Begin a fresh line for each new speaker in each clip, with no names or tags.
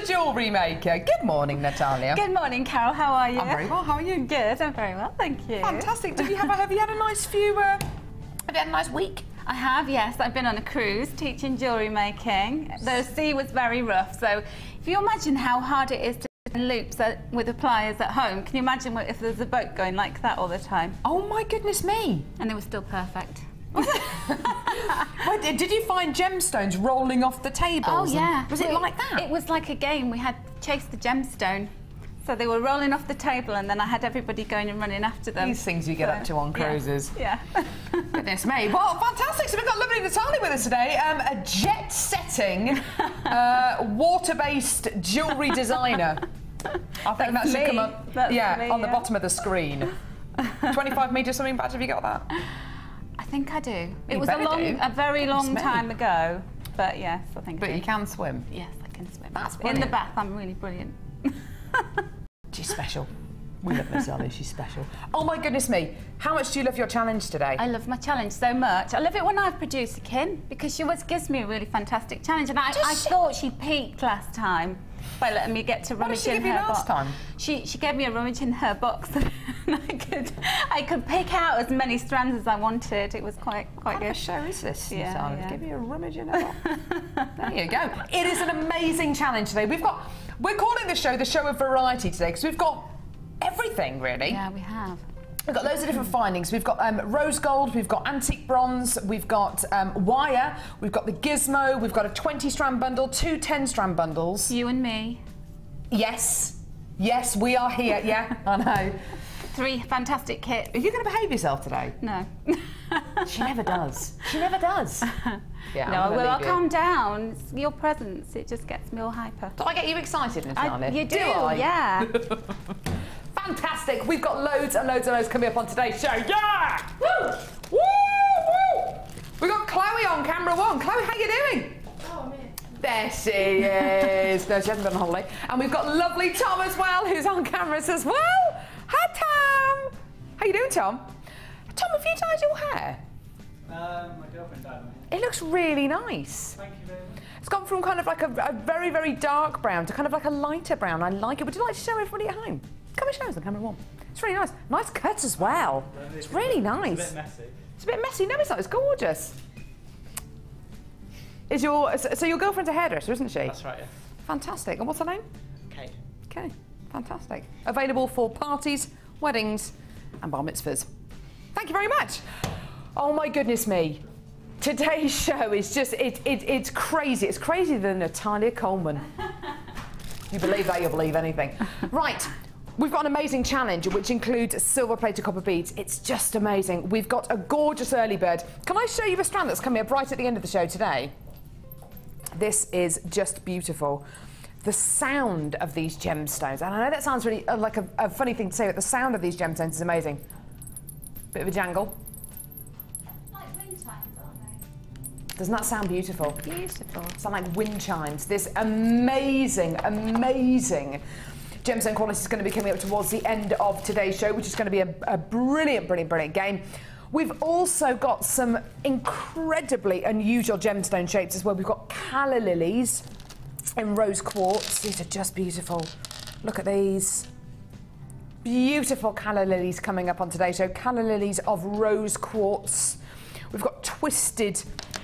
to Jewellery Maker. Good morning, Natalia.
Good morning, Carol. How are you?
I'm very well. How are you?
Good. I'm very well, thank you.
Fantastic. Have you had a nice few? Have you had a nice week?
I have, yes. I've been on a cruise teaching jewellery making. The sea was very rough, so if you imagine how hard it is to loops with the pliers at home, can you imagine if there's a boat going like that all the time?
Oh my goodness me!
And they were still perfect.
Did you find gemstones rolling off the tables?
Oh yeah.
Was it like that?
It was like a game. We had chased the gemstone. So they were rolling off the table and then I had everybody going and running after them.
These things you get up to on cruises.
Yeah.
Goodness me. Well, fantastic. So we've got lovely Natalia with us today. A jet-setting, water-based jewellery designer. I think that should come up on the bottom of the screen. 25 metre swimming badge, have you got that?
I think I do. It was a very long time ago, but yes, I think
But you can swim?
Yes, I can swim.
That's brilliant.
In the bath, I'm really brilliant.
She's special. We love Natalia, she's special. Oh my goodness me, how much do you love your challenge today?
I love my challenge so much. I love it when I produce a kin because she always gives me a really fantastic challenge, and I thought she peaked last time by letting me get to rummage in her box.
What did she give you last time?
She gave me a rummage in her box and I could pick out as many strands as I wanted. It was quite good.
What show is this, Natalia?
Yeah.
Give me a rummage in her box. There you go. It is an amazing challenge today. We're calling the show of variety today because we've got everything really.
Yeah, we have.
We've got loads of different findings. We've got rose gold, we've got antique bronze, we've got wire, we've got the gizmo, we've got a 20-strand bundle, 2 10-strand bundles.
You and me.
Yes, yes, we are here. Yeah, I know.
3 fantastic kits.
Are you going to behave yourself today?
No.
She never does. She never does. Yeah,
no, well, I'll calm down. It's your presence, it just gets me all hyper.
Do I get you excited, Natalia?
You do, yeah.
Fantastic. We've got loads and loads and loads coming up on today's show. Yeah! Woo! Woo! Woo! We've got Chloe on camera 1. Chloe, how you doing?
Oh, I'm in.
There she is. No, she hasn't been on holiday. And we've got lovely Tom as well, who's on cameras as well. Hi, Tom. How you doing, Tom? Tom, have you dyed your hair?
My girlfriend dyed my hair.
It looks really nice.
Thank you very much.
It's gone from kind of like a very, very dark brown to kind of like a lighter brown. I like it. Would you like to show everybody at home? Come and show us on camera 1. It's really nice. Nice cuts as well. It's really nice.
It's a bit messy.
It's a bit messy. No, it's not. It's gorgeous. So your girlfriend's a hairdresser, isn't she?
That's right, yeah.
Fantastic. And what's her name?
Kate.
Okay. Fantastic. Available for parties, weddings, and bar mitzvahs. Thank you very much. Oh my goodness me. Today's show is just, it's crazy. It's crazier than Natalia Coleman. You believe that, you'll believe anything. Right, we've got an amazing challenge which includes silver-plated copper beads. It's just amazing. We've got a gorgeous early bird. Can I show you a strand that's coming up right at the end of the show today? This is just beautiful. The sound of these gemstones, and I know that sounds really like a funny thing to say, but the sound of these gemstones is amazing. Bit of a jangle. Doesn't that sound beautiful?
Beautiful.
Sound like wind chimes. This amazing, amazing gemstone quality is going to be coming up towards the end of today's show, which is going to be a brilliant, brilliant, brilliant game. We've also got some incredibly unusual gemstone shapes as well. We've got calla lilies in rose quartz. These are just beautiful. Look at these. Beautiful calla lilies coming up on today's show. Calla lilies of rose quartz. We've got twisted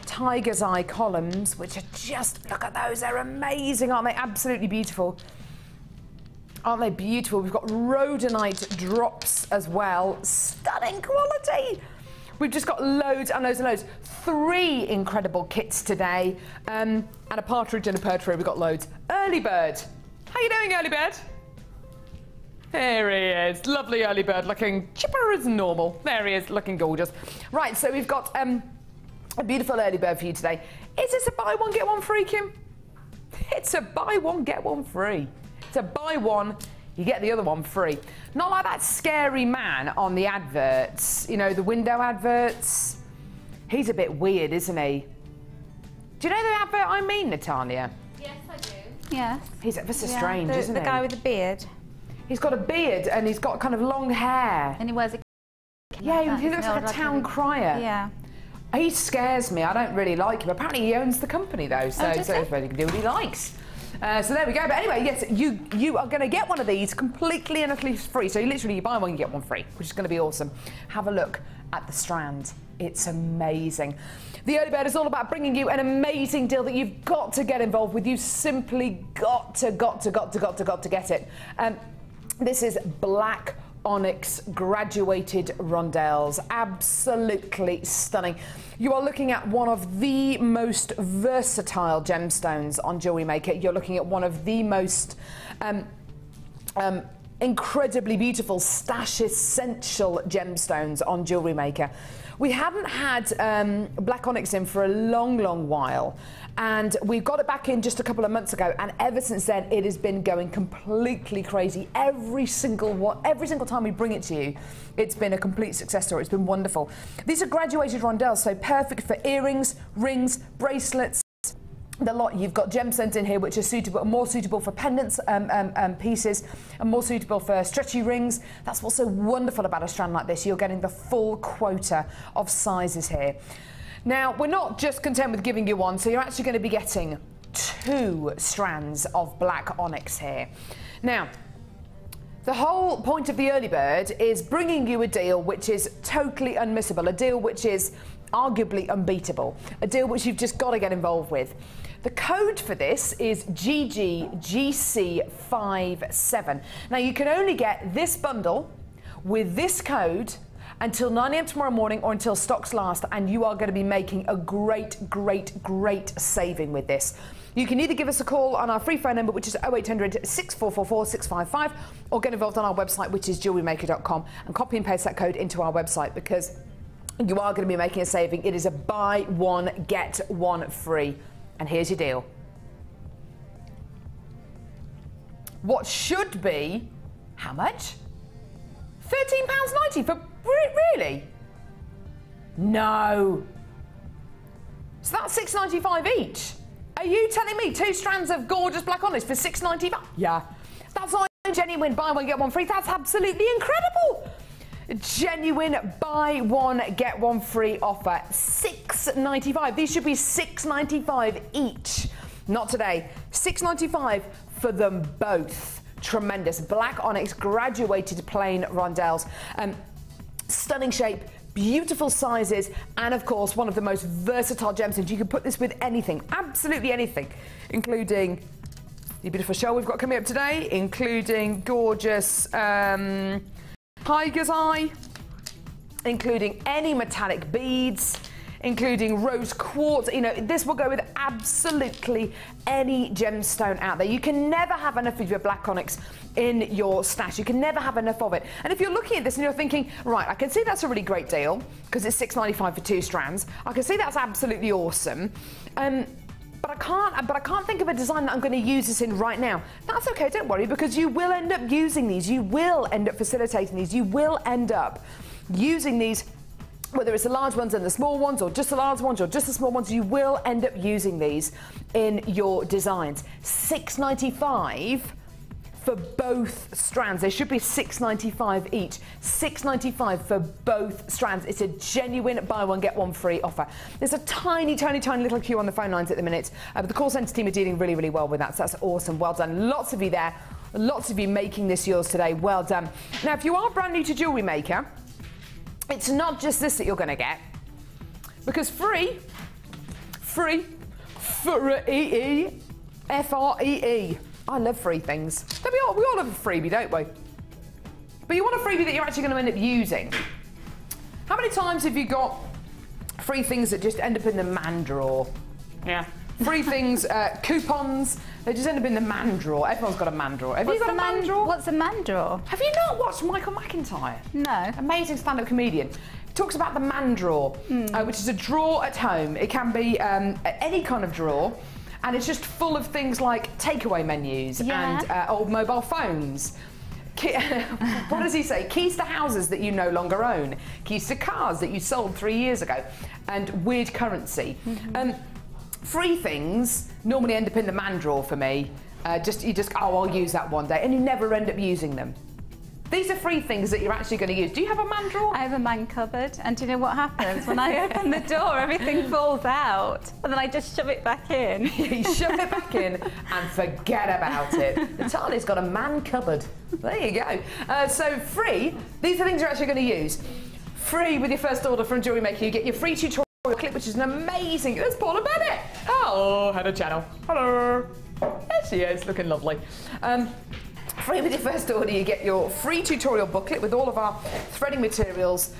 tiger's eye columns, which are just, look at those, they're amazing, aren't they? Absolutely beautiful. Aren't they beautiful? We've got rhodonite drops as well. Stunning quality. We've just got loads and loads and loads. 3 incredible kits today. And a partridge and a pear tree, we've got loads. Early bird. How you doing, early bird? There he is. Lovely early bird, looking chipper as normal. There he is, looking gorgeous. Right, so we've got a beautiful early bird for you today. Is this a buy one, get one free, Kim? It's a buy one, get one free. It's a buy one, you get the other one free. Not like that scary man on the adverts, you know, the window adverts. He's a bit weird, isn't he? Do you know the advert I mean, Natalia?
Yes, I do. Yes.
He's ever so strange, isn't he?
The guy with the beard.
He's got a beard and he's got kind of long hair.
And he wears a...
Yeah, he looks like a town crier.
Yeah.
He scares me. I don't really like him. Apparently he owns the company though, so I suppose he can do what he likes. So there we go. But anyway, yes, you are going to get one of these completely and utterly free. So you buy one, you get one free, which is going to be awesome. Have a look at the strand. It's amazing. The early bird is all about bringing you an amazing deal that you've got to get involved with. You simply got to get it. This is black onyx graduated rondelles, absolutely stunning. You are looking at one of the most versatile gemstones on Jewellery Maker. You're looking at one of the most incredibly beautiful stash essential gemstones on Jewellery Maker. We haven't had black onyx in for a long while, and we got it back in just a couple of months ago, and ever since then it has been going completely crazy. Every single time we bring it to you, it's been a complete success story. It's been wonderful. These are graduated rondelles, so perfect for earrings, rings, bracelets. The lot. You've got gemstones in here which are more suitable for pendants pieces, and more suitable for stretchy rings. That's what's so wonderful about a strand like this. You're getting the full quota of sizes here. Now, we're not just content with giving you one, so you're actually going to be getting 2 strands of black onyx here. Now, the whole point of the early bird is bringing you a deal which is totally unmissable, a deal which is arguably unbeatable, a deal which you've just got to get involved with. The code for this is GGGC57. Now, you can only get this bundle with this code until 9 AM tomorrow morning, or until stocks last, and you are going to be making a great saving with this. You can either give us a call on our free phone number, which is 0800 6444 655, or get involved on our website, which is jewellerymaker.com, and copy and paste that code into our website, because you are going to be making a saving. It is a buy one, get one free. And here's your deal. What should be, how much? £13.90 for, really? No. So that's $6.95 each. Are you telling me 2 strands of gorgeous black onyx for $6.95? Yeah. That's not a genuine buy one, get one free. That's absolutely incredible. Genuine buy one, get one free offer. $6.95. These should be $6.95 each. Not today. $6.95 for them both. Tremendous. Black onyx graduated plain rondelles. Stunning shape, beautiful sizes, and of course one of the most versatile gemstones. You can put this with anything, absolutely anything, including the beautiful show we've got coming up today, including gorgeous tiger's eye, including any metallic beads, including rose quartz. You know, this will go with absolutely any gemstone out there. You can never have enough of your black onyx in your stash. You can never have enough of it. And if you're looking at this and you're thinking, right, I can see that's a really great deal because it's $6.95 for 2 strands. I can see that's absolutely awesome. But I can't think of a design that I'm going to use this in right now. That's okay, don't worry, because you will end up using these. You will end up facilitating these. You will end up using these, whether it's the large ones and the small ones, or just the large ones or just the small ones. You will end up using these in your designs. $6.95 for both strands. They should be $6.95 each. $6.95 for both strands. It's a genuine buy one, get one free offer. There's a tiny little queue on the phone lines at the minute, but the call centre team are dealing really well with that, so that's awesome. Well done. Lots of you there. Lots of you making this yours today. Well done. Now, if you are brand new to Jewellery Maker, it's not just this that you're going to get, because free, free, F-R-E-E. I love free things. We all love a freebie, don't we? But you want a freebie that you're actually going to end up using. How many times have you got free things that just end up in the man drawer? Yeah. Free things, coupons, they just end up in the man drawer. Everyone's got a man drawer. Have you got a man drawer?
What's a man drawer?
Have you not watched Michael McIntyre?
No.
Amazing stand-up comedian. He talks about the man drawer, which is a drawer at home. It can be any kind of drawer. And it's just full of things like takeaway menus and old mobile phones. What does he say? Keys to houses that you no longer own. Keys to cars that you sold 3 years ago. And weird currency. Free things normally end up in the man drawer for me. Oh, I'll use that one day. And you never end up using them. These are free things that you're actually going to use. Do you have a man drawer?
I have a man cupboard, and do you know what happens? When I open the door, everything falls out, and then I just shove it back in.
You shove it back in and forget about it. Natalia's got a man cupboard. There you go. So free, these are things you're actually going to use. Free with your first order from Jewellery Maker. You get your free tutorial clip, which is an amazing... There's Paula Bennett. Oh, head of channel. Hello. There she is, looking lovely. Free with your first order, you get your free tutorial booklet with all of our threading materials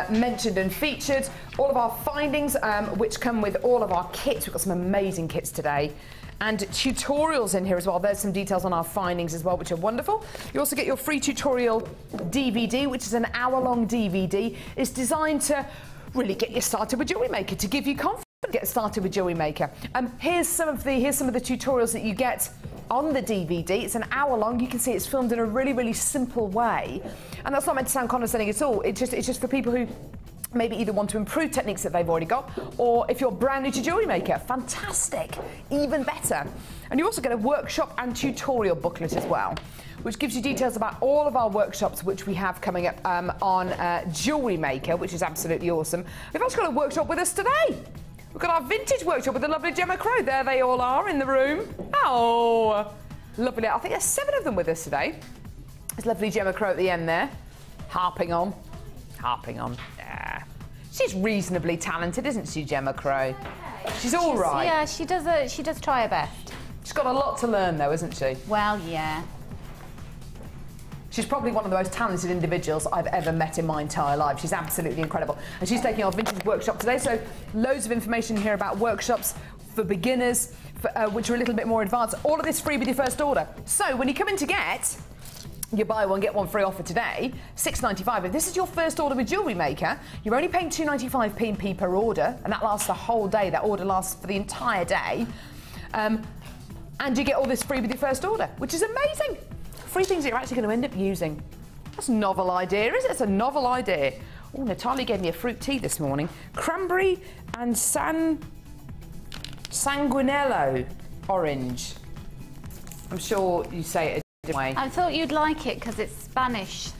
mentioned and featured, all of our findings, which come with all of our kits. We've got some amazing kits today, and tutorials in here as well. There's some details on our findings as well, which are wonderful. You also get your free tutorial DVD, which is an hour-long DVD. It's designed to really get you started with Jewellery Maker, to give you confidence. Get started with Jewellery Maker. Here's some of the tutorials that you get on the DVD. It's an hour long. You can see it's filmed in a really, really simple way, and that's not meant to sound condescending at all. It's just for people who maybe either want to improve techniques that they've already got, or if you're brand new to Jewellery Maker, fantastic, even better. And you also get a workshop and tutorial booklet as well, which gives you details about all of our workshops which we have coming up on Jewellery Maker, which is absolutely awesome. We've also got a workshop with us today. We've got our vintage workshop with the lovely Gemma Crow. There they all are in the room. Oh, lovely. I think there's 7 of them with us today. There's lovely Gemma Crow at the end there, harping on. Yeah. She's reasonably talented, isn't she, Gemma Crow? She's all right.
Yeah, she does try her best.
She's got a lot to learn, though, isn't she?
Well, yeah.
She's probably one of the most talented individuals I've ever met in my entire life. She's absolutely incredible. And she's taking our vintage workshop today, so loads of information here about workshops for beginners, which are a little bit more advanced. All of this free with your first order. So when you come in to get your buy one, get one free offer today, £6.95. If this is your first order with Jewellery Maker, you're only paying £2.95 P&P per order, and that lasts the whole day. That order lasts for the entire day. And you get all this free with your first order, which is amazing. Free things that you're actually going to end up using. That's a novel idea, isn't it? It's a novel idea. Oh, Natalia gave me a fruit tea this morning. Cranberry and sanguinello orange. I'm sure you say it a different way.
I thought you'd like it because it's Spanish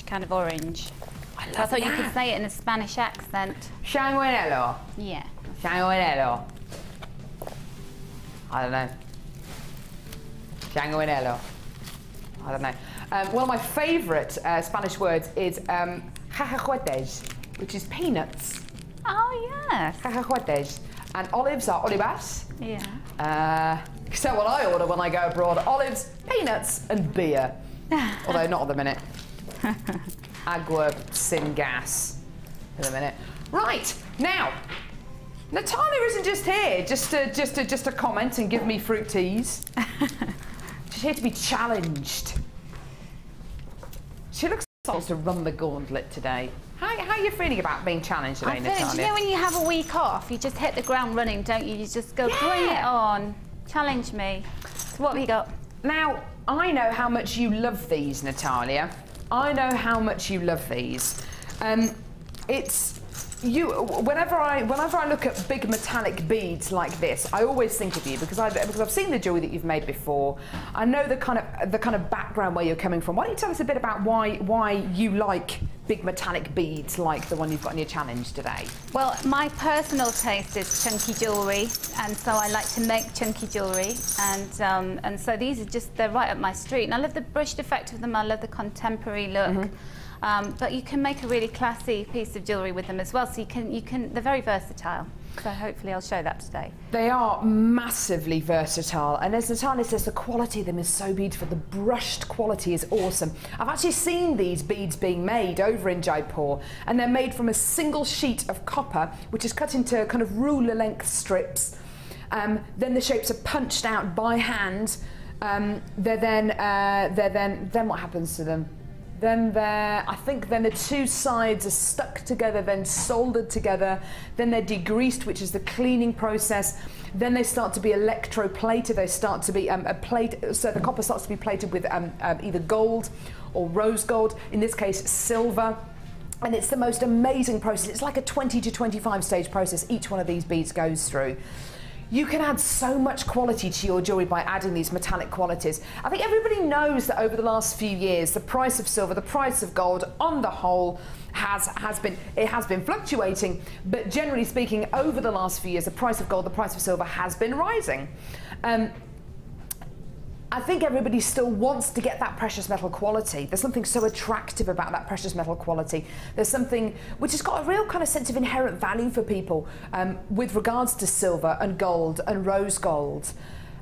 kind of orange. I thought you could say it in a Spanish accent.
Sanguinello.
Yeah.
Sanguinello. I don't know. Sanguinello. I don't know. One of my favourite Spanish words is cacahuetes, which is peanuts.
Oh, yes.
Cacahuetes. And olives are olivas.
Yeah.
So what I order when I go abroad, olives, peanuts and beer. Although not at the minute. Agua sin gas at the minute. Right, now, Natalia isn't just here just to comment and give me fruit teas. She's here to be challenged. She looks like she wants to run the gauntlet today. How are you feeling about being challenged today, Natalia?
Do you know when you have a week off, you just hit the ground running, don't you? You just go, bring it on, challenge me. So what have you got?
Now, I know how much you love these, Natalia. I know how much you love these. Whenever I look at big metallic beads like this, I always think of you because I've seen the jewellery that you've made before. I know the kind of background where you're coming from. Why don't you tell us a bit about why you like big metallic beads like the one you've got in your challenge today?
Well, my personal taste is chunky jewellery, and so I like to make chunky jewellery, and so these are they're right up my street. And I love the brushed effect of them. I love the contemporary look. Mm-hmm. But you can make a really classy piece of jewellery with them as well. So they're very versatile. So hopefully I'll show that today. They are massively versatile, and as Natalia says, the quality of them is so beautiful. The brushed quality is awesome. I've actually seen these beads being made over in Jaipur, and they're made from a single sheet of copper, which is cut into kind of ruler-length strips. Then the shapes are punched out by hand. Then what happens to them? I think then the two sides are stuck together, then soldered together, then they're degreased, which is the cleaning process. Then they start to be electroplated. They start to be so the copper starts to be plated with either gold or rose gold, in this case silver. And it's the most amazing process. It's like a 20 to 25 stage process each one of these beads goes through.
You can add so much quality to your jewellery by adding these metallic qualities. I think everybody knows that over the last few years, the price of silver, the price of gold, on the whole, has been fluctuating, but generally speaking, over the last few years, the price of gold, the price of silver has been rising. I think everybody still wants to get that precious metal quality. There's something so attractive about that precious metal quality. There's something which has got a real kind of sense of inherent value for people with regards to silver and gold and rose gold.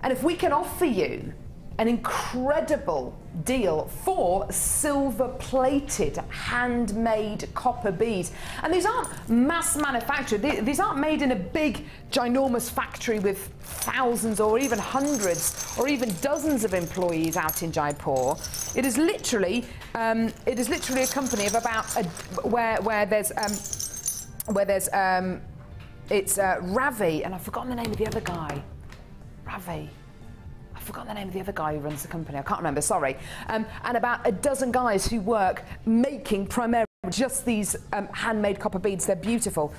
And if we can offer you an incredible deal for silver-plated, handmade copper beads. And these aren't mass manufactured. These aren't made in a big, ginormous factory with thousands or even hundreds or even dozens of employees out in Jaipur. It is literally a company of about it's Ravi, and I've forgotten the name of the other guy. Ravi. I've forgotten the name of the other guy who runs the company. I can't remember, sorry. And about a dozen guys who work making primarily just these handmade copper beads. They're beautiful.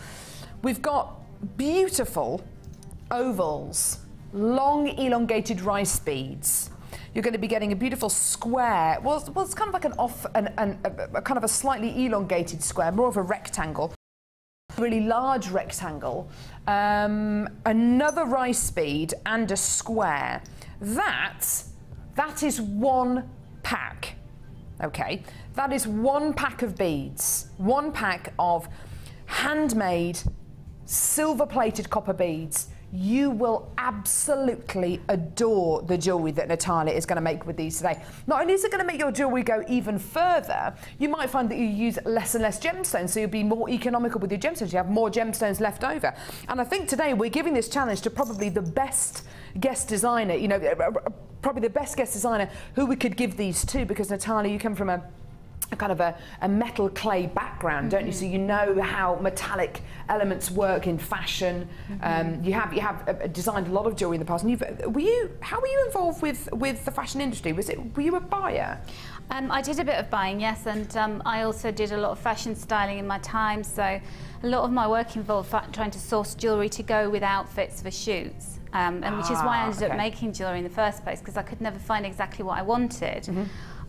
We've got beautiful ovals, long elongated rice beads. You're going to be getting a beautiful square. Well, it's kind of like a kind of a slightly elongated square, more of a rectangle. Really large rectangle, another rice bead and a square. That is one pack, okay? That is one pack of beads, one pack of handmade silver-plated copper beads. You will absolutely adore the jewellery that Natalia is going to make with these today. Not only is it going to make your jewellery go even further, you might find that you use less and less gemstones, so you'll be more economical with your gemstones. You have more gemstones left over. And I think today we're giving this challenge to probably the best guest designer, you know, probably the best guest designer who we could give these to, because Natalia, you come from a kind of a metal clay background, don't you? So you know how metallic elements work in fashion. You have designed a lot of jewellery in the past. And how were you involved with the fashion industry? Were you a buyer?
I did a bit of buying, yes, and I also did a lot of fashion styling in my time. So a lot of my work involved trying to source jewellery to go with outfits for shoots. And which is why I ended up making jewellery in the first place, because I could never find exactly what I wanted.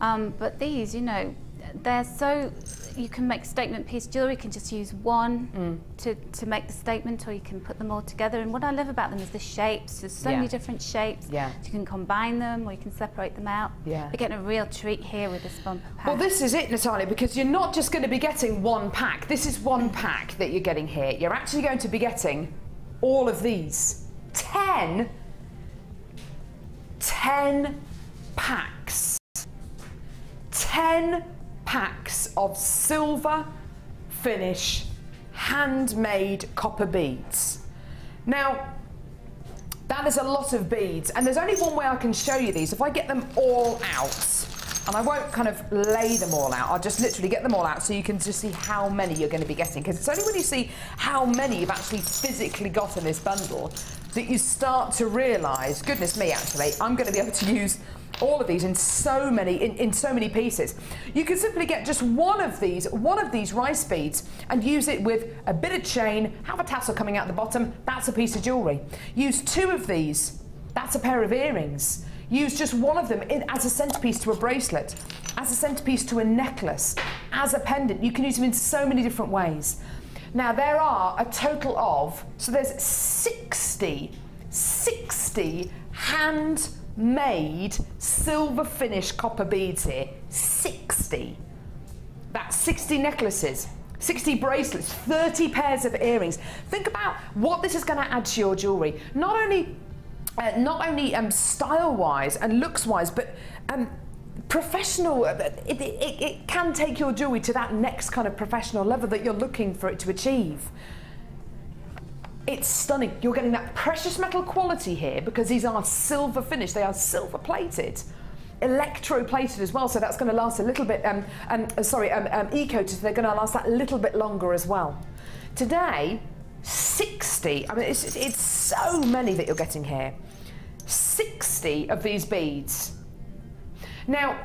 But these, you know, they're so, you can make statement piece jewellery. You can just use one to make the statement, or you can put them all together. And what I love about them is the shapes. There's so many different shapes. You can combine them, or you can separate them out. We're getting a real treat here with this bumper pack.
Well, this is it, Natalia, because you're not just going to be getting one pack. This is one pack that you're getting here. You're actually going to be getting all of these. 10 packs. 10 packs of silver finish handmade copper beads. Now, that is a lot of beads, and there's only one way I can show you these. If I get them all out, and I won't kind of lay them all out, I'll just literally get them all out so you can just see how many you're going to be getting, because it's only when you see how many you've actually physically got in this bundle that you start to realise, goodness me, actually, I'm going to be able to use all of these in so many pieces. You can simply get just one of these rice beads and use it with a bit of chain, have a tassel coming out the bottom, that's a piece of jewellery. Use two of these, that's a pair of earrings. Use just one of them as a centrepiece to a bracelet, as a centrepiece to a necklace, as a pendant. You can use them in so many different ways. Now, there are a total of, so there's 60 handmade silver finish copper beads here. 60. That's 60 necklaces, 60 bracelets, 30 pairs of earrings. Think about what this is going to add to your jewellery. Not only style-wise and looks-wise, but professional. It can take your jewellery to that next kind of professional level that you're looking for it to achieve. It's stunning. You're getting that precious metal quality here because these are silver finished. They are silver plated, electro-plated as well. So that's going to last a little bit. Eco-coated. So they're going to last that little bit longer as well. Today, 60. I mean, it's so many that you're getting here. 60 of these beads. Now,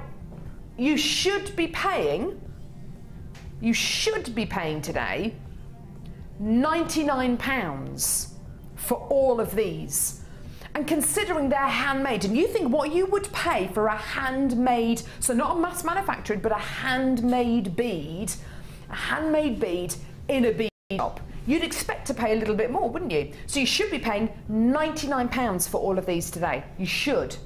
you should be paying today £99 for all of these. And considering they're handmade, and you think what you would pay for a handmade, so not a mass manufactured, but a handmade bead in a bead shop, you'd expect to pay a little bit more, wouldn't you? So you should be paying £99 for all of these today. You should.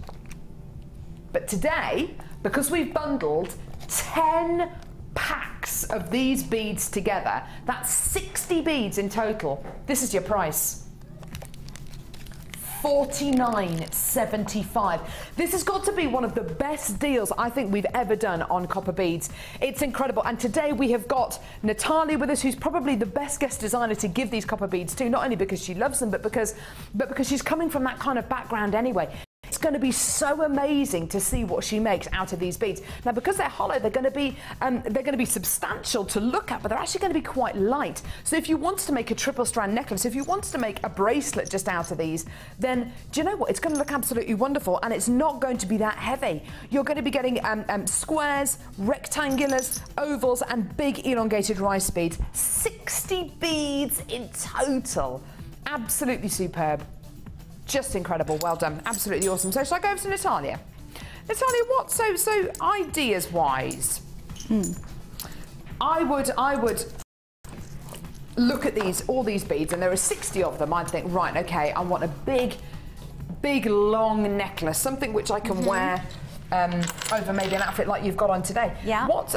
But today, because we've bundled 10 packs of these beads together, that's 60 beads in total, this is your price. $49.75. This has got to be one of the best deals I think we've ever done on copper beads. It's incredible. And today we have got Natalia with us, who's probably the best guest designer to give these copper beads to, not only because she loves them, but because she's coming from that kind of background anyway. It's going to be so amazing to see what she makes out of these beads. Now, because they're hollow, they're going to be substantial to look at, but they're actually going to be quite light. So if you wanted to make a triple strand necklace, if you wanted to make a bracelet just out of these, then do you know what? It's going to look absolutely wonderful, and it's not going to be that heavy. You're going to be getting squares, rectangulars, ovals, and big elongated rice beads. 60 beads in total. Absolutely superb. Just incredible. Well done. Absolutely awesome. So shall I go over to Natalia? Natalia, what? So ideas wise, I would look at all these beads, and there are 60 of them. I'd think, right, okay, I want a big long necklace, something which I can wear over maybe an outfit like you've got on today.
Yeah.
What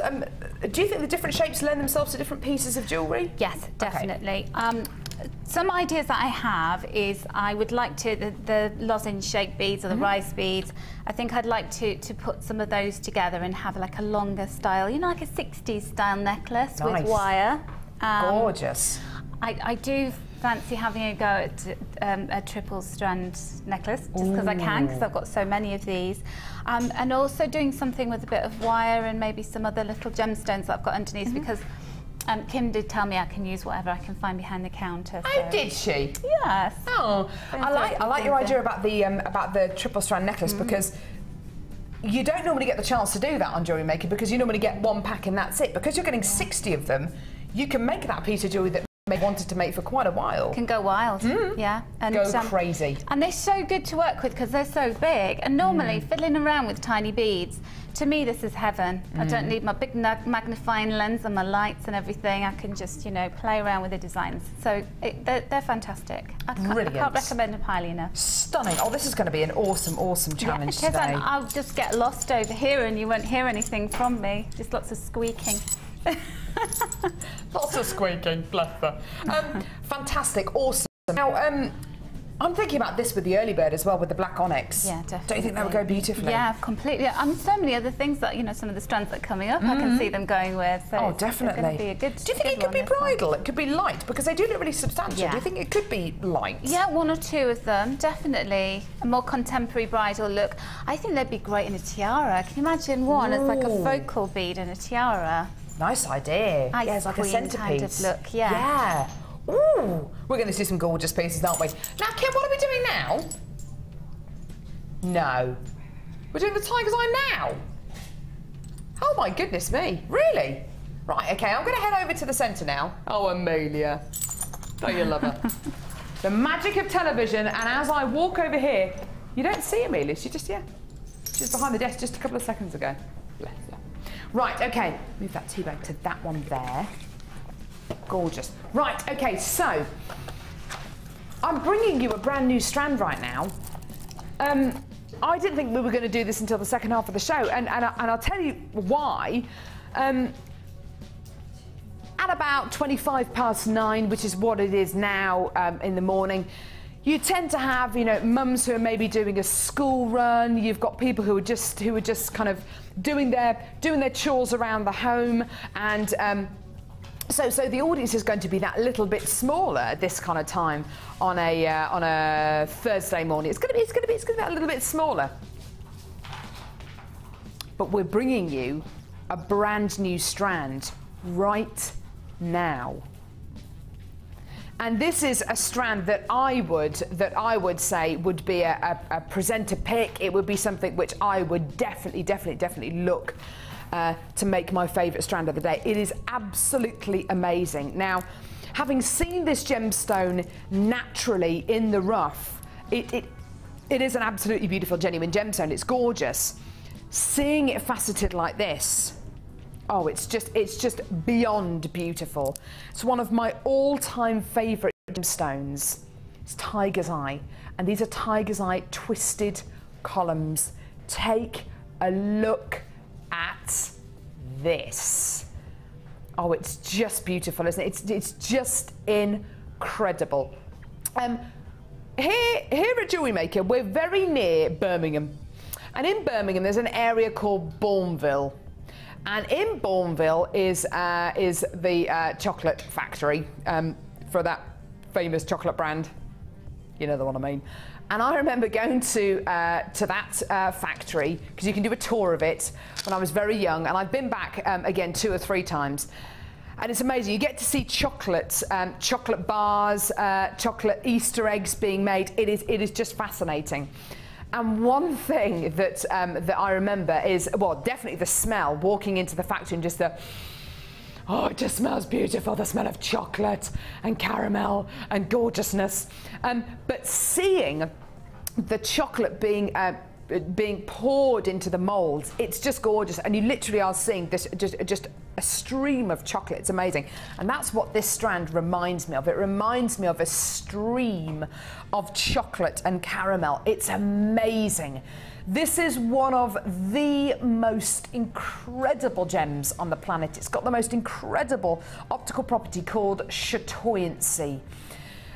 do you think the different shapes lend themselves to different pieces of jewellery?
Yes, definitely. Okay. Some ideas that I have is I would like the lozenge shaped beads or the rice beads. I think I'd like to put some of those together and have like a longer style, you know, like a 60s style necklace with wire.
Gorgeous.
I do fancy having a go at a triple strand necklace, just because I can, because I've got so many of these. And also doing something with a bit of wire and maybe some other little gemstones that I've got underneath, because Kim did tell me I can use whatever I can find behind the counter. So.
Oh, did she?
Yes.
Oh, I like your idea about the triple strand necklace, because you don't normally get the chance to do that on Jewellery Maker, because you normally get one pack and that's it. Because you're getting 60 of them, you can make that piece of jewellery that you wanted to make for quite a while.
Can go wild, yeah. And
go crazy.
And they're so good to work with because they're so big. And normally fiddling around with tiny beads, to me this is heaven. I don't need my big magnifying lens and my lights and everything. I can just, you know, play around with the designs. So they're fantastic. I can't recommend them highly enough. Stunning.
Oh, this is going to be an awesome challenge today.
And I'll just get lost over here and you won't hear anything from me. Just lots of squeaking.
Lots of squeaking, bless her. Fantastic, awesome. Now, I'm thinking about this with the early bird as well, with the black onyx.
Yeah, definitely.
Don't you think that would go beautifully?
Yeah, completely. And so many other things that, you know, some of the strands that are coming up, I can see them going with. So
oh, definitely.
It's going to be a good.
Do you think it could be bridal? It could be light, because they do look really substantial.
Yeah.
Do you think it could be light?
Yeah, one or two of them, definitely. A more contemporary bridal look. I think they'd be great in a tiara. Can you imagine one as like a focal bead in a tiara?
Nice idea.
Ice
it's like a centerpiece.
kind of look, yeah.
Yeah. Ooh, we're going to see some gorgeous pieces, aren't we? Now, Kim, what are we doing now? No. We're doing the tiger's eye now? Oh, my goodness me. Really? Right, OK, I'm going to head over to the centre now. Oh, Amelia. Don't you love her? The magic of television, and as I walk over here, you don't see Amelia. She just, she's behind the desk just a couple of seconds ago. Bless her. Right, OK, move that tea bag to that one there. Gorgeous. Right, OK, so I'm bringing you a brand new strand right now. I didn't think we were going to do this until the second half of the show, and I'll tell you why. At about 9:25, which is what it is now in the morning, you tend to have, you know, mums who are maybe doing a school run. You've got people who are just kind of doing their chores around the home, and so the audience is going to be that little bit smaller at this kind of time on a Thursday morning. It's going to be a little bit smaller. But we're bringing you a brand new strand right now. And this is a strand that I would say would be a presenter pick. It would be something which I would definitely look to make my favourite strand of the day. It is absolutely amazing. Now, having seen this gemstone naturally in the rough, it is an absolutely beautiful, genuine gemstone. It's gorgeous. Seeing it faceted like this, oh, it's just beyond beautiful. It's one of my all-time favourite gemstones. It's Tiger's Eye, and these are Tiger's Eye twisted columns. Take a look at this. Oh, it's just beautiful, isn't it? It's just incredible. Here at Jewellery Maker, we're very near Birmingham. And in Birmingham, there's an area called Bourneville. And in Bourneville is the chocolate factory for that famous chocolate brand. You know the one I mean. And I remember going to that factory, because you can do a tour of it, when I was very young. And I've been back again 2 or 3 times. And it's amazing. You get to see chocolate bars, chocolate Easter eggs being made. It is just fascinating. And one thing that I remember is, well, definitely the smell, walking into the factory and just oh, it just smells beautiful, the smell of chocolate and caramel and gorgeousness. But seeing the chocolate being poured into the moulds, it's just gorgeous. And you literally are seeing this just a stream of chocolate. It's amazing. And that's what this strand reminds me of. It reminds me of a stream of chocolate and caramel. It's amazing. This is one of the most incredible gems on the planet. It's got the most incredible optical property called chatoyancy.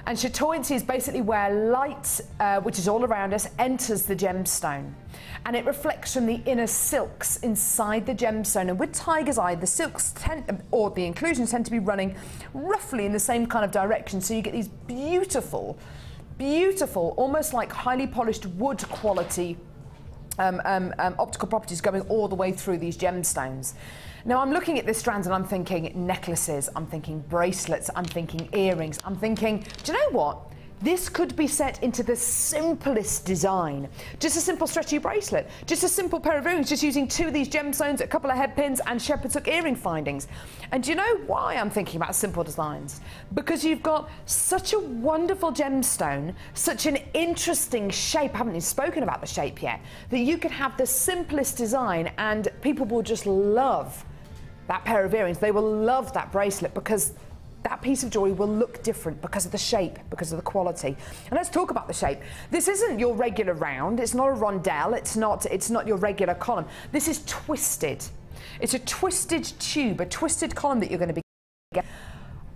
And chatoyancy is basically where light, which is all around us, enters the gemstone. And it reflects from the inner silks inside the gemstone. And with Tiger's Eye, the silks or the inclusions tend to be running roughly in the same kind of direction. So you get these beautiful, beautiful, almost like highly polished wood quality optical properties going all the way through these gemstones. Now I'm looking at this strand and I'm thinking necklaces, I'm thinking bracelets, I'm thinking earrings, I'm thinking, do you know what? This could be set into the simplest design. Just a simple stretchy bracelet, just a simple pair of earrings, just using 2 of these gemstones, a couple of head pins and shepherd's hook earring findings. And do you know why I'm thinking about simple designs? Because you've got such a wonderful gemstone, such an interesting shape, I haven't even spoken about the shape yet, that you could have the simplest design and people will just love that pair of earrings. They will love that bracelet because that piece of jewellery will look different because of the shape, because of the quality. And let's talk about the shape. This isn't your regular round, it's not a rondelle, it's not your regular column. This is twisted. It's a twisted tube, a twisted column that you're going to be getting.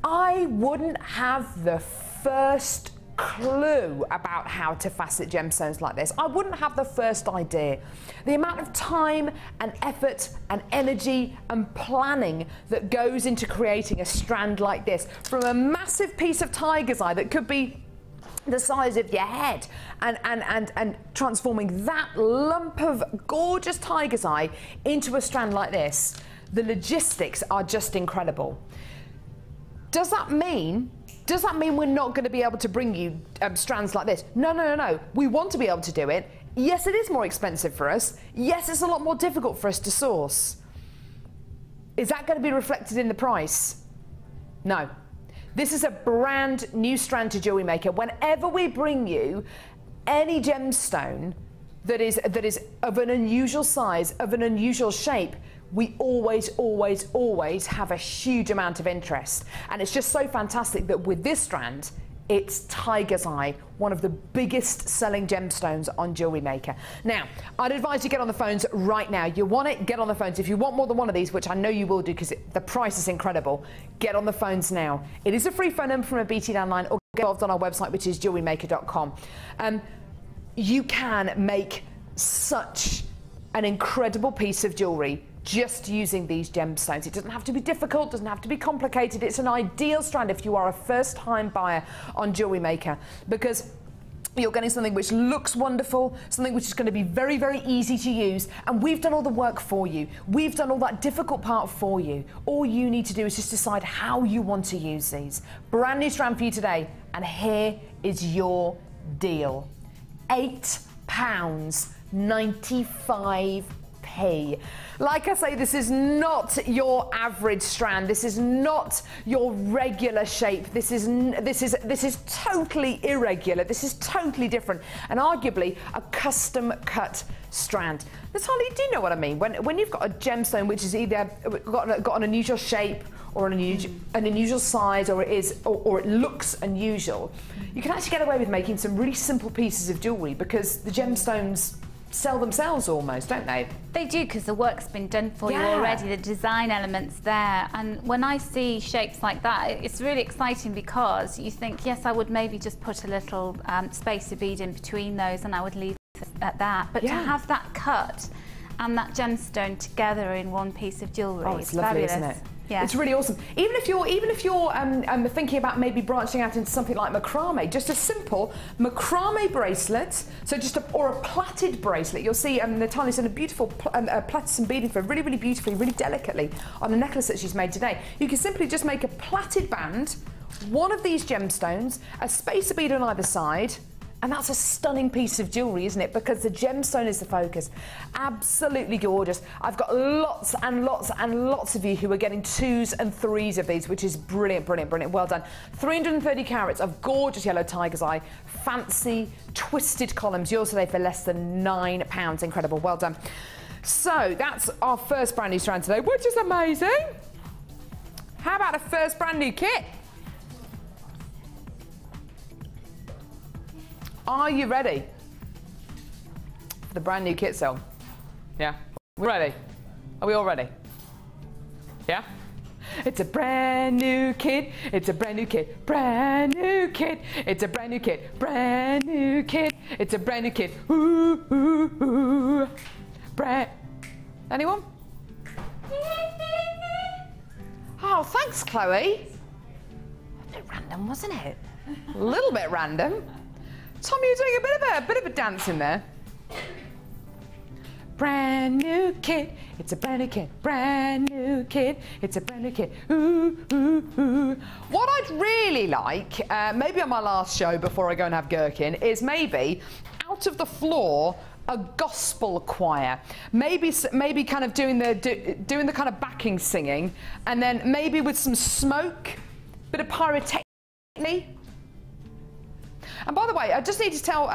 I wouldn't have the first clue about how to facet gemstones like this. I wouldn't have the first idea. The amount of time and effort and energy and planning that goes into creating a strand like this, from a massive piece of Tiger's Eye that could be the size of your head, and transforming that lump of gorgeous Tiger's Eye into a strand like this. The logistics are just incredible. Does that mean we're not going to be able to bring you strands like this? No. We want to be able to do it. Yes, it is more expensive for us. Yes, it's a lot more difficult for us to source. Is that going to be reflected in the price? No. This is a brand new strand to Jewellery Maker. Whenever we bring you any gemstone that is of an unusual size, of an unusual shape, we always have a huge amount of interest. And it's just so fantastic that with this strand, it's Tiger's Eye, one of the biggest selling gemstones on Jewellery Maker. Now, I'd advise you get on the phones right now. You want it, get on the phones. If you want more than one of these, which I know you will do because the price is incredible, get on the phones now. It is a free phone number from a BT landline, or get involved on our website, which is jewellerymaker.com. You can make such an incredible piece of jewellery just using these gemstones. It doesn't have to be difficult, doesn't have to be complicated. It's an ideal strand if you are a first-time buyer on Jewellery Maker, because you're getting something which looks wonderful, something which is going to be very, very easy to use, and we've done all the work for you. We've done all that difficult part for you. All you need to do is just decide how you want to use these. Brand new strand for you today, and here is your deal. £8.95. pay. Like I say, this is not your average strand. This is not your regular shape. This is totally irregular. This is totally different, and arguably a custom cut strand. Natalia, do you know what I mean? When you've got a gemstone which is either got an unusual shape or an unusual size, or it looks unusual, you can actually get away with making some really simple pieces of jewellery because the gemstones sell themselves almost, don't they?
They do, because the work's been done for you already, the design elements there. And when I see shapes like that, it's really exciting because you think, yes, I would maybe just put a little spacer bead in between those and I would leave it at that. But to have that cut and that gemstone together in one piece of jewellery,
it's lovely,
fabulous.
isn't it?
Yeah.
It's really awesome. Even if you're thinking about maybe branching out into something like macrame, just a simple macrame bracelet, so or a plaited bracelet. You'll see Natalia's done a beautiful plaited some beading for really, really beautifully, really delicately on a necklace that she's made today. You can simply just make a plaited band, one of these gemstones, a spacer bead on either side, and that's a stunning piece of jewellery, isn't it? Because the gemstone is the focus. Absolutely gorgeous. I've got lots and lots and lots of you who are getting 2s and 3s of these, which is brilliant, brilliant, brilliant. Well done. 330 carats of gorgeous yellow tiger's eye, fancy twisted columns. Yours today for less than £9. Incredible. Well done. So that's our first brand new strand today, which is amazing. How about a first brand new kit? Are you ready for the brand new kit sale? Yeah? We're ready? Are we all ready? Yeah? It's a brand new kit. It's a brand new kit. Brand new kit. It's a brand new kit. Brand new kit. It's a brand new kit. Ooh, ooh, ooh. Anyone? Oh, thanks, Chloe. A bit random, wasn't it? A little bit random. Tom, you're doing a bit of a dance in there. Brand new kit, it's a brand new kit. Brand new kit, it's a brand new kit. Ooh, ooh, ooh. What I'd really like, maybe on my last show before I go and have gherkin, is maybe out of the floor a gospel choir. Maybe kind of doing the kind of backing singing, and then maybe with some smoke, bit of pyrotechny. And by the way, I just need to tell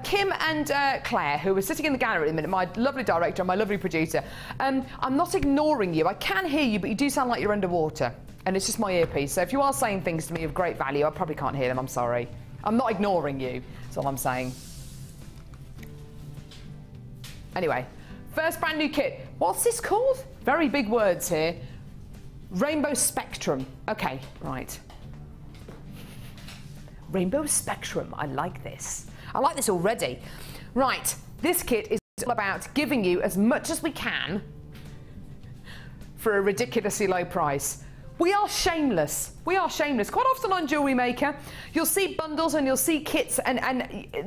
Kim and Claire, who are sitting in the gallery in a minute, my lovely director and my lovely producer, I'm not ignoring you. I can hear you, but you do sound like you're underwater. And it's just my earpiece. So if you are saying things to me of great value, I probably can't hear them. I'm sorry. I'm not ignoring you. That's all I'm saying. Anyway, first brand new kit. What's this called? Very big words here. Rainbow Spectrum. Okay, right. Rainbow Spectrum, I like this. I like this already. Right, this kit is all about giving you as much as we can for a ridiculously low price. We are shameless. We are shameless. Quite often on Jewellery Maker, you'll see bundles and you'll see kits, and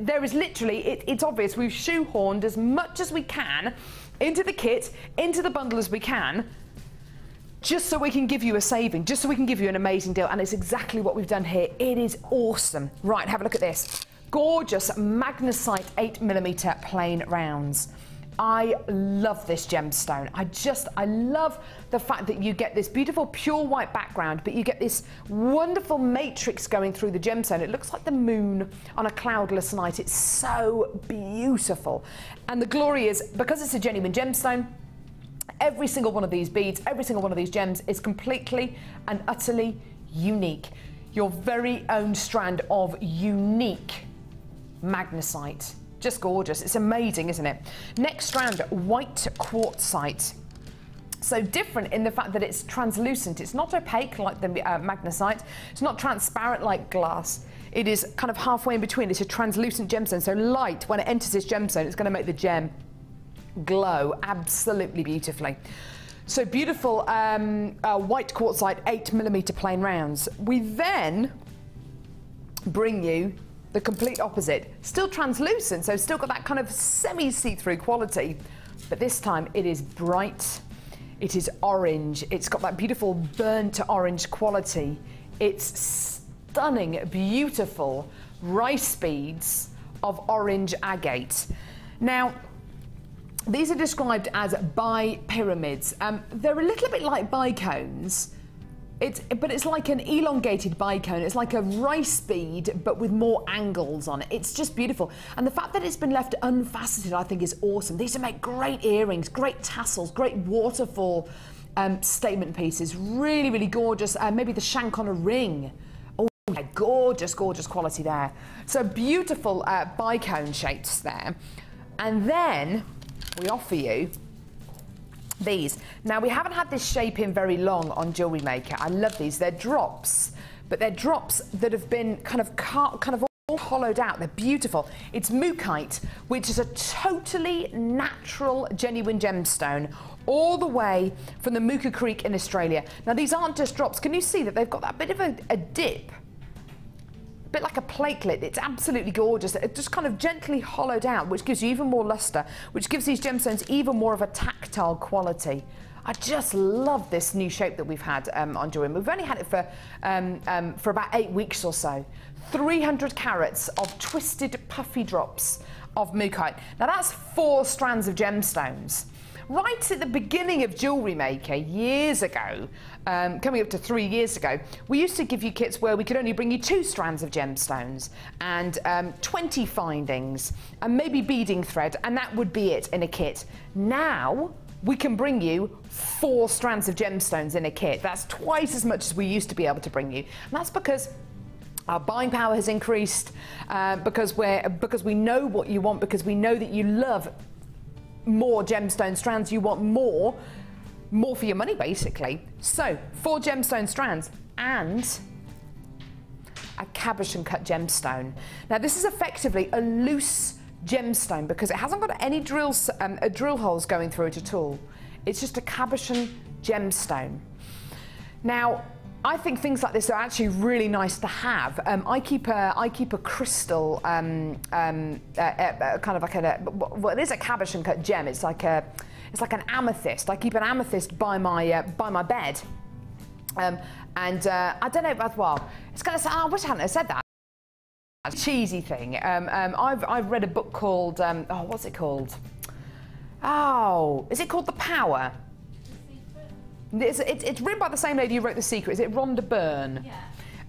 there is literally, it's obvious, we've shoehorned as much as we can into the kit, into the bundle as we can, just so we can give you a saving, just so we can give you an amazing deal. And it's exactly what we've done here. It is awesome. Right, have a look at this. Gorgeous magnesite 8mm plain rounds. I love this gemstone. I love the fact that you get this beautiful pure white background, but you get this wonderful matrix going through the gemstone. It looks like the moon on a cloudless night. It's so beautiful. And the glory is, because it's a genuine gemstone, every single one of these beads, every single one of these gems is completely and utterly unique. Your very own strand of unique magnesite. Just gorgeous. It's amazing, isn't it? Next strand, white quartzite. So different in the fact that it's translucent. It's not opaque like the magnesite. It's not transparent like glass. It is kind of halfway in between. It's a translucent gemstone. So light, when it enters this gemstone, it's going to make the gem glow absolutely beautifully. So beautiful white quartzite 8mm plain rounds. We then bring you the complete opposite. Still translucent, so still got that kind of semi-see-through quality, but this time it is bright, it is orange, it's got that beautiful burnt orange quality. It's stunning, beautiful rice beads of orange agate. Now, These are described as bipyramids. They're a little bit like bicones. But it's like an elongated bicone. It's like a rice bead, but with more angles on it. It's just beautiful. And the fact that it's been left unfaceted, I think, is awesome. These make great earrings, great tassels, great waterfall statement pieces. Really, really gorgeous. Maybe the shank on a ring. Oh, yeah, gorgeous, gorgeous quality there. So beautiful bicone shapes there. And then we offer you these. Now, we haven't had this shape in very long on Jewellery Maker. I love these. They're drops, but they're drops that have been kind of all hollowed out. They're beautiful. It's mookaite, which is a totally natural, genuine gemstone, all the way from the Mooka Creek in Australia. Now, these aren't just drops. Can you see that they've got that bit of a dip? A bit like a platelet. It's absolutely gorgeous. It's just kind of gently hollowed out, which gives you even more luster, which gives these gemstones even more of a tactile quality. I just love this new shape that we've had on jewelry. We've only had it for about 8 weeks or so. 300 carats of twisted puffy drops of mookaite. Now that's 4 strands of gemstones. Right at the beginning of Jewellery Maker, years ago, coming up to 3 years ago, we used to give you kits where we could only bring you 2 strands of gemstones and 20 findings and maybe beading thread, and that would be it in a kit. Now, we can bring you 4 strands of gemstones in a kit. That's twice as much as we used to be able to bring you. And that's because our buying power has increased, because we know what you want, because we know that you love more gemstone strands. You want more for your money, basically. So 4 gemstone strands and a cabochon cut gemstone. Now this is effectively a loose gemstone because it hasn't got any drill holes going through it at all. It's just a cabochon gemstone. Now, I think things like this are actually really nice to have. I keep a crystal, kind of like well, it is a cabochon cut gem. It's like an amethyst. I keep an amethyst by my bed, and I don't know. Well, it's going to say, I wish I hadn't said that. Cheesy thing. I've read a book called what's it called? Oh, is it called The Power? It's written by the same lady who wrote The Secret. Is it Rhonda Byrne? Yeah.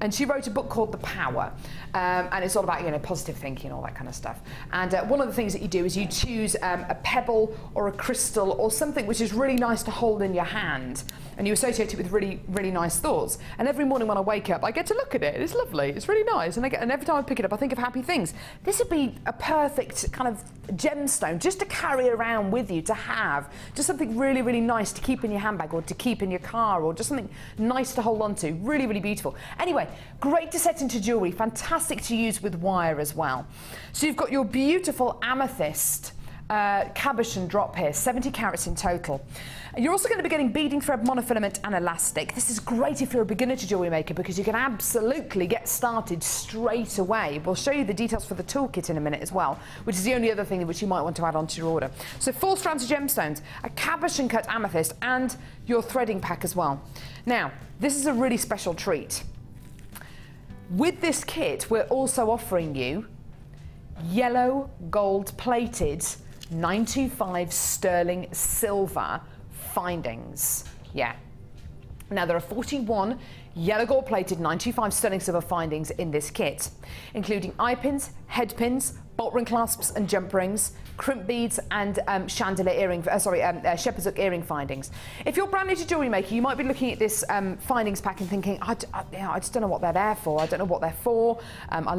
And she wrote a book called The Power, and it's all about, you know, positive thinking and all that kind of stuff. And one of the things that you do is you choose a pebble or a crystal or something which is really nice to hold in your hand, and you associate it with really, really nice thoughts. And every morning when I wake up, I get to look at it. It's lovely. It's really nice. And every time I pick it up, I think of happy things. This would be a perfect kind of gemstone just to carry around with you, to have just something really, really nice to keep in your handbag or to keep in your car, or just something nice to hold on to. Really, really beautiful. Anyway, great to set into jewellery. Fantastic to use with wire as well. So you've got your beautiful amethyst cabochon drop here, 70 carats in total. You're also going to be getting beading thread, monofilament and elastic. This is great if you're a beginner to Jewellery Maker because you can absolutely get started straight away. We'll show you the details for the toolkit in a minute as well, which is the only other thing which you might want to add onto your order. So 4 strands of gemstones, a cabochon cut amethyst and your threading pack as well. Now, this is a really special treat. With this kit, we're also offering you yellow gold plated 925 sterling silver findings. Yeah. Now there are 41 yellow gold plated 925 sterling silver findings in this kit, including eye pins, head pins, bolt ring clasps and jump rings, crimp beads and chandelier earring, shepherd's hook earring findings. If you're brand new to Jewellery Maker, you might be looking at this findings pack and thinking, I just don't know what they're there for. I don't know what they're for. I'm a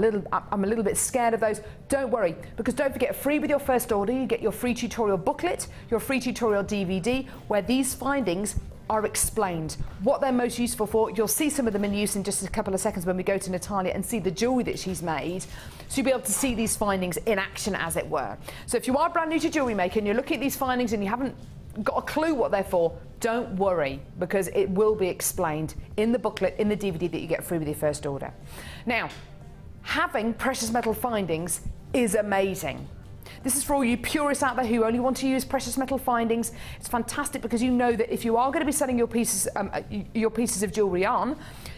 little bit scared of those. Don't worry, because don't forget, free with your first order, you get your free tutorial booklet, your free tutorial DVD, where these findings are explained, what they're most useful for. You'll see some of them in use in just a couple of seconds when we go to Natalia and see the jewellery that she's made. So you'll be able to see these findings in action, as it were. So if you are brand new to Jewellery Maker and you're looking at these findings and you haven't got a clue what they're for, don't worry, because it will be explained in the booklet, in the DVD that you get free with your first order. Now, having precious metal findings is amazing. This is for all you purists out there who only want to use precious metal findings. It's fantastic because you know that if you are going to be selling your pieces of jewellery on,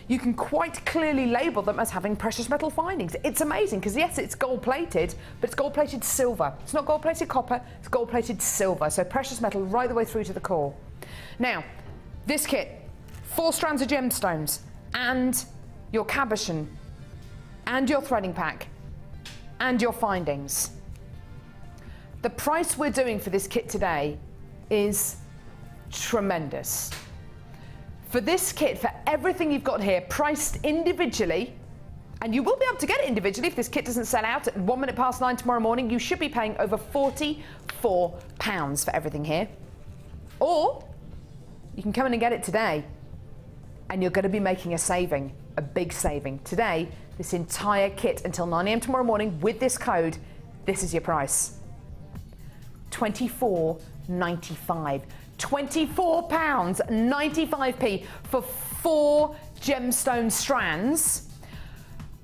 you can quite clearly label them as having precious metal findings. It's amazing because yes, it's gold plated, but it's gold plated silver. It's not gold plated copper, it's gold plated silver. So precious metal right the way through to the core. Now, this kit, 4 strands of gemstones and your cabochon and your threading pack and your findings. The price we're doing for this kit today is tremendous. For this kit, for everything you've got here, priced individually, and you will be able to get it individually if this kit doesn't sell out at 9:01 tomorrow morning, you should be paying over £44 for everything here. Or you can come in and get it today, and you're going to be making a saving, a big saving. Today, this entire kit until 9 AM tomorrow morning with this code, this is your price. £24.95. £24.95 for 4 gemstone strands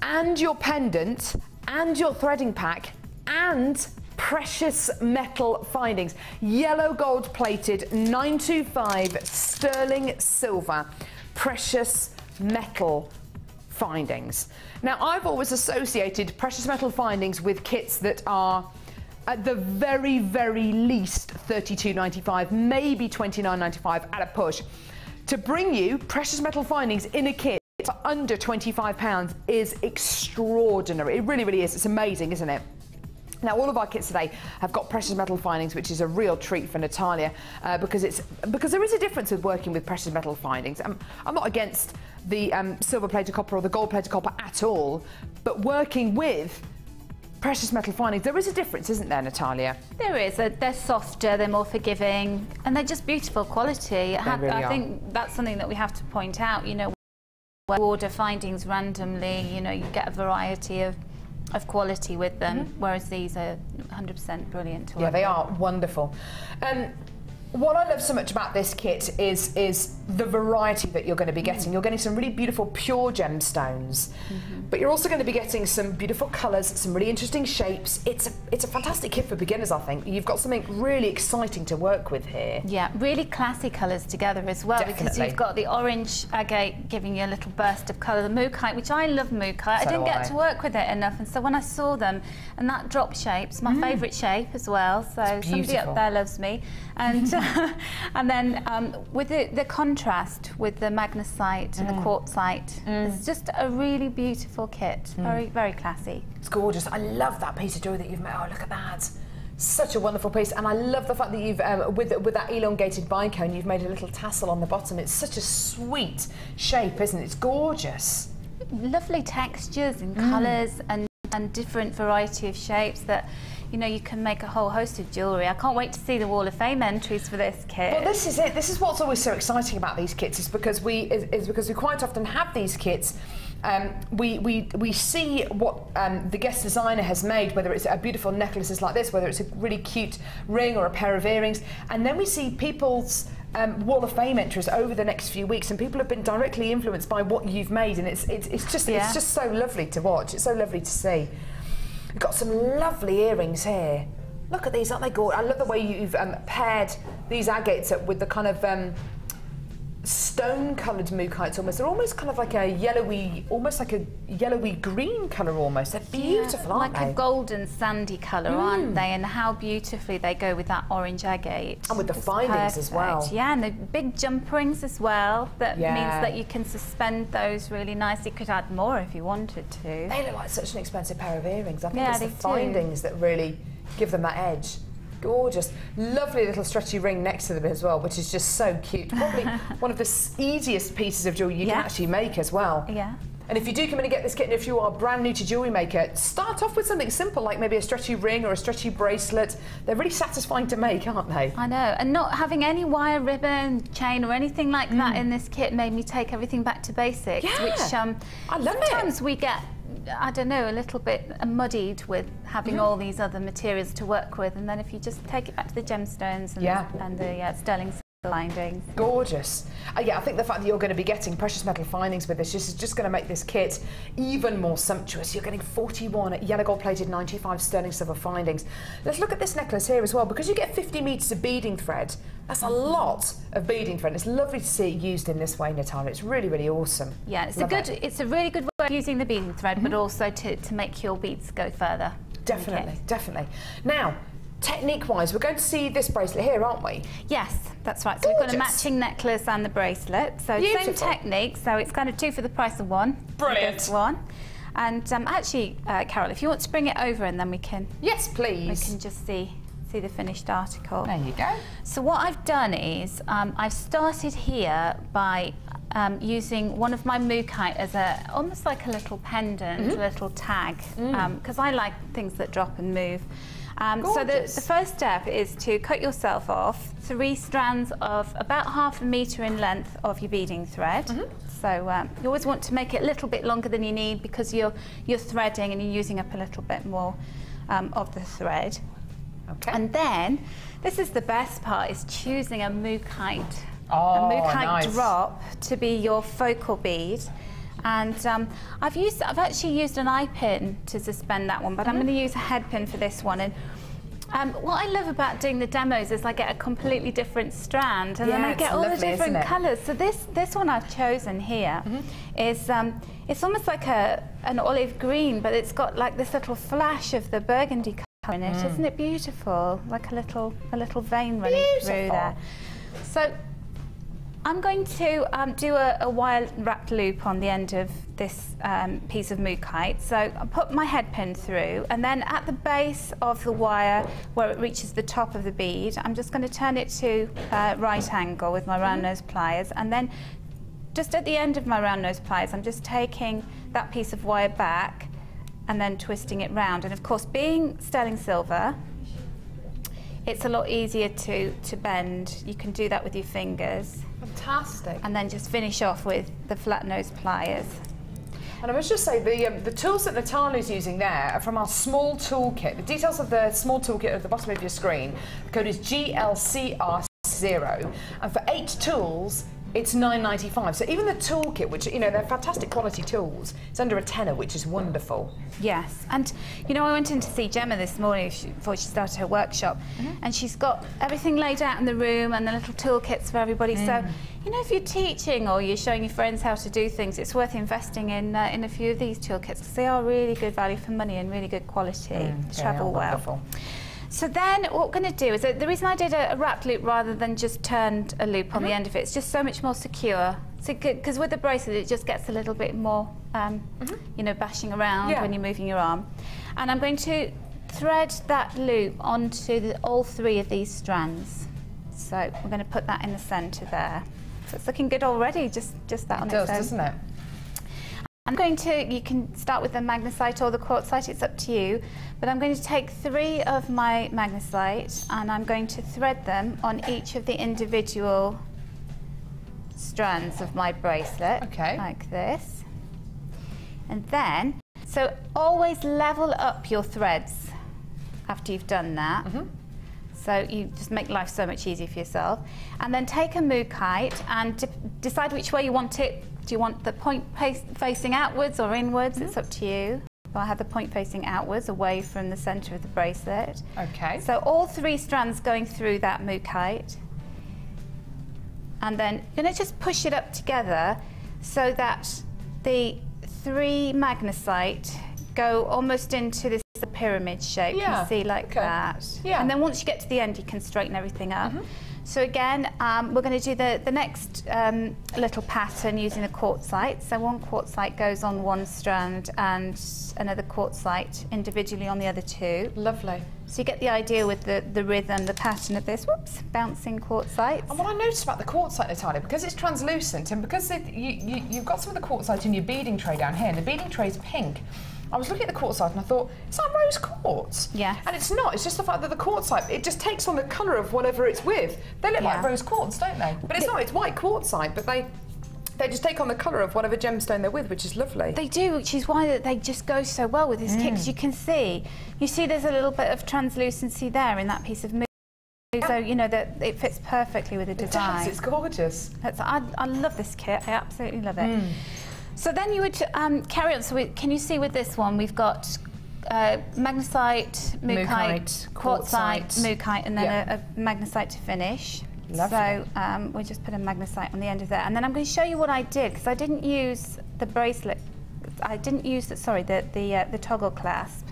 and your pendant and your threading pack and precious metal findings. Yellow gold plated 925 sterling silver precious metal findings. Now, I've always associated precious metal findings with kits that are at the very, very least £32.95, maybe £29.95 at a push. To bring you precious metal findings in a kit for under £25 is extraordinary. It really, really is. It's amazing, isn't it? Now, all of our kits today have got precious metal findings, which is a real treat for Natalia, because there is a difference with working with precious metal findings. I'm not against the silver-plated copper or the gold-plated copper at all, but working with precious metal findings, there is a difference, isn't there, Natalia?
There is. They're softer, they're more forgiving, and they're just beautiful quality. I think that's something that we have to point out. You know, when you order findings randomly, you know, you get a variety of quality with them, whereas these are 100% brilliant to work.
Yeah, they are wonderful. What I love so much about this kit is the variety that you're going to be getting. You're getting some really beautiful pure gemstones, but you're also going to be getting some beautiful colours, some really interesting shapes. It's a fantastic kit for beginners, I think. You've got something really exciting to work with here. Yeah,
really classy colours together as well. Definitely. Because you've got the orange agate giving you a little burst of colour, the mookaite, which I love mookaite. I didn't get to work with it enough, and so when I saw them, and that drop shape's my favourite shape as well, so somebody up there loves me. And and then with the contrast with the magnesite and the quartzite, it's just a really beautiful kit. Very, very classy.
It's gorgeous. I love that piece of jewellery that you've made. Oh, look at that. Such a wonderful piece. And I love the fact that you've, with that elongated bicone, you've made a little tassel on the bottom. It's such a sweet shape, isn't it? It's gorgeous.
Lovely textures and colours and different variety of shapes that, you know, you can make a whole host of jewellery. I can't wait to see the Wall of Fame entries for this kit.
Well, this is it. This is what's always so exciting about these kits, is because we quite often have these kits. We see what the guest designer has made, whether it's a beautiful necklaces like this, whether it's a really cute ring or a pair of earrings, and then we see people's Wall of Fame entries over the next few weeks, and people have been directly influenced by what you've made, and it's just so lovely to watch. It's so lovely to see. You've got some lovely earrings here. Look at these, aren't they gorgeous? I love the way you've paired these agates up with the kind of stone-coloured mookites almost. They're almost kind of like a yellowy, almost like a yellowy green colour almost. They're beautiful, aren't they?
Like a golden sandy colour, aren't they? And how beautifully they go with that orange agate.
And with the findings as well.
Yeah, and the big jump rings as well. That means that you can suspend those really nicely. You could add more if you wanted to.
They look like such an expensive pair of earrings. I think it's the findings that really give them that edge. Gorgeous. Lovely little stretchy ring next to them as well, which is just so cute. Probably one of the easiest pieces of jewellery you can actually make as well.
Yeah.
And if you do come in and get this kit, and if you are brand new to Jewellery Maker, start off with something simple like maybe a stretchy ring or a stretchy bracelet. They're really satisfying to make, aren't they?
I know, and not having any wire, ribbon, chain or anything like that in this kit made me take everything back to basics, which
I love it.
Sometimes we get, I don't know, a little bit muddied with having all these other materials to work with, and then if you just take it back to the gemstones and the sterling findings.
Gorgeous. Yeah, I think the fact that you're going to be getting precious metal findings with this is just going to make this kit even more sumptuous. You're getting 41 yellow gold plated 95 sterling silver findings. Let's look at this necklace here as well, because you get 50 metres of beading thread. That's a lot of beading thread. It's lovely to see it used in this way, Natalia. It's really, really awesome.
Yeah, it's a really good way of using the beading thread, but also to make your beads go further.
Definitely, definitely. Now, technique-wise, we're going to see this bracelet here, aren't we?
Yes, that's right. So we've got a matching necklace and the bracelet. So
beautiful.
Same technique. So it's kind of 2 for the price of 1.
Brilliant.
This one. And actually, Carol, if you want to bring it over and then we can...
Yes, please.
We can just see the finished article.
There you go.
So what I've done is I've started here by using one of my mookaite as almost like a little pendant, a little tag, because I like things that drop and move. So the first step is to cut yourself off 3 strands of about ½ metre in length of your beading thread. So you always want to make it a little bit longer than you need, because you're threading and you're using up a little bit more of the thread.
Okay.
And then this is the best part, is choosing a mookaite.
Oh,
a mookaite
nice.
drop to be your focal bead. And I've actually used an eye pin to suspend that one, but I'm going to use a head pin for this one. And what I love about doing the demos is I get a completely different strand, and then I get all the different colours. So this one I've chosen here is it's almost like an olive green, but it's got like this little flash of the burgundy colour in it. Isn't it beautiful? Like a little vein running through there. So I'm going to do a wire wrapped loop on the end of this piece of mookaite. So I put my head pin through, and then at the base of the wire where it reaches the top of the bead, I'm just going to turn it to right angle with my round nose pliers, and then just at the end of my round nose pliers, I'm just taking that piece of wire back and then twisting it round. And of course, being sterling silver, it's a lot easier to bend. You can do that with your fingers.
Fantastic.
And then just finish off with the flat nose pliers.
And I must just say, the tools that Natalia's using there are from our small toolkit. The details of the small toolkit are at the bottom of your screen. The code is GLCR0. And for 8 tools, it's £9.95. So even the toolkit, which, you know, they're fantastic quality tools, it's under a tenner, which is wonderful.
Yes, and you know, I went in to see Gemma this morning before she started her workship, and she's got everything laid out in the room and the little toolkits for everybody. So, you know, if you're teaching or you're showing your friends how to do things, it's worth investing in a few of these toolkits, because they are really good value for money and really good quality. Travel well.
Wonderful.
So then what we're going to do is, the reason I did a wrapped loop rather than just turned a loop on the end of it, it's just so much more secure. Because with the bracelet, it just gets a little bit more, you know, bashing around when you're moving your arm. And I'm going to thread that loop onto all 3 of these strands. So we're going to put that in the centre there. So it's looking good already, just that on its own.
It does, doesn't it?
I'm going to, you can start with the magnesite or the quartzite, it's up to you, but I'm going to take 3 of my magnesite and I'm going to thread them on each of the individual strands of my bracelet, like this. And then, so always level up your threads after you've done that. So you just make life so much easier for yourself. And then take a mookaite and decide which way you want it. Do you want the point facing outwards or inwards? It's up to you. So I have the point facing outwards, away from the centre of the bracelet.
Okay.
So all 3 strands going through that mookaite. And then you're going to just push it up together so that the 3 magnesite go almost into this pyramid shape. You can see like that. And then once you get to the end, you can straighten everything up. So again, we're going to do the next little pattern using the quartzite. So 1 quartzite goes on 1 strand and another quartzite individually on the other 2.
Lovely.
So you get the idea with the rhythm, the pattern of this, bouncing quartzites.
And what I noticed about the quartzite, Natalia, because it's translucent and because you've got some of the quartzite in your beading tray down here, and the beading tray is pink, I was looking at the quartzite and I thought, is that rose quartz?
Yes.
And it's not, it's just the fact that the quartzite, it just takes on the colour of whatever it's with. They look like rose quartz, don't they? But it's not, it's white quartzite, but they just take on the colour of whatever gemstone they're with, which is lovely.
They do, which is why they just go so well with this kit, because you see there's a little bit of translucency there in that piece of So, you know, that it fits perfectly with the design.
It does, it's gorgeous.
I love this kit, I absolutely love it. So then you would carry on, so can you see with this one, we've got magnesite, mookaite, quartzite, mookaite, and then a magnesite to finish.
Lovely.
So we'll just put a magnesite on the end of that. And then I'm going to show you what I did, because I didn't use the bracelet, I didn't use, the toggle clasp.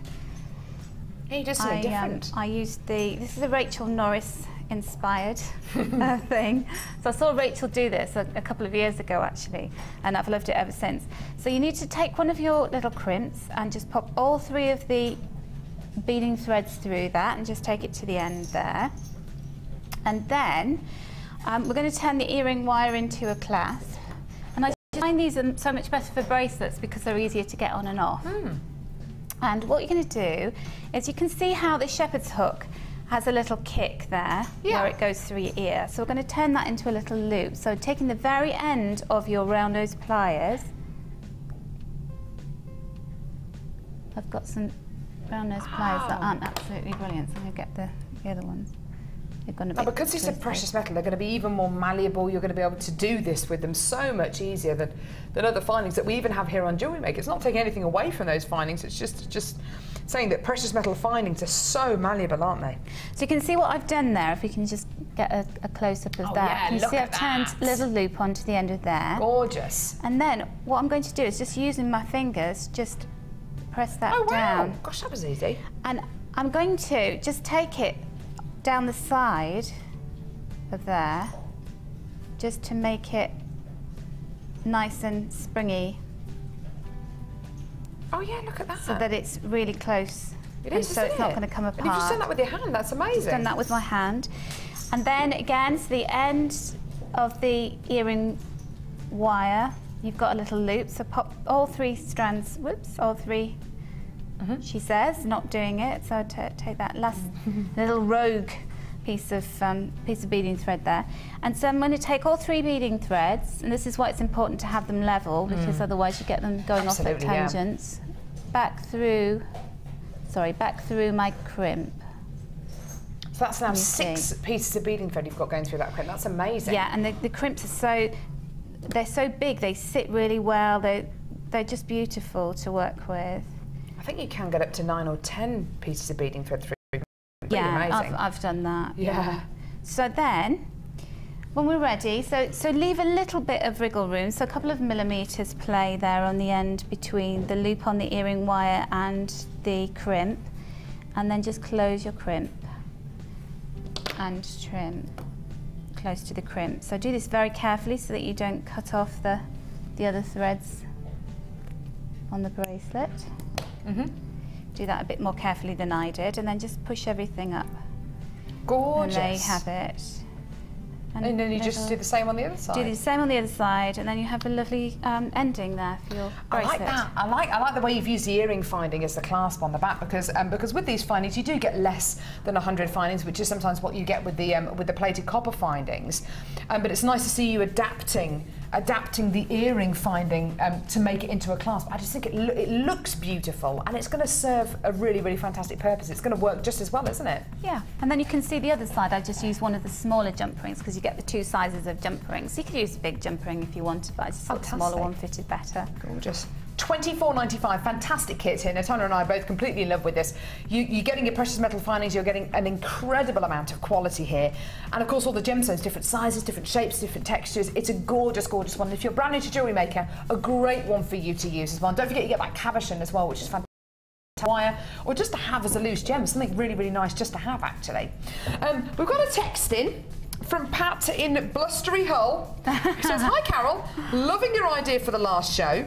Yeah, you did something different.
I used this is a Rachel Norris inspired thing. So I saw Rachel do this a couple of years ago actually, and I've loved it ever since. So you need to take one of your little crimps and just pop all 3 of the beading threads through that and just take it to the end there. And then we're going to turn the earring wire into a clasp. And I find these are so much better for bracelets because they're easier to get on and off. And what you're going to do is you can see how the shepherd's hook has a little kick there where it goes through your ear. So we're going to turn that into a little loop. So taking the very end of your round nose pliers, I've got some round nose pliers that aren't absolutely brilliant, so I'm going to get the other ones. They're going to be
because these are precious metal, they're going to be even more malleable. You're going to be able to do this with them so much easier than other findings that we even have here on Jewellery Maker. It's not taking anything away from those findings, it's just saying that precious metal findings are so malleable, aren't they?
So you can see what I've done there, if you can just get a close-up of that.
Yeah,
can you
look
see
at
I've turned a little loop onto the end of there.
Gorgeous.
And then what I'm going to do is just using my fingers, just press that down.
Wow. Gosh, that was easy.
And I'm going to just take it down the side of there, just to make it nice and springy.
Oh yeah, look at that.
So that it's really close.
It is,
so it's not going to come apart.
And you've just done that with your hand, that's amazing.
Just done that with my hand. And then again, to the end of the earring wire, you've got a little loop, so pop all 3 strands, all 3, she says, not doing it, so take that last little rogue piece of beading thread there. And so I'm going to take all 3 beading threads, and this is why it's important to have them level, because otherwise you get them going off at tangents, back through my crimp.
So that's now 6 pieces of beading thread you've got going through that crimp. That's amazing.
Yeah, and the crimps are they're so big, they sit really well, they're just beautiful to work with.
I think you can get up to 9 or 10 pieces of beading thread through.
Yeah,
amazing.
I've done that.
Yeah.
So then, when we're ready, so leave a little bit of wriggle room, so a couple of millimetres play there on the end between the loop on the earring wire and the crimp, and then just close your crimp and trim close to the crimp. So do this very carefully so that you don't cut off the other threads on the bracelet. Do that a bit more carefully than I did, and then just push everything up.
Gorgeous.
And there you have it.
And then you just do the same on the other side.
Do the same on the other side, and then you have a lovely ending there for your bracelet.
I like that. I like the way you've used the earring finding as the clasp on the back, because with these findings you do get less than 100 findings, which is sometimes what you get with the plated copper findings. But it's nice to see you adapting the earring finding to make it into a clasp. I just think it looks beautiful, and it's going to serve a really, really fantastic purpose. It's going to work just as well, isn't it?
Yeah, and then you can see the other side. I just used one of the smaller jump rings because you get the 2 sizes of jump rings. So you could use a big jump ring if you wanted, but I just thought the smaller one fitted better.
Gorgeous. £24.95, fantastic kit here. Natalia and I are both completely in love with this. You're getting your precious metal findings, you're getting an incredible amount of quality here. And of course all the gemstones, different sizes, different shapes, different textures. It's a gorgeous, gorgeous one. And if you're brand new to Jewellery Maker, a great one for you to use as well. And don't forget you get that cabochon as well, which is fantastic. Wire, or just to have as a loose gem, something really, really nice just to have actually. We've got a text in from Pat in Blustery Hull. He says, "Hi Carol, loving your idea for the last show.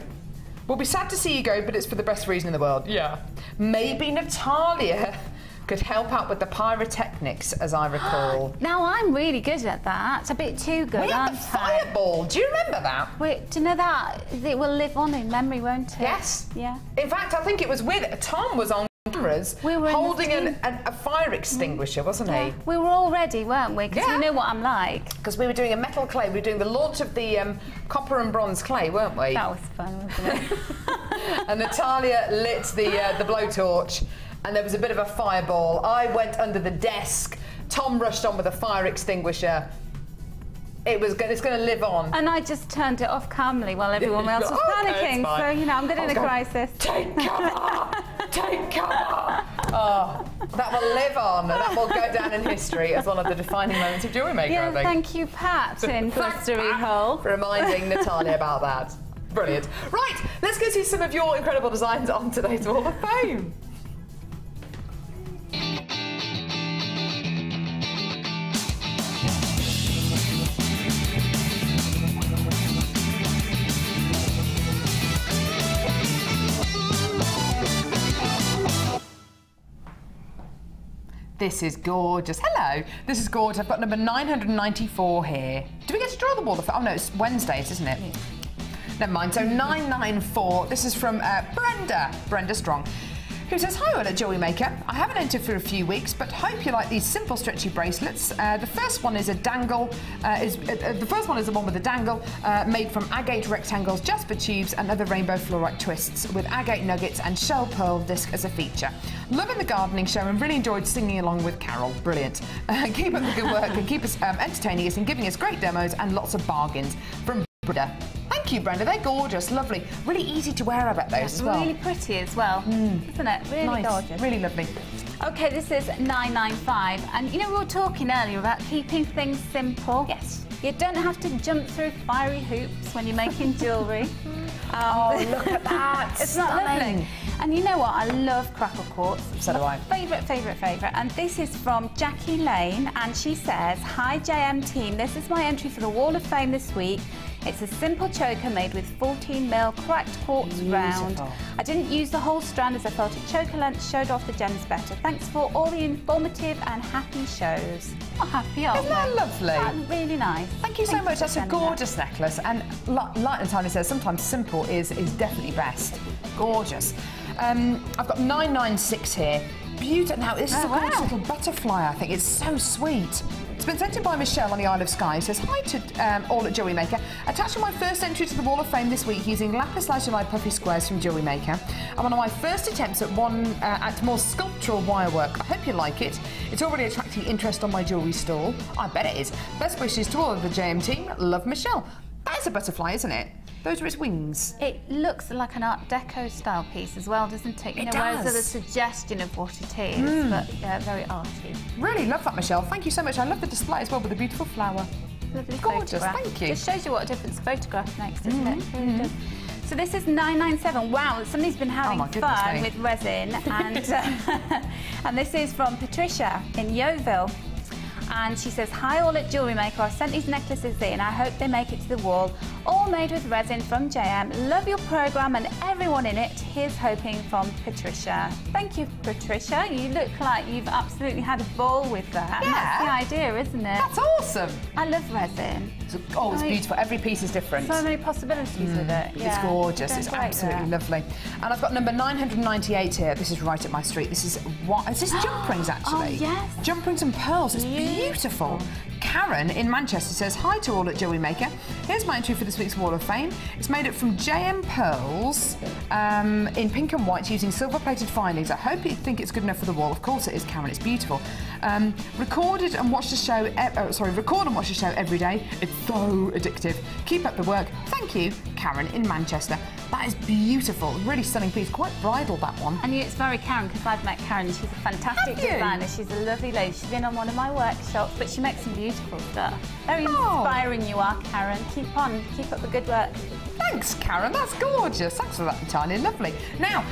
We'll be sad to see you go, but it's for the best reason in the world." Yeah. Maybe Natalia could help out with the pyrotechnics, as I recall.
Now I'm really good at that. A bit too good,
We had
aren't
the fireball. Do you remember that?
Wait, do you know that? It will live on in memory, won't it?
Yes.
Yeah.
In fact, I think it was with Tom was on cameras
We were in the
holding
team.
a fire extinguisher, wasn't he?
We were all ready, weren't we? Because
Yeah.
you know what I'm like.
Because we were doing a metal clay. We were doing the launch of the copper and bronze clay, weren't we?
That was fun, wasn't it?
And Natalia lit the blowtorch, and there was a bit of a fireball. I went under the desk. Tom rushed on with a fire extinguisher. It's going to live on.
And I just turned it off calmly while everyone else was panicking. So, you know, I'm good in a crisis.
Take cover! Take cover! Oh, that will live on. That will go down in history as one of the defining moments of Jewellery Maker,
Yeah,
I think.
thank you, Pat, in Gloucester Hole.
For reminding Natalia about that. Brilliant. Right, let's go see some of your incredible designs on today's Wall of Fame. This is gorgeous. Hello. This is gorgeous. I've got number 994 here. Do we get to draw the Wall of Fame? Oh no, it's Wednesdays, isn't it? Yeah. Never mind. So 994. This is from Brenda Strong, who says, hi, all at Jewellery Maker. I haven't entered for a few weeks, but hope you like these simple stretchy bracelets. The first one is a dangle. The first one is the one with a dangle, made from agate rectangles, jasper tubes, and other rainbow fluorite twists, with agate nuggets and shell pearl disc as a feature. Loving the gardening show and really enjoyed singing along with Carol. Brilliant. Keep up the good work and keep us entertaining us and giving us great demos and lots of bargains. From Brenda. Thank you, Brenda. They're gorgeous, lovely, really easy to wear. I bet those as well.
Really pretty as well, isn't it? Really
nice.
Gorgeous.
Really lovely.
Okay, this is 995, and you know we were talking earlier about keeping things simple.
Yes.
You don't have to jump through fiery hoops when you're making jewellery.
Oh, look at that!
It's not lovely. And you know what? I love crackle quartz.
So do I.
Favourite. And this is from Jackie Lane, and she says, hi JM team, this is my entry for the Wall of Fame this week. It's a simple choker made with 14mm cracked quartz round. I didn't use the whole strand as I felt a choker length showed off the gems better. Thanks for all the informative and happy shows. Oh, happy, aren't
Isn't that lovely?
That's really nice.
Thank you so much. That's a gorgeous necklace. And like Natalia says, sometimes simple is definitely best. Gorgeous. I've got 996 here. Beautiful. Now, this is a gorgeous little butterfly, I think. It's so sweet. It's been sent in by Michelle on the Isle of Skye. It says, hi to all at Jewellery Maker. Attaching my first entry to the Wall of Fame this week using lapis lazuli puffy squares from Jewellery Maker. And one of my first attempts at more sculptural wire work. I hope you like it. It's already attracting interest on my jewellery stall. I bet it is. Best wishes to all of the JM team. Love, Michelle. That is a butterfly, isn't it? Those are its wings.
It looks like an Art Deco style piece as well, doesn't it? You know, whereas there's a suggestion of what it is, but very arty.
Really love that, Michelle. Thank you so much. I love the display as well with the beautiful flower.
Lovely
gorgeous,
photograph.
thank you.
Just shows you what a difference photograph makes, doesn't it? Really does. So this is 997. Wow, somebody's been having fun with resin, and and this is from Patricia in Yeovil. And she says, hi all at Jewellery Maker, I sent these necklaces in, I hope they make it to the wall. All made with resin from JM. Love your programme and everyone in it. Here's hoping from Patricia. Thank you, Patricia. You look like you've absolutely had a ball with that.
Yeah.
And that's the idea, isn't it?
That's awesome.
I love resin.
It's beautiful. Every piece is different.
So many possibilities with it. Yeah.
It's gorgeous. It's absolutely lovely. And I've got number 998 here. This is right up my street. This is jump rings, actually.
Oh, yes.
Jump rings and pearls. It's beautiful. Karen in Manchester says, hi to all at Jewellery Maker. Here's my entry for this week's Wall of Fame. It's made up from JM pearls in pink and white using silver-plated filings. I hope you think it's good enough for the wall. Of course it is, Karen. It's beautiful. Record and watch the show every day. It's so addictive. Keep up the work. Thank you, Karen in Manchester. That is beautiful. Really stunning piece. Quite bridal, that one.
And it's very Karen, because I've met Karen. She's a fantastic designer. She's a lovely lady. She's been on one of my workshops, but she makes some beautiful stuff. Very inspiring you are, Karen. Keep on. Keep up the good work.
Thanks, Karen. That's gorgeous. Thanks for that, Natalia. Lovely. Now,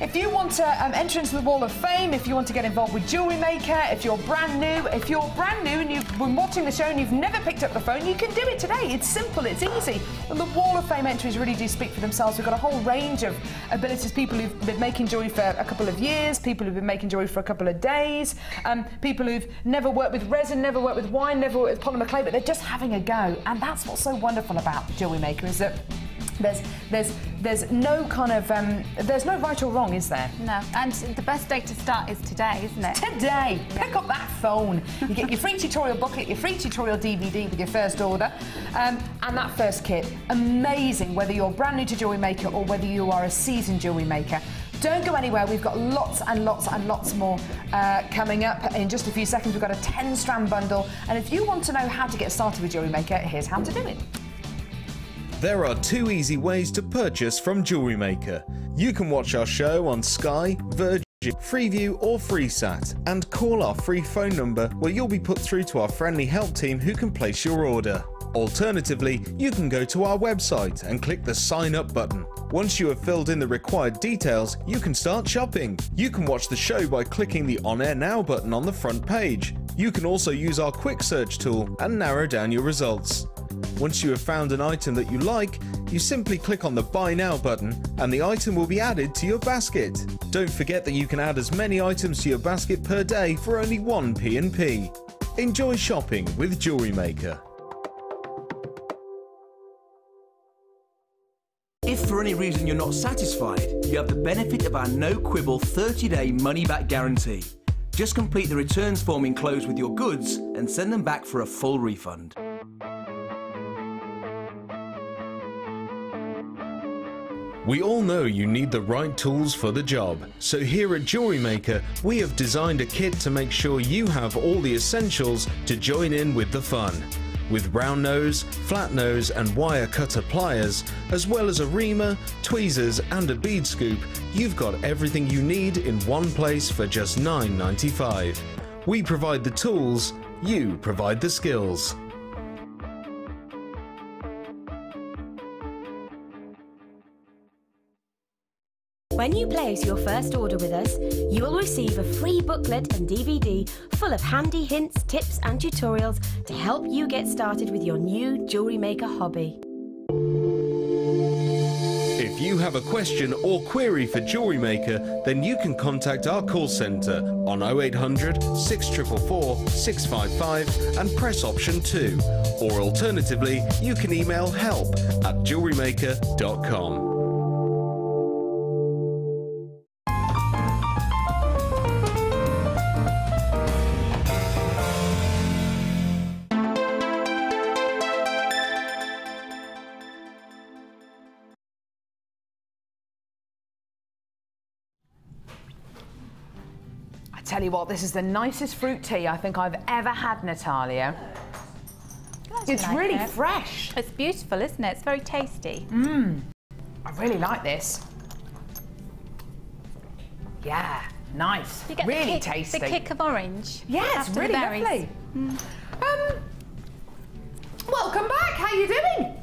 if you want to enter into the Wall of Fame, if you want to get involved with Jewellery Maker, if you're brand new and you've been watching the show and you've never picked up the phone, you can do it today. It's simple, it's easy. And the Wall of Fame entries really do speak for themselves. We've got a whole range of abilities, people who've been making jewellery for a couple of years, people who've been making jewellery for a couple of days, people who've never worked with resin, never worked with wine, never worked with polymer clay, but they're just having a go. And that's what's so wonderful about Jewellery Maker, is that there's no kind of there's no right or wrong, is there?
No. And the best day to start is today, isn't it?
Today. Pick up that phone. You get your free tutorial booklet, your free tutorial DVD with your first order, and that first kit. Amazing. Whether you're brand new to Jewellery Maker or whether you are a seasoned Jewellery Maker, Don't go anywhere. We've got lots and lots and lots more coming up. In just a few seconds, we've got a 10-strand bundle. And if you want to know how to get started with Jewellery Maker, here's how to do it.
There are 2 easy ways to purchase from Jewellery Maker. You can watch our show on Sky, Virgin, Freeview or FreeSat and call our free phone number where you'll be put through to our friendly help team who can place your order. Alternatively, you can go to our website and click the sign up button. Once you have filled in the required details, you can start shopping. You can watch the show by clicking the On Air Now button on the front page. You can also use our quick search tool and narrow down your results. Once you have found an item that you like, you simply click on the Buy Now button and the item will be added to your basket. Don't forget that you can add as many items to your basket per day for only 1 P&P. Enjoy shopping with Jewellery Maker.
If for any reason you're not satisfied, you have the benefit of our no-quibble 30-day money-back guarantee. Just complete the returns form enclosed with your goods and send them back for a full refund.
We all know you need the right tools for the job, so here at Jewellery Maker we have designed a kit to make sure you have all the essentials to join in with the fun. With round nose, flat nose and wire cutter pliers, as well as a reamer, tweezers and a bead scoop, you've got everything you need in one place for just $9.95. We provide the tools, you provide the skills.
When you place your first order with us, you will receive a free booklet and DVD full of handy hints, tips and tutorials to help you get started with your new Jewellery Maker hobby.
If you have a question or query for Jewellery Maker, then you can contact our call centre on 0800 644 655 and press option 2. Or alternatively, you can email help@jewellerymaker.com.
Tell you what, this is the nicest fruit tea I think I've ever had, Natalia. It's
like
really
it.
fresh.
It's beautiful, isn't it? It's very tasty.
I really like this. Yeah, nice.
You get
really
the kick,
tasty.
The kick of orange.
Yeah, it's
after the
really
berries.
lovely. Welcome back. How you doing?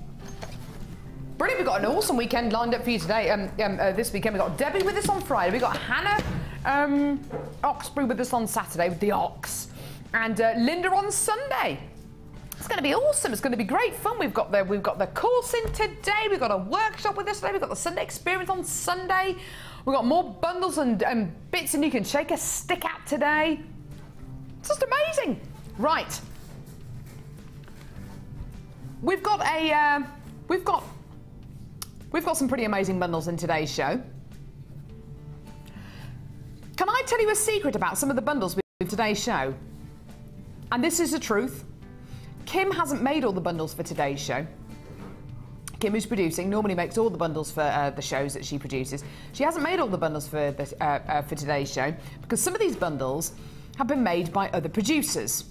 Brilliant. We've got an awesome weekend lined up for you today. This weekend we've got Debbie with us on Friday. We've got Hannah Oxbury with us on Saturday with the Ox, and Linda on Sunday. It's going to be awesome. It's going to be great fun. We've got the course in today. We've got a workshop with us today. We've got the Sunday experience on Sunday. We've got more bundles and bits, and you can shake a stick at today. It's just amazing. Right. We've got some pretty amazing bundles in today's show. Can I tell you a secret about some of the bundles with today's show? And this is the truth. Kim hasn't made all the bundles for today's show. Kim, who's producing, normally makes all the bundles for the shows that she produces. She hasn't made all the bundles for today's show because some of these bundles have been made by other producers.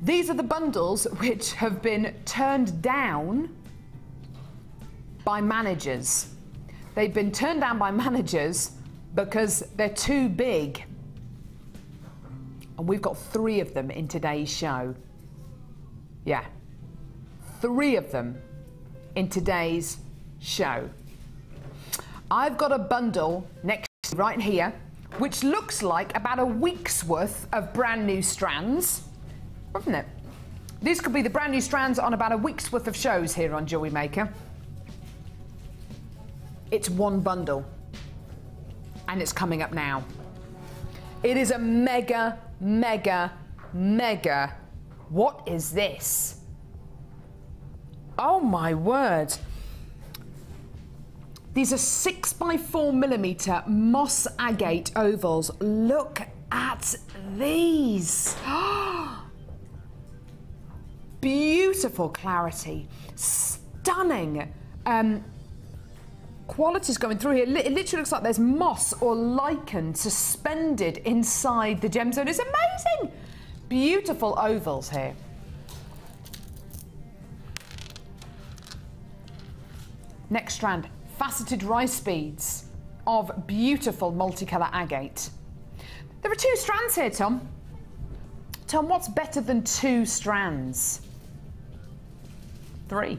These are the bundles which have been turned down by managers. They've been turned down by managers because they're too big. And we've got 3 of them in today's show. Yeah, 3 of them in today's show. I've got a bundle next right here, which looks like about a week's worth of brand new strands, doesn't it? These could be the brand new strands on about a week's worth of shows here on Jewellery Maker. It's one bundle, and it's coming up now. It is a mega, mega, mega. What is this? Oh my word. These are 6x4mm moss agate ovals. Look at these. Beautiful clarity. Stunning Quality's going through here. It literally looks like there's moss or lichen suspended inside the gemstone. It's amazing. Beautiful ovals here. Next strand, faceted rice beads of beautiful multicolour agate. There are 2 strands here, Tom. Tom, what's better than 2 strands? 3.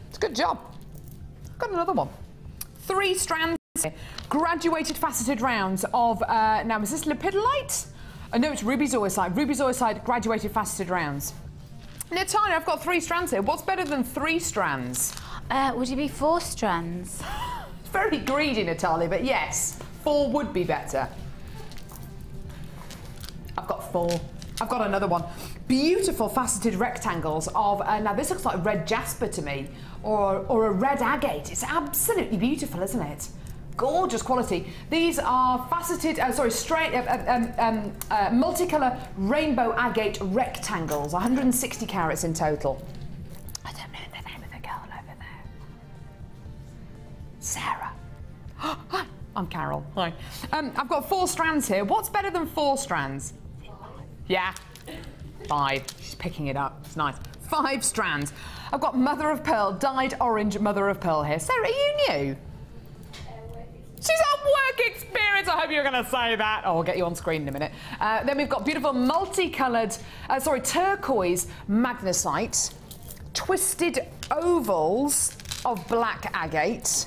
It's a good job. Got another one. 3 strands here. Graduated faceted rounds of, now is this lepidolite? No, it's ruby zoisite. Ruby zoisite graduated faceted rounds. Natalia, I've got 3 strands here. What's better than 3 strands?
Would it be 4 strands?
It's very greedy, Natalia, but yes, 4 would be better. I've got 4. I've got another one. Beautiful faceted rectangles of, now this looks like red jasper to me, or a red agate. It's absolutely beautiful, isn't it? Gorgeous quality. These are faceted, straight, multicolour rainbow agate rectangles, 160 carats in total. I don't know the name of the girl over there. Sarah. Hi, I'm Carol. Hi. I've got 4 strands here. What's better than 4 strands? Yeah. 5. She's picking it up. It's nice. 5 strands. I've got mother of pearl, dyed orange mother of pearl here. Sarah, are you new? She's on work experience. I hope you're going to say that. Oh, I'll get you on screen in a minute. Then we've got beautiful multicoloured, turquoise magnesite, twisted ovals of black agate.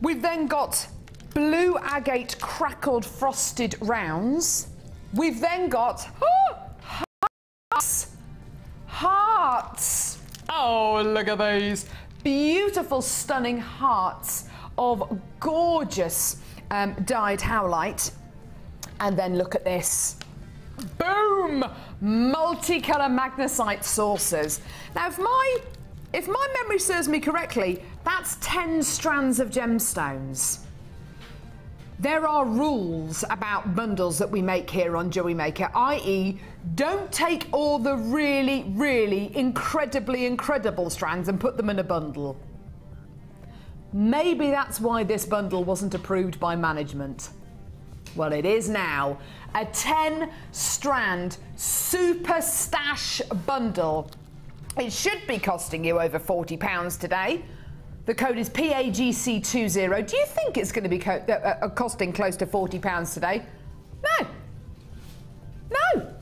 We've then got blue agate crackled frosted rounds. We've then got hearts. Oh, look at these. Beautiful, stunning hearts of gorgeous dyed howlite. And then look at this. Boom! Multicolour magnesite saucers. Now, if my memory serves me correctly, that's 10 strands of gemstones. There are rules about bundles that we make here on Jewellery Maker, i.e. don't take all the really, really incredibly incredible strands and put them in a bundle. Maybe that's why this bundle wasn't approved by management. Well, it is now. A 10-strand super stash bundle. It should be costing you over £40 today. The code is PAGC20. Do you think it's going to be costing close to £40 today? No. No.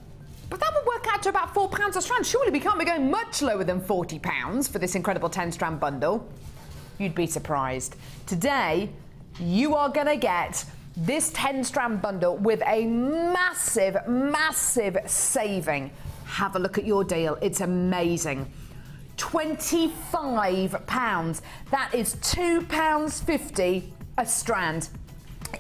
But that would work out to about £4 a strand. Surely we can't be going much lower than £40 for this incredible 10-strand bundle. You'd be surprised. Today, you are going to get this 10-strand bundle with a massive, massive saving. Have a look at your deal. It's amazing. £25. That is £2.50 a strand.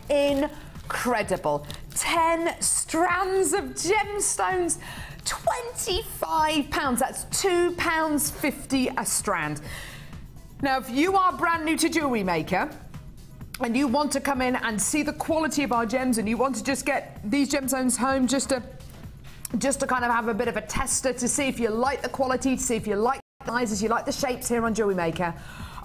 Incredible. 10 strands of gemstones. £25. That's £2.50 a strand. Now, if you are brand new to Jewellery Maker and you want to come in and see the quality of our gems and you want to just get these gemstones home just to kind of have a bit of a tester to see if you like the quality, to see if you like the sizes, you like the shapes here on Jewellery Maker,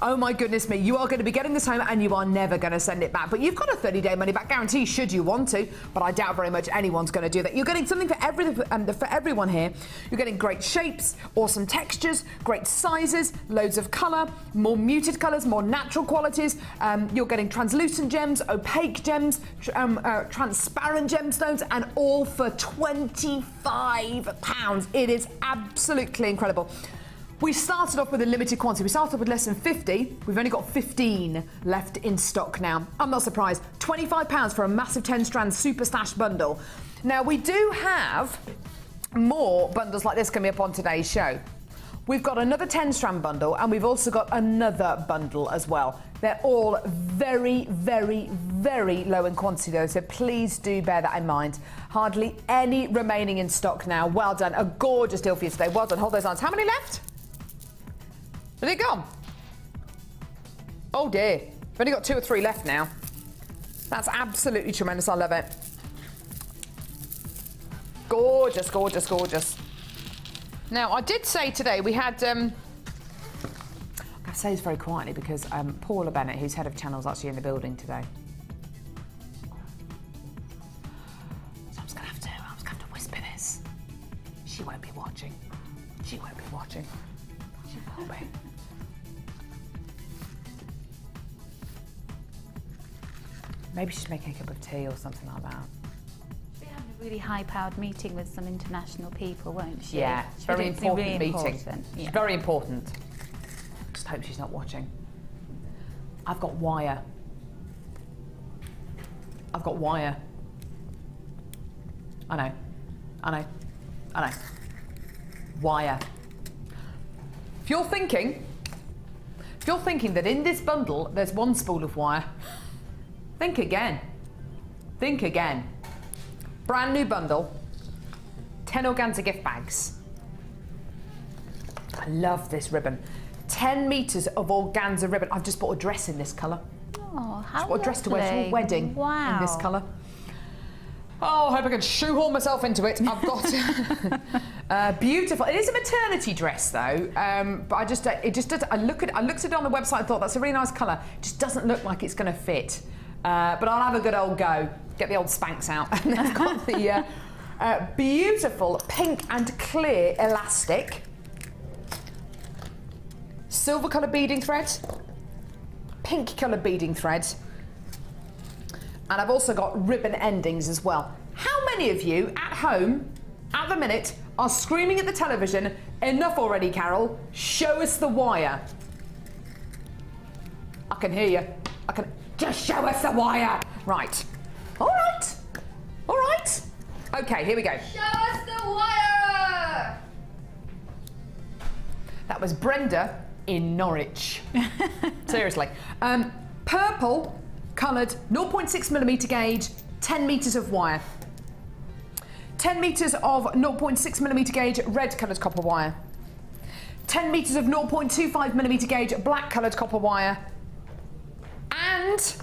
oh my goodness me, you are going to be getting this home and you are never going to send it back. But you've got a 30-day money-back guarantee should you want to, but I doubt very much anyone's going to do that. You're getting something for everyone here. You're getting great shapes, awesome textures, great sizes, loads of colour, more muted colours, more natural qualities. You're getting translucent gems, opaque gems, transparent gemstones, and all for £25. It is absolutely incredible. We started off with a limited quantity. We started off with less than 50. We've only got 15 left in stock now. I'm not surprised. £25 for a massive 10-strand super stash bundle. Now, we do have more bundles like this coming up on today's show. We've got another 10-strand bundle, and we've also got another bundle as well. They're all very, very, very low in quantity, though, so please do bear that in mind. Hardly any remaining in stock now. Well done. A gorgeous deal for you today. Well done. Hold those lines. How many left? Are they gone? Oh dear. We've only got 2 or 3 left now. That's absolutely tremendous. I love it. Gorgeous, gorgeous, gorgeous. Now, I did say today we had... I'm going to say this very quietly because Paula Bennett, who's head of channel, is actually in the building today. So I'm just gonna have to whisper this. She won't be watching. She won't be watching. She will be. Maybe she's making a cup of tea or something like that.
She'll be having a really high-powered meeting with some international people, won't she?
Yeah, very important meeting.
Important. Yeah.
It's very important. Just hope she's not watching. I've got wire. I've got wire. I know. I know. I know. Wire. If you're thinking that in this bundle there's one spool of wire, think again. Think again. Brand new bundle, 10 organza gift bags. I love this ribbon. 10 metres of organza ribbon. I've just bought a dress in this colour.
Oh, how
Just bought a dress to wear to a wedding in this colour. Oh, I hope I can shoehorn myself into it. I've got beautiful. It is a maternity dress though, but I looked at it on the website and thought that's a really nice colour. It just doesn't look like it's going to fit. But I'll have a good old go. Get the old Spanx out. And then I've got the beautiful pink and clear elastic. Silver colour beading thread. Pink colour beading thread. And I've also got ribbon endings as well. How many of you at home, at the minute, are screaming at the television, enough already, Carol, show us the wire? I can hear you. I can... Just show us the wire. Right. All right. All right. Okay, here we go.
Show us the wire.
That was Brenda in Norwich. Seriously. Purple coloured 0.6mm gauge, 10 metres of wire. 10 metres of 0.6mm gauge red coloured copper wire. 10 metres of 0.25mm gauge black coloured copper wire. And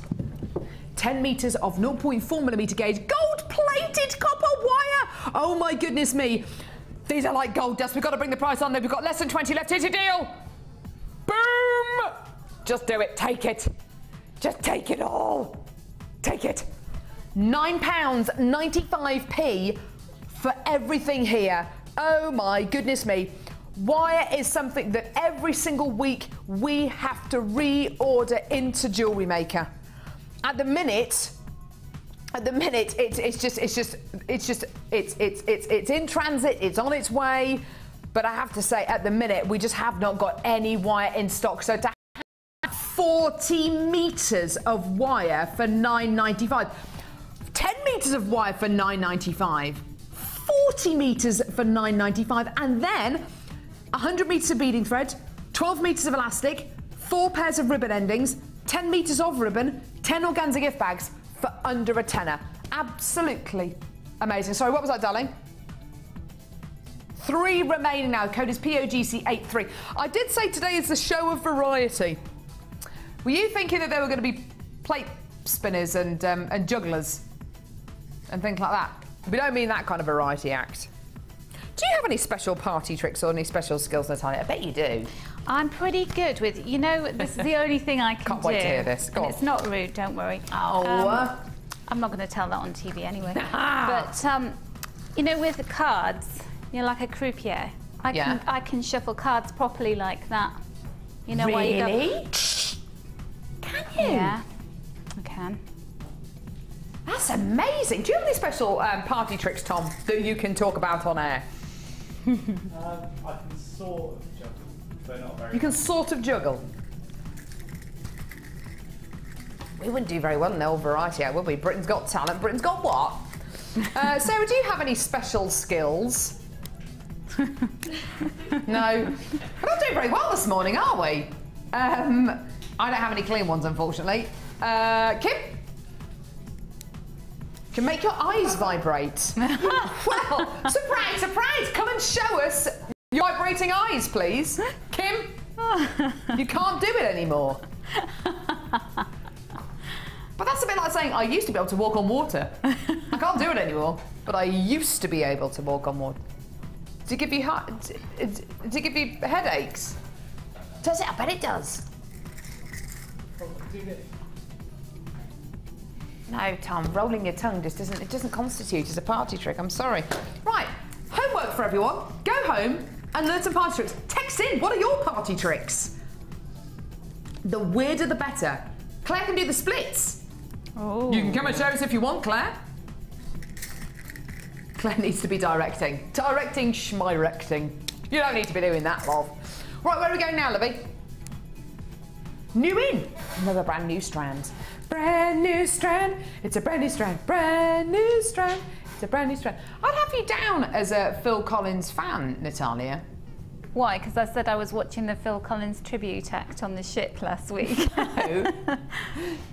10 metres of 0.4mm gauge gold-plated copper wire. Oh my goodness me. These are like gold dust. We've got to bring the price on there. We've got less than 20 left. Here's your deal. Boom! Just do it. Take it. Just take it all. Take it. £9.95p for everything here. Oh my goodness me. Wire is something that every single week we have to reorder into Jewellery Maker. At the minute, it's in transit, it's on its way, but I have to say at the minute we just have not got any wire in stock. So to have 40 metres of wire for £9.95, 10 metres of wire for £9.95, 40 metres for £9.95, and then 100 metres of beading thread, 12 metres of elastic, 4 pairs of ribbon endings, 10 metres of ribbon, 10 organza gift bags for under a tenner. Absolutely amazing. Sorry, what was that, darling? 3 remaining now. Code is POGC83. I did say today is the show of variety. Were you thinking that there were going to be plate spinners and jugglers and things like that? We don't mean that kind of variety act. Do you have any special party tricks or any special skills, Natalia? I bet you do.
I'm pretty good with, you know, this is the only thing I can
Can't
do.
wait to hear this. Go
and
on.
It's not rude, don't worry.
Oh.
I'm not going to tell that on TV anyway. But, you know, with cards, you're like a croupier. I can shuffle cards properly like that. You know why you go...
Really? Can you?
Yeah, I can.
That's amazing. Do you have any special party tricks, Tom, that you can talk about on air?
I can sort of juggle, but not very.
You can sort of juggle. We wouldn't do very well in the old variety act, would we? Britain's Got Talent. Britain's got what? Sarah, do you have any special skills? No. We're not doing very well this morning, are we? I don't have any clean ones, unfortunately. Kim? Can make your eyes vibrate. Well, surprise, surprise! Come and show us your vibrating eyes, please. Kim, you can't do it anymore. But that's a bit like saying, I used to be able to walk on water. I can't do it anymore, but I used to be able to walk on water. Does it give you headaches? Does it? I bet it does. No, Tom, rolling your tongue just doesn't constitute as a party trick. I'm sorry. Right, homework for everyone. Go home and learn some party tricks. Text in, what are your party tricks? The weirder the better. Claire can do the splits.
Oh.
You can come and show us if you want, Claire. Claire needs to be directing. Directing, schmirecting. You don't need to be doing that, love. Right, where are we going now, Lovey? New in. Another brand new strand. Brand new strand. It's a brand new strand. Brand new strand. It's a brand new strand. I'd have you down as a Phil Collins fan, Natalia.
Why? Because I said I was watching the Phil Collins tribute act on the ship last week.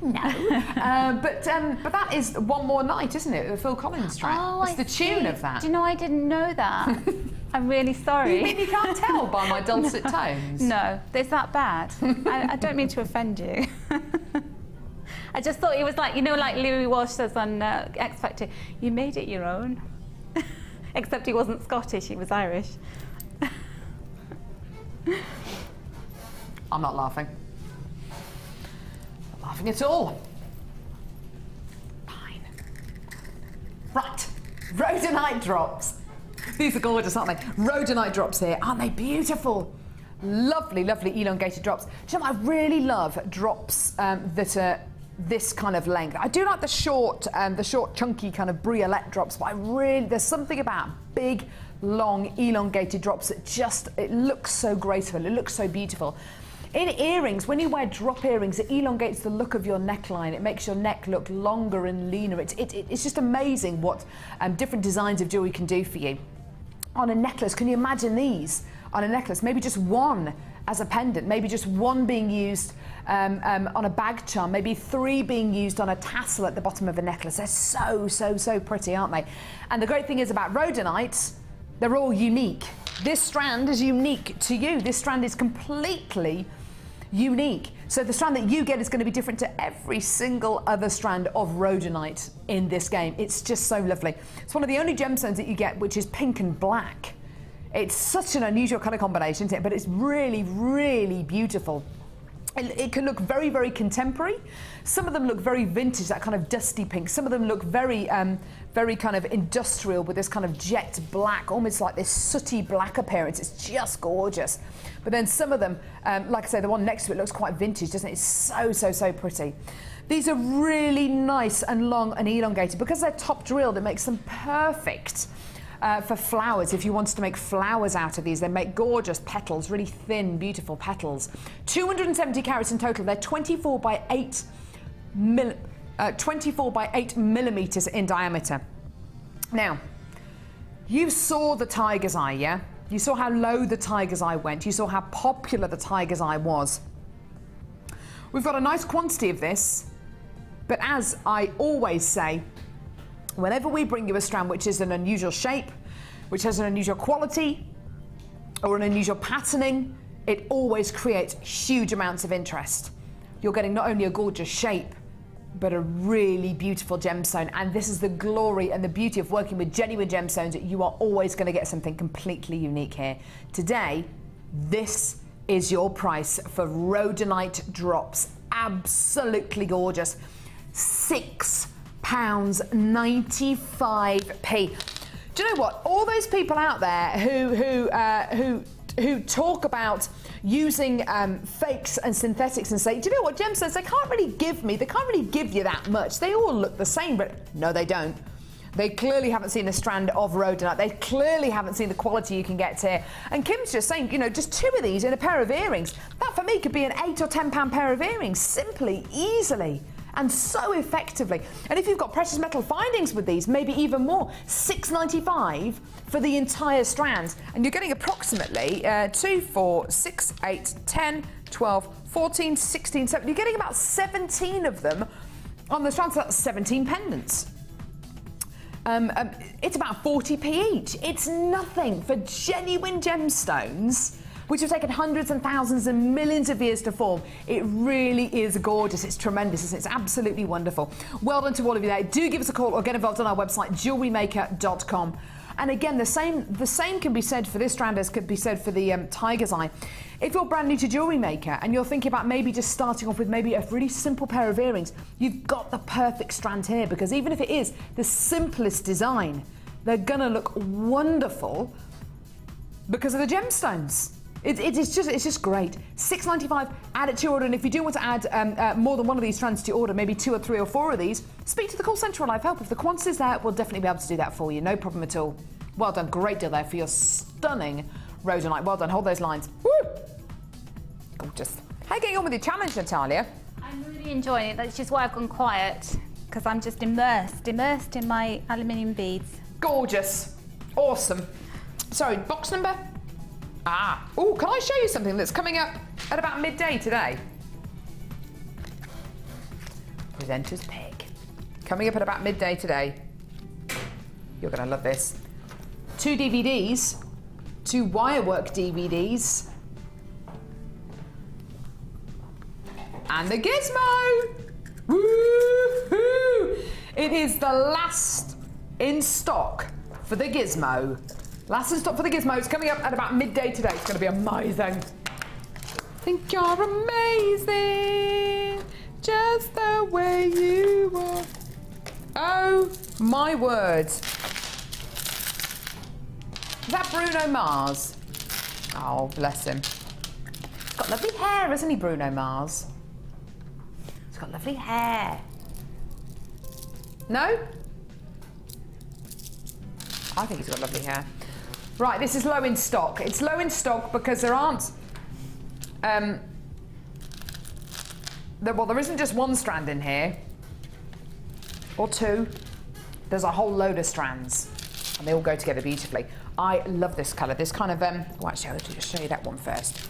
No. But that is One More Night, isn't it? The Phil Collins track.
Oh,
it's the tune of that.
Do you know, I didn't know that. I'm really sorry.
You mean you can't tell by my dulcet tones?
No, it's that bad. I don't mean to offend you. I just thought it was like, you know, like Louis Walsh says on X Factor, you made it your own. Except he wasn't Scottish, he was Irish.
I'm not laughing. Not laughing at all. Fine. Right, rhodonite drops. These are gorgeous, aren't they? Rhodonite drops here. Aren't they beautiful? Lovely, lovely elongated drops. Do you know what I really love? Drops that are this kind of length. I do like the short, chunky kind of briolette drops, but there's something about big, long, elongated drops that it looks so graceful, it looks so beautiful. In earrings, when you wear drop earrings, it elongates the look of your neckline. It makes your neck look longer and leaner. It's just amazing what different designs of jewellery can do for you. On a necklace, can you imagine these on a necklace? Maybe just one as a pendant, maybe just one being used on a bag charm, maybe 3 being used on a tassel at the bottom of a necklace. They're so pretty, aren't they? And the great thing is about rhodonites, they're all unique. This strand is unique to you. This strand is completely unique. So the strand that you get is going to be different to every single other strand of rhodonite in this game. It's just so lovely. It's one of the only gemstones that you get which is pink and black. It's such an unusual colour combination, isn't it? But it's really, really beautiful. It can look very, very contemporary. Some of them look very vintage, that kind of dusty pink. Some of them look very, very kind of industrial with this kind of jet black, almost like this sooty black appearance. It's just gorgeous. But then some of them, like I say, the one next to it looks quite vintage, doesn't it? It's so pretty. These are really nice and long and elongated. Because they're top drilled, it makes them perfect for flowers. If you wanted to make flowers out of these, they make gorgeous petals, really thin, beautiful petals. 270 carats in total. They're 24 by 8 millimeters in diameter. Now, you saw the tiger's eye, yeah? You saw how low the tiger's eye went. You saw how popular the tiger's eye was. We've got a nice quantity of this, but as I always say, whenever we bring you a strand which is an unusual shape, which has an unusual quality, or an unusual patterning, it always creates huge amounts of interest. You're getting not only a gorgeous shape, but a really beautiful gemstone. And this is the glory and the beauty of working with genuine gemstones, that you are always going to get something completely unique here. Today, this is your price for rhodonite drops. Absolutely gorgeous. £6.95. Do you know what? All those people out there who talk about using fakes and synthetics and say, do you know what, gemstones, they can't really give you that much. They all look the same, but no, they don't. They clearly haven't seen a strand of rhodonite. They clearly haven't seen the quality you can get here. And Kim's just saying, you know, just 2 of these in a pair of earrings. That for me could be an £8 or £10 pair of earrings, simply, easily. And so effectively. And if you've got precious metal findings with these, maybe even more, $6.95 for the entire strand. And you're getting approximately 2, 4, 6, 8, 10, 12, 14, 16, 17. You're getting about 17 of them on the strand, so that's 17 pendants. It's about 40p each. It's nothing for genuine gemstones, which have taken hundreds and thousands and millions of years to form. It really is gorgeous. It's tremendous. It's absolutely wonderful. Well done to all of you there. Do give us a call or get involved on our website, jewellerymaker.com. And again, the same can be said for this strand as could be said for the Tiger's Eye. If you're brand new to Jewellery Maker and you're thinking about maybe just starting off with maybe a really simple pair of earrings, you've got the perfect strand here, because even if it is the simplest design, they're gonna look wonderful because of the gemstones. It's just great. $6.95, add it to your order, and if you do want to add more than one of these strands to your order, maybe 2 or 3 or 4 of these, speak to the call centre or Live Help. If the quantity's there, we'll definitely be able to do that for you, no problem at all. Well done, great deal there for your stunning rhodonite. Well done, hold those lines. Woo! Gorgeous. How are you getting on with your challenge, Natalia?
I'm really enjoying it. That's just why I've gone quiet, because I'm just immersed in my aluminium beads.
Gorgeous. Awesome. Sorry, box number? Oh, can I show you something that's coming up at about midday today? Presenter's Pick. Coming up at about midday today. You're going to love this. 2 DVDs, 2 wirework DVDs, and the gizmo! Woo-hoo! It is the last in stock for the gizmo. Last in stock for the gizmo. It's coming up at about midday today. It's going to be amazing. I think you're amazing, just the way you are. Oh my word. Is that Bruno Mars? Oh, bless him. He's got lovely hair, hasn't he, Bruno Mars? He's got lovely hair. No? I think he's got lovely hair. Right, this is low in stock. It's low in stock because there aren't... well, there isn't just 1 strand in here. Or 2. There's a whole load of strands. And they all go together beautifully. I love this colour. This kind of... oh, actually, I'll just show you that one first.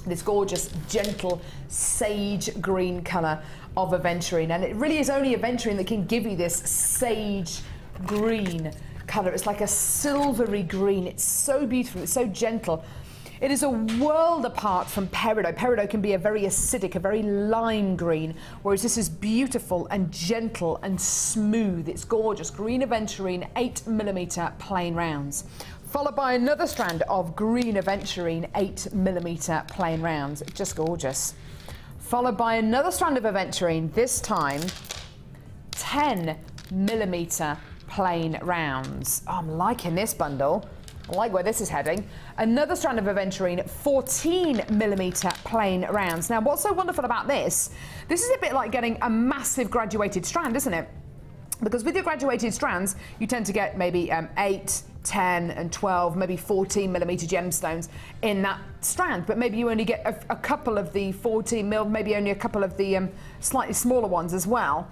This gorgeous, gentle, sage green colour of aventurine. And it really is only aventurine that can give you this sage green colour. It's like a silvery green. It's so beautiful. It's so gentle. It is a world apart from peridot. Peridot can be a very acidic, a very lime green, whereas this is beautiful and gentle and smooth. It's gorgeous. Green aventurine, 8mm plain rounds. Followed by another strand of green aventurine, 8mm plain rounds. Just gorgeous. Followed by another strand of aventurine, this time 10mm plain rounds. Oh, I'm liking this bundle. I like where this is heading. Another strand of aventurine, 14mm plain rounds. Now, what's so wonderful about this is a bit like getting a massive graduated strand, isn't it? Because with your graduated strands, you tend to get maybe 8, 10 and 12, maybe 14mm gemstones in that strand, but maybe you only get a couple of the 14mm, maybe only a couple of the slightly smaller ones as well.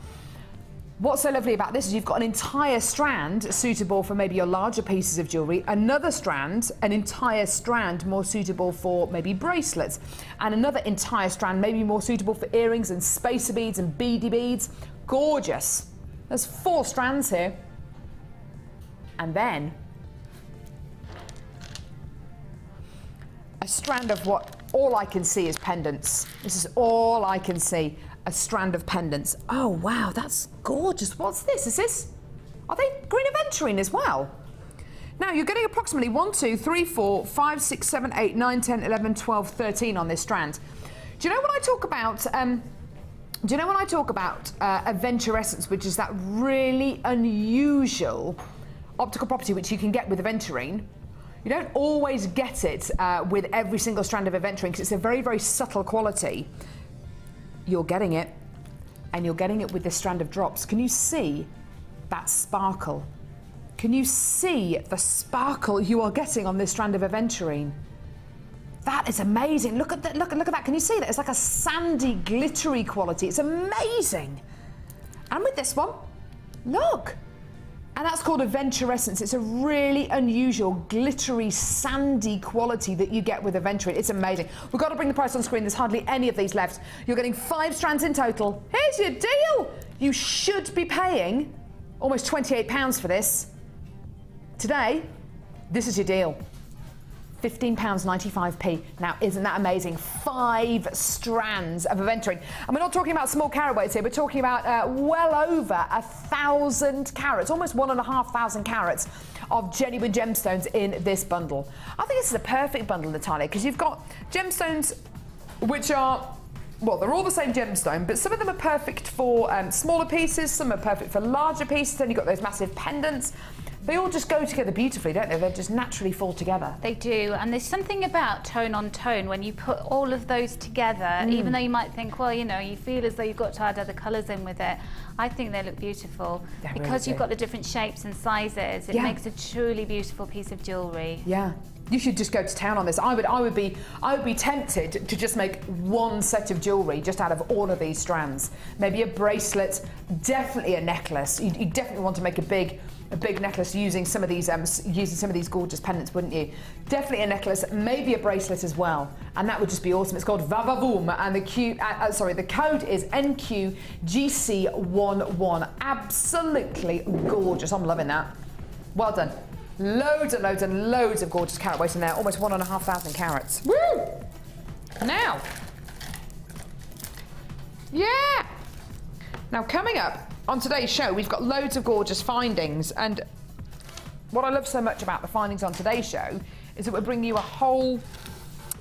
What's so lovely about this is you've got an entire strand suitable for maybe your larger pieces of jewellery, another strand, an entire strand more suitable for maybe bracelets, and another entire strand maybe more suitable for earrings and spacer beads and beady beads. Gorgeous. There's 4 strands here. And then a strand of what all I can see is pendants. This is all I can see. A strand of pendants. Oh wow, that's gorgeous. What's this? Are they green aventurine as well? Now you're getting approximately 1, 2, 3, 4, 5, 6, 7, 8, 9, 10, 11, 12, 13 on this strand. Do you know when I talk about aventurescence, which is that really unusual optical property which you can get with aventurine? You don't always get it with every single strand of aventurine because it's a very, very subtle quality. You're getting it, and you're getting it with this strand of drops. Can you see that sparkle? Can you see the sparkle you are getting on this strand of aventurine? That is amazing. Look at that. Look at that. Can you see that? It's like a sandy, glittery quality. It's amazing. And with this one, look. And that's called aventurescence. It's a really unusual, glittery, sandy quality that you get with aventurine. It's amazing. We've got to bring the price on screen. There's hardly any of these left. You're getting 5 strands in total. Here's your deal. You should be paying almost £28 for this. Today, this is your deal. £15.95p. Now, isn't that amazing? 5 strands of aventurine. And we're not talking about small carat weights here. We're talking about well over 1,000 carats, almost 1,500 carats of genuine gemstones in this bundle. I think this is a perfect bundle, Natalia, because you've got gemstones which are, well, they're all the same gemstone, but some of them are perfect for smaller pieces, some are perfect for larger pieces, then you've got those massive pendants. They all just go together beautifully, don't they? They just naturally fall together.
They do, and there's something about tone on tone when you put all of those together, even though you might think, well, you know, you feel as though you've got to add other colours in with it. I think they look beautiful.
They
because
really
you've
do.
got the different shapes and sizes. It makes a truly beautiful piece of jewellery.
Yeah. You should just go to town on this. I would be tempted to just make one set of jewellery just out of all of these strands. Maybe a bracelet, definitely a necklace. You definitely want to make a big necklace using some of these gorgeous pendants, wouldn't you? Definitely a necklace, maybe a bracelet as well, and that would just be awesome. It's called Vavavoom, and the code is NQGC11. Absolutely gorgeous. I'm loving that. Well done. Loads and loads and loads of gorgeous carat weight in there. Almost 1,500 carats. Woo! Now, yeah. Now coming up on today's show, we've got loads of gorgeous findings, and what I love so much about the findings on today's show is that we're bringing you a whole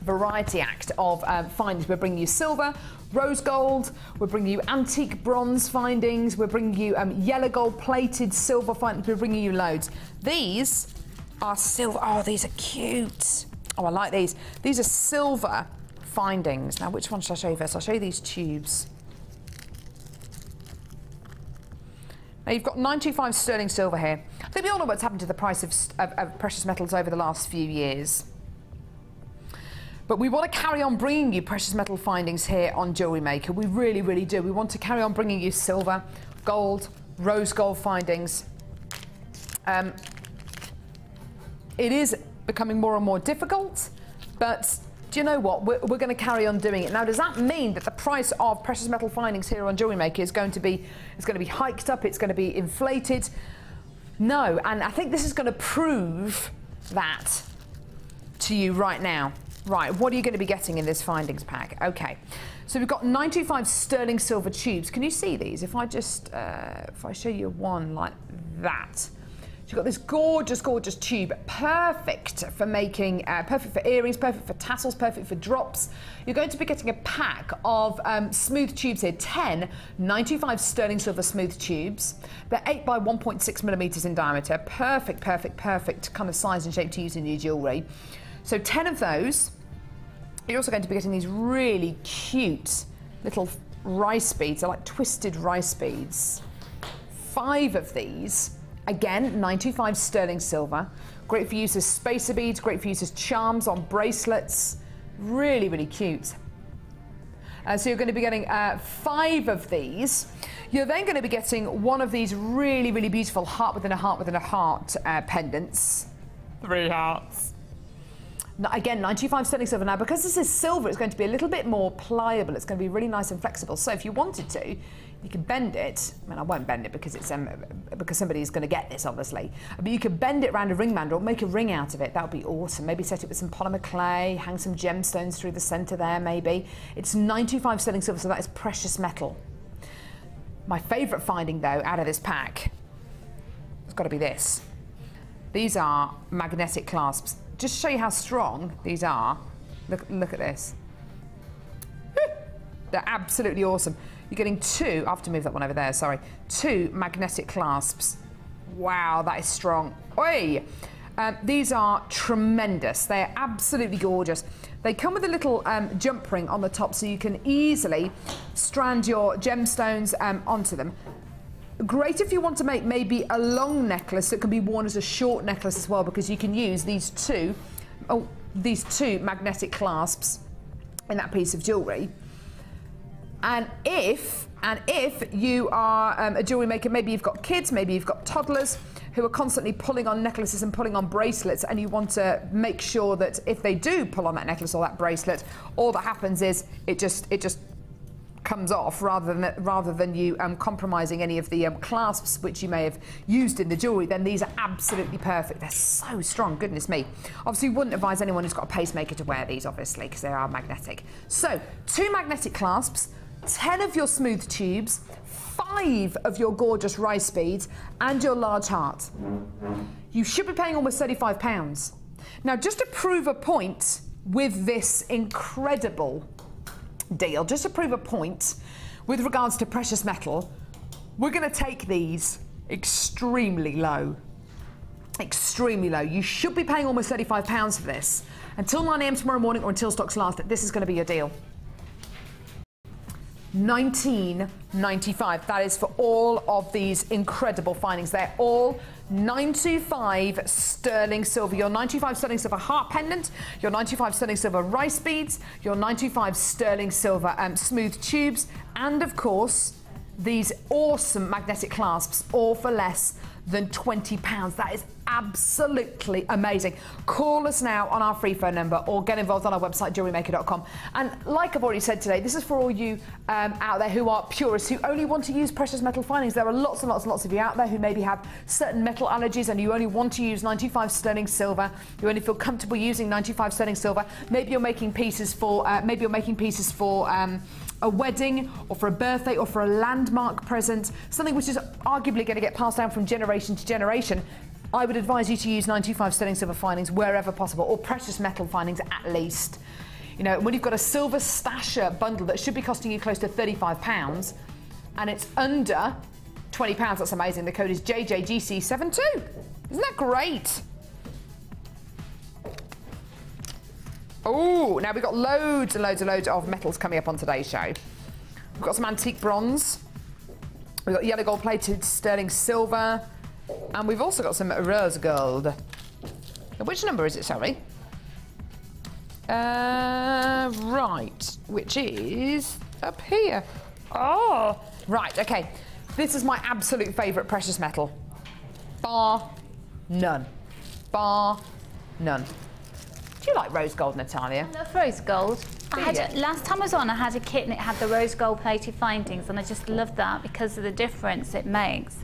variety act of findings. We're bringing you silver, rose gold, we're bringing you antique bronze findings, we're bringing you yellow gold plated silver findings, we're bringing you loads. These are silver. Oh, these are cute. Oh, I like these. These are silver findings. Now, which one should I show you first? I'll show you these tubes. Now, you've got 925 sterling silver here. I think we all know what's happened to the price of precious metals over the last few years. But we want to carry on bringing you precious metal findings here on Jewellery Maker. We really, really do. We want to carry on bringing you silver, gold, rose gold findings. It is becoming more and more difficult, but do you know what? We're going to carry on doing it. Now, does that mean that the price of precious metal findings here on Jewellery Maker is going to be hiked up? It's going to be inflated? No, and I think this is going to prove that to you right now. Right, what are you going to be getting in this findings pack? Okay, so we've got 925 sterling silver tubes. Can you see these? If I just, if I show you one like that. So you've got this gorgeous, gorgeous tube, perfect for making, perfect for earrings, perfect for tassels, perfect for drops. You're going to be getting a pack of smooth tubes here, 10 925 sterling silver smooth tubes. They're 8 by 1.6 millimeters in diameter. Perfect, perfect, perfect kind of size and shape to use in your jewellery. So 10 of those. You're also going to be getting these really cute little rice beads. They're like twisted rice beads. 5 of these. Again, 925 sterling silver. Great for use as spacer beads, great for use as charms on bracelets. Really, really cute. So you're going to be getting 5 of these. You're then going to be getting one of these really, really beautiful heart within a heart within a heart pendants. 3 hearts. Again, 925 sterling silver. Now, because this is silver, it's going to be a little bit more pliable. It's going to be really nice and flexible. So if you wanted to, you can bend it. I mean, I won't bend it because it's because somebody's going to get this, obviously. But you could bend it around a ring band or make a ring out of it. That would be awesome. Maybe set it with some polymer clay, hang some gemstones through the centre there, maybe. It's 925 sterling silver, so that is precious metal. My favourite finding, though, out of this pack has got to be this. These are magnetic clasps. Just to show you how strong these are, look at this. They're absolutely awesome. You're getting 2, I have to move that one over there, sorry. 2 magnetic clasps. Wow, that is strong. Oi! These are tremendous. They are absolutely gorgeous. They come with a little jump ring on the top so you can easily strand your gemstones onto them. Great if you want to make maybe a long necklace that can be worn as a short necklace as well, because you can use these two magnetic clasps in that piece of jewellery. And if you are a jewellery maker, maybe you've got kids, maybe you've got toddlers who are constantly pulling on necklaces and pulling on bracelets, and you want to make sure that if they do pull on that necklace or that bracelet, all that happens is it just comes off rather than you compromising any of the clasps which you may have used in the jewellery, then these are absolutely perfect. They're so strong, goodness me. Obviously, you wouldn't advise anyone who's got a pacemaker to wear these, obviously, because they are magnetic. So, 2 magnetic clasps, 10 of your smooth tubes, 5 of your gorgeous rise speeds, and your large heart. You should be paying almost £35. Now, just to prove a point with this incredible deal, just to prove a point with regards to precious metal, we're going to take these extremely low. Extremely low. You should be paying almost £35 for this. Until 9 AM tomorrow morning or until stocks last, this is going to be your deal. $19.95. That is for all of these incredible findings. They're all 925 sterling silver. Your 925 sterling silver heart pendant, your 925 sterling silver rice beads, your 925 sterling silver smooth tubes, and of course these awesome magnetic clasps, all for less than £20. That is absolutely amazing. Call us now on our free phone number or get involved on our website, jewellerymaker.com. And like I've already said today, this is for all you out there who are purists, who only want to use precious metal findings. There are lots and lots and lots of you out there who maybe have certain metal allergies and you only want to use 95 sterling silver. You only feel comfortable using 95 sterling silver. Maybe you're making pieces for a wedding or for a birthday or for a landmark present, something which is arguably going to get passed down from generation to generation. I would advise you to use 95 sterling silver findings wherever possible, or precious metal findings at least. You know, when you've got a silver stasher bundle that should be costing you close to £35 and it's under £20, that's amazing. The code is JJGC72. Isn't that great? Oh, now we've got loads and loads and loads of metals coming up on today's show. We've got some antique bronze. We've got yellow gold plated sterling silver. And we've also got some rose gold. Which number is it, sorry? Right, which is up here. Oh, right, okay. This is my absolute favourite precious metal. Bar none. Bar none. Do you like rose gold, Natalia?
I love rose gold. Last time I was on, I had a kit and it had the rose gold plated findings, and I just loved that because of the difference it makes.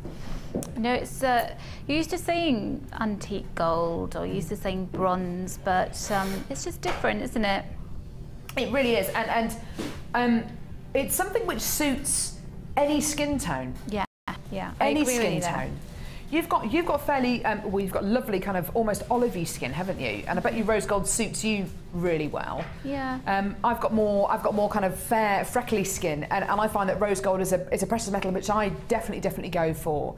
You know, it's you're used to seeing antique gold or used to seeing bronze, but it's just different, isn't it?
It really is, and it's something which suits any skin tone.
Yeah, yeah.
Any skin tone. You've got fairly well, you've got lovely kind of almost olivey skin, haven't you? And I bet you rose gold suits you really well.
Yeah.
I've got more kind of fair, freckly skin, and I find that rose gold is a precious metal which I definitely go for.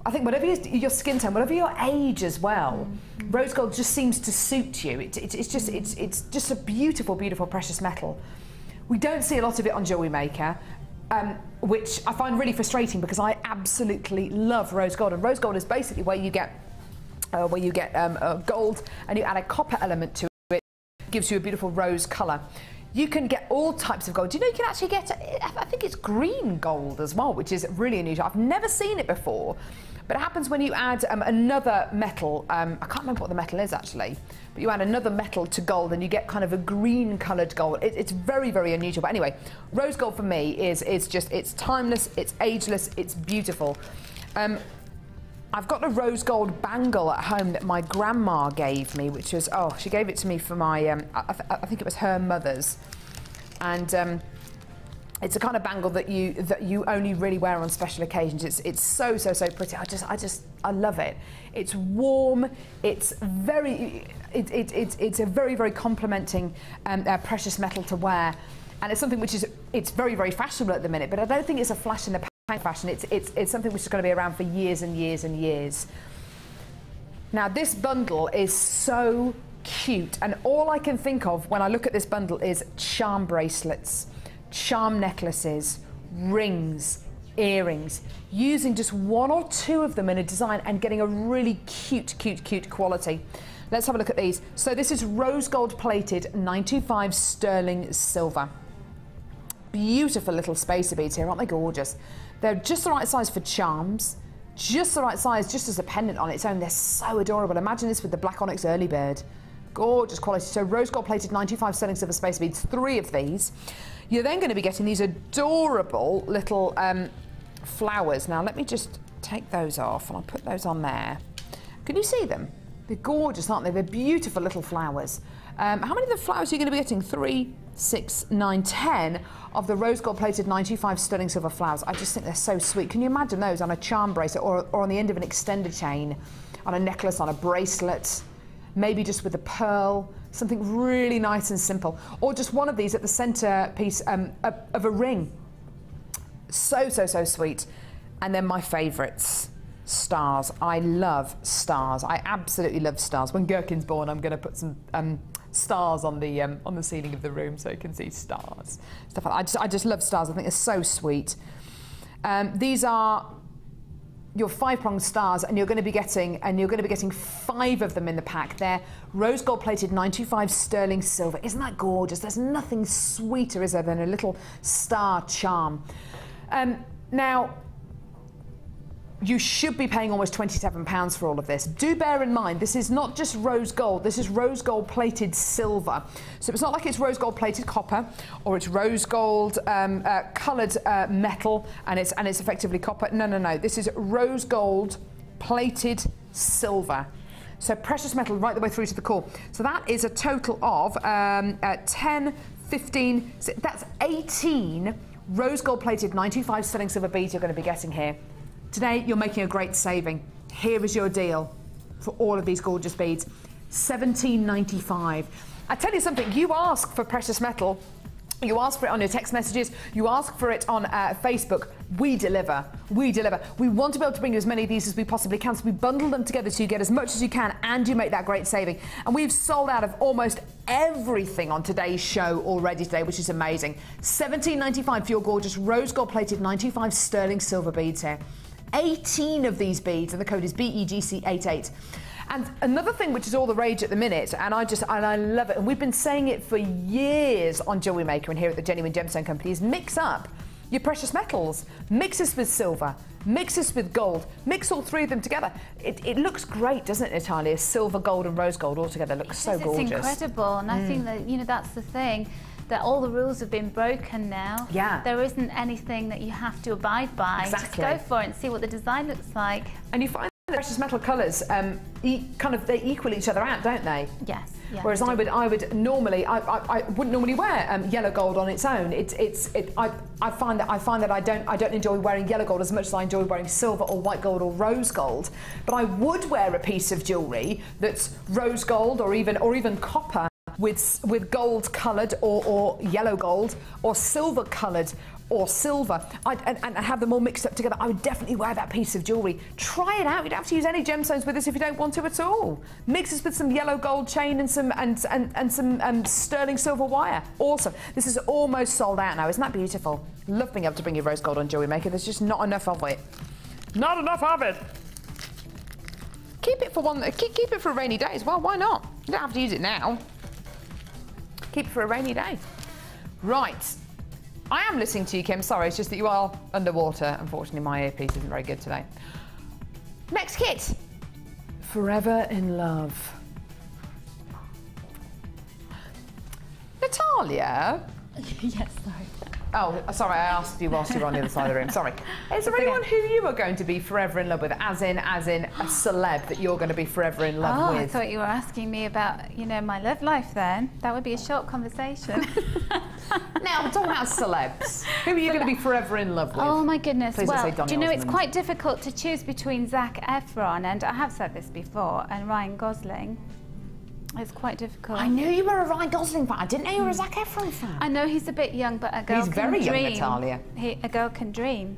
I think whatever your skin tone, whatever your age as well, rose gold just seems to suit you. It's just a beautiful precious metal. We don't see a lot of it on Jewellery Maker. Which I find really frustrating because I absolutely love rose gold, and rose gold is basically where you get gold and you add a copper element to it. It gives you a beautiful rose colour. You can get all types of gold. Do you know you can actually get, I think it's green gold as well, which is really unusual. I've never seen it before, but it happens when you add another metal. I can't remember what the metal is actually, but you add another metal to gold and you get kind of a green coloured gold. It's very unusual. But anyway, rose gold for me is just, it's timeless, it's ageless, it's beautiful. I've got a rose gold bangle at home that my grandma gave me, which was, she gave it to me for my, I think it was her mother's. And it's a kind of bangle that you only really wear on special occasions. It's so pretty. I love it. It's warm. It's it's a very complimenting precious metal to wear, and it's something which it's very fashionable at the minute. But I don't think it's a flash in the pan fashion. It's something which is going to be around for years and years and years. Now this bundle is so cute, and all I can think of when I look at this bundle is charm bracelets, charm necklaces, rings, earrings, using just one or two of them in a design and getting a really cute quality. Let's have a look at these. So this is rose gold plated 925 sterling silver. Beautiful little spacer beads here, aren't they gorgeous? They're just the right size for charms, just the right size just as a pendant on its own. They're so adorable. Imagine this with the black onyx early bird. Gorgeous quality. So rose gold plated 95 sterling silver spacer beads, 3 of these. You're then going to be getting these adorable little flowers. Now let me just take those off and I'll put those on there. Can you see them? They're gorgeous, aren't they? They're beautiful little flowers. How many of the flowers are you going to be getting? 3, 6, 9, 10 of the rose gold plated 95 sterling silver flowers. I just think they're so sweet. Can you imagine those on a charm bracelet or on the end of an extender chain, on a necklace, on a bracelet, maybe just with a pearl, something really nice and simple, or just one of these at the centre piece of a ring. So, so, so sweet. And then my favourites. Stars. I love stars. I absolutely love stars. When Gherkin's born, I'm going to put some stars on the ceiling of the room so you can see stars. Stuff like that. I just love stars. I think they're so sweet. These are your 5-pronged stars, and you're going to be getting 5 of them in the pack. They're rose gold plated 95 sterling silver. Isn't that gorgeous? There's nothing sweeter, is there, than a little star charm. Now, you should be paying almost £27 for all of this. Do bear in mind, this is not just rose gold, this is rose gold plated silver. So it's not like it's rose gold plated copper, or it's rose gold coloured metal, and it's effectively copper. No, no, no, this is rose gold plated silver. So precious metal right the way through to the core. So that is a total of 10, 15, that's 18 rose gold plated 95 sterling silver beads you're going to be getting here. Today, you're making a great saving. Here is your deal for all of these gorgeous beads. £17.95. I tell you something, you ask for precious metal, you ask for it on your text messages, you ask for it on Facebook, we deliver, we deliver. We want to be able to bring you as many of these as we possibly can, so we bundle them together so you get as much as you can and you make that great saving. And we've sold out of almost everything on today's show already today, which is amazing. £17.95 for your gorgeous rose gold plated 95 sterling silver beads here. 18 of these beads, and the code is BEGC88. And another thing which is all the rage at the minute, and I love it, and we've been saying it for years on Jewellery Maker and here at the Genuine Gemstone Company, is mix up your precious metals. Mix this with silver, mix this with gold, mix all 3 of them together. It looks great, doesn't it, Natalia? Silver, gold and rose gold all together looks so gorgeous.
It's incredible, and I think that, you know, that's the thing, that all the rules have been broken now.
Yeah.
There isn't anything that you have to abide by.
Exactly.
Just go for it and see what the design looks like.
And you find the precious metal colours they equal each other out, don't they?
Yes. Yeah,
whereas I wouldn't normally wear yellow gold on its own. I find that I don't enjoy wearing yellow gold as much as I enjoy wearing silver or white gold or rose gold. But I would wear a piece of jewellery that's rose gold or even copper with gold coloured or yellow gold or silver coloured or silver, and have them all mixed up together. I would definitely wear that piece of jewellery. Try it out. You don't have to use any gemstones with this if you don't want to at all. Mix this with some yellow gold chain and some sterling silver wire. Awesome. This is almost sold out now. Isn't that beautiful? Love being able to bring you rose gold on Jewellery Maker. There's just not enough of it. Not enough of it. Keep it for a rainy day as well. Why not? You don't have to use it now. Keep it for a rainy day. Right. I am listening to you, Kim. Sorry, it's just that you are underwater. Unfortunately, my earpiece isn't very good today. Next kit. Forever in Love. Natalia?
Yes, sorry.
Oh, sorry, I asked you whilst you were on the other side of the room. Sorry. Is there anyone who you are going to be forever in love with, as in a celeb that you're going to be forever in love with?
I thought you were asking me about, you know, my love life then. That would be a short conversation.
Now, we're talking about celebs. Who are you going to be forever in love with?
Oh, my goodness.
Please
well,
don't say Donny
do you know, it's
Osmond.
quite difficult to choose between Zac Efron, and I have said this before, and Ryan Gosling. It's quite difficult.
I knew you were a Ryan Gosling fan. I didn't know you were a Zac Efron fan.
I know he's a bit young, but a girl
He's
can dream.
very young, Natalia.
A girl can dream.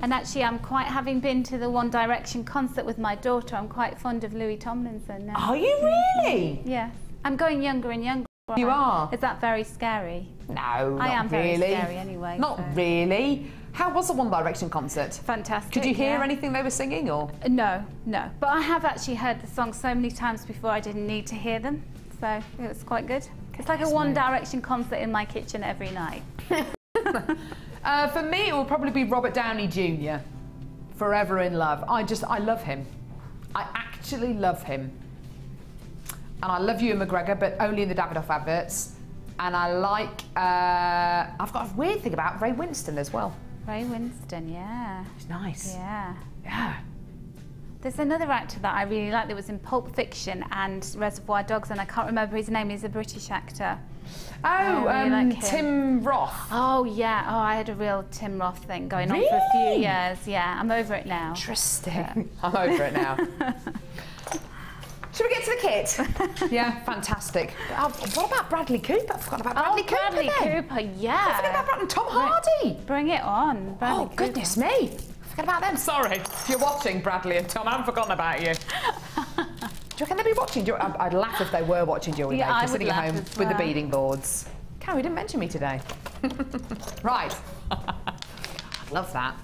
And actually, having been to the One Direction concert with my daughter, I'm quite fond of Louis Tomlinson now.
Are you really?
Yeah. I'm going younger and younger.
You are?
Is that very scary?
No,
I am
not really.
very scary anyway.
Not
so.
really. How was the One Direction concert?
Fantastic.
Could you hear
yeah.
anything they were singing, or?
No. But I have actually heard the song so many times before I didn't need to hear them. So it was quite good. It's like a One Direction concert in my kitchen every night.
For me, it will probably be Robert Downey Jr. Forever in Love. I love him. I actually love him. And I love Ewan McGregor, but only in the Davidoff adverts. And I like, I've got a weird thing about Ray Winston as well.
Ray Winston, yeah.
He's nice.
Yeah.
Yeah.
There's another actor that I really like that was in Pulp Fiction and Reservoir Dogs, and I can't remember his name. He's a British actor.
Oh,
really like
Tim Roth.
Oh, yeah. Oh, I had a real Tim Roth thing going on for a few years. Yeah, I'm over it now.
Interesting. Yeah. I'm over it now. Should we get to the kit? Yeah, fantastic. What about Bradley Cooper? I forgot about Bradley Cooper.
Bradley Cooper, yeah.
I forgot about Bradley. Tom Hardy.
Bring it on. Bradley Cooper.
Goodness me. Forget about them. Sorry. If you're watching, Bradley and Tom, I haven't forgotten about you. Do you reckon they'd be watching? I'd laugh if they were watching Jewellery Maker, sitting at home with the beading boards. Carrie, you didn't mention me today. Right. I'd love that.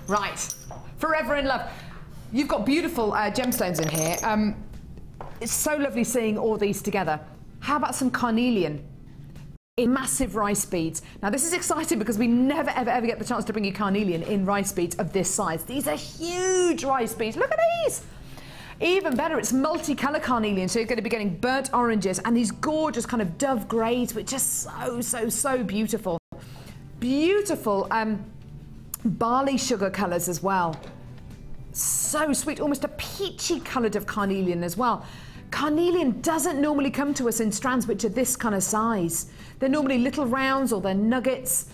Right. Forever in Love. You've got beautiful gemstones in here. It's so lovely seeing all these together. How about some carnelian in massive rice beads? Now this is exciting because we never ever get the chance to bring you carnelian in rice beads of this size. These are huge rice beads. Look at these. Even better, it's multicolour carnelian, so you're going to be getting burnt oranges and these gorgeous kind of dove greys, which are so beautiful. Beautiful barley sugar colours as well. So sweet, almost a peachy coloured of carnelian as well. Carnelian doesn't normally come to us in strands which are this kind of size. They're normally little rounds, or they're nuggets,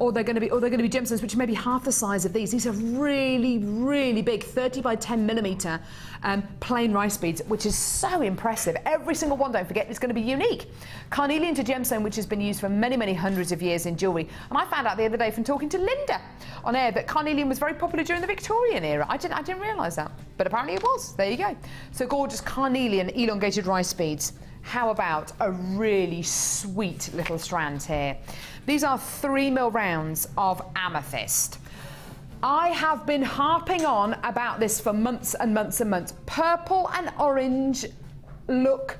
or they're going to be gemstones which are maybe half the size of these. These are really big, 30 by 10 millimetre plain rice beads, which is so impressive. Every single one, don't forget, is going to be unique. Carnelian to gemstone, which has been used for many hundreds of years in jewellery. And I found out the other day from talking to Linda on air that carnelian was very popular during the Victorian era. I didn't realise that, but apparently it was. There you go. So gorgeous carnelian elongated rice beads. How about a really sweet little strand here? These are 3mm rounds of amethyst. I have been harping on about this for months and months and months. Purple and orange look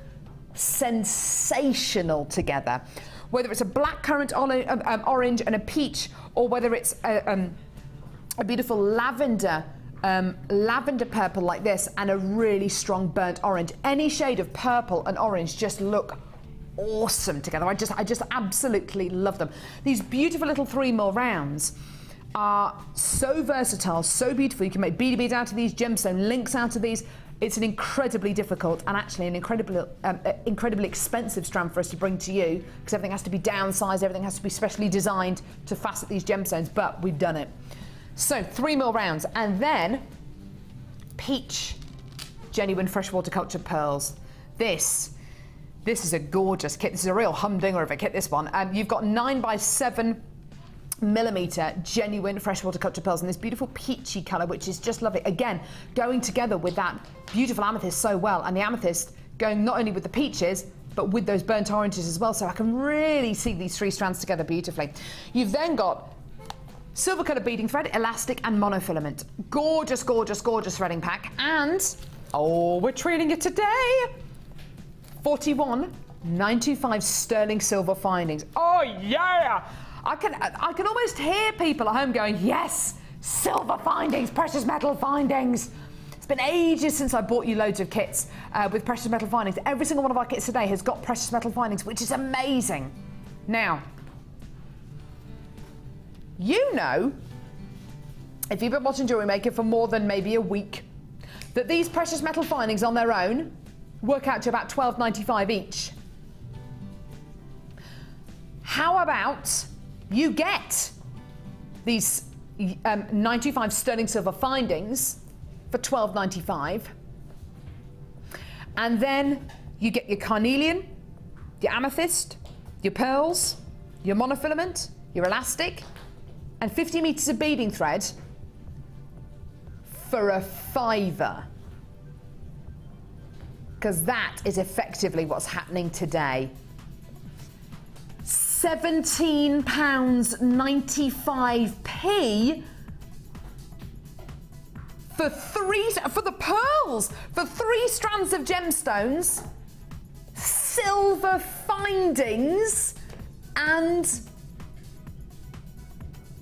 sensational together. Whether it's a blackcurrant orange and a peach, or whether it's a beautiful lavender purple like this and a really strong burnt orange. Any shade of purple and orange just look awesome together. I just absolutely love them. These beautiful little 3mm rounds are so versatile, so beautiful. You can make beady beads out of these, gemstone links out of these. It's an incredibly difficult and actually an incredibly expensive strand for us to bring to you, because everything has to be downsized, everything has to be specially designed to facet these gemstones, but we've done it. So 3mm rounds, and then peach genuine freshwater cultured pearls. This is a gorgeous kit. This is a real humdinger of a kit, this one. You've got 9 by 7 millimetre genuine freshwater cultured pearls in this beautiful peachy colour, which is just lovely. Again, going together with that beautiful amethyst so well, and the amethyst going not only with the peaches, but with those burnt oranges as well. So I can really see these 3 strands together beautifully. You've then got silver colour beading thread, elastic and monofilament. Gorgeous threading pack. And, oh, we're treating it today. 41,925 sterling silver findings. Oh yeah! I can almost hear people at home going, yes, silver findings, precious metal findings. It's been ages since I bought you loads of kits with precious metal findings. Every single one of our kits today has got precious metal findings, which is amazing. Now, you know, if you've been watching Jewellery Maker for more than maybe a week, that these precious metal findings on their own work out to about $12.95 each. How about you get these 925 sterling silver findings for $12.95, and then you get your carnelian, your amethyst, your pearls, your monofilament, your elastic, and 50 metres of beading thread for a £5. Because that is effectively what's happening today. £17.95 for the pearls, for 3 strands of gemstones, silver findings, and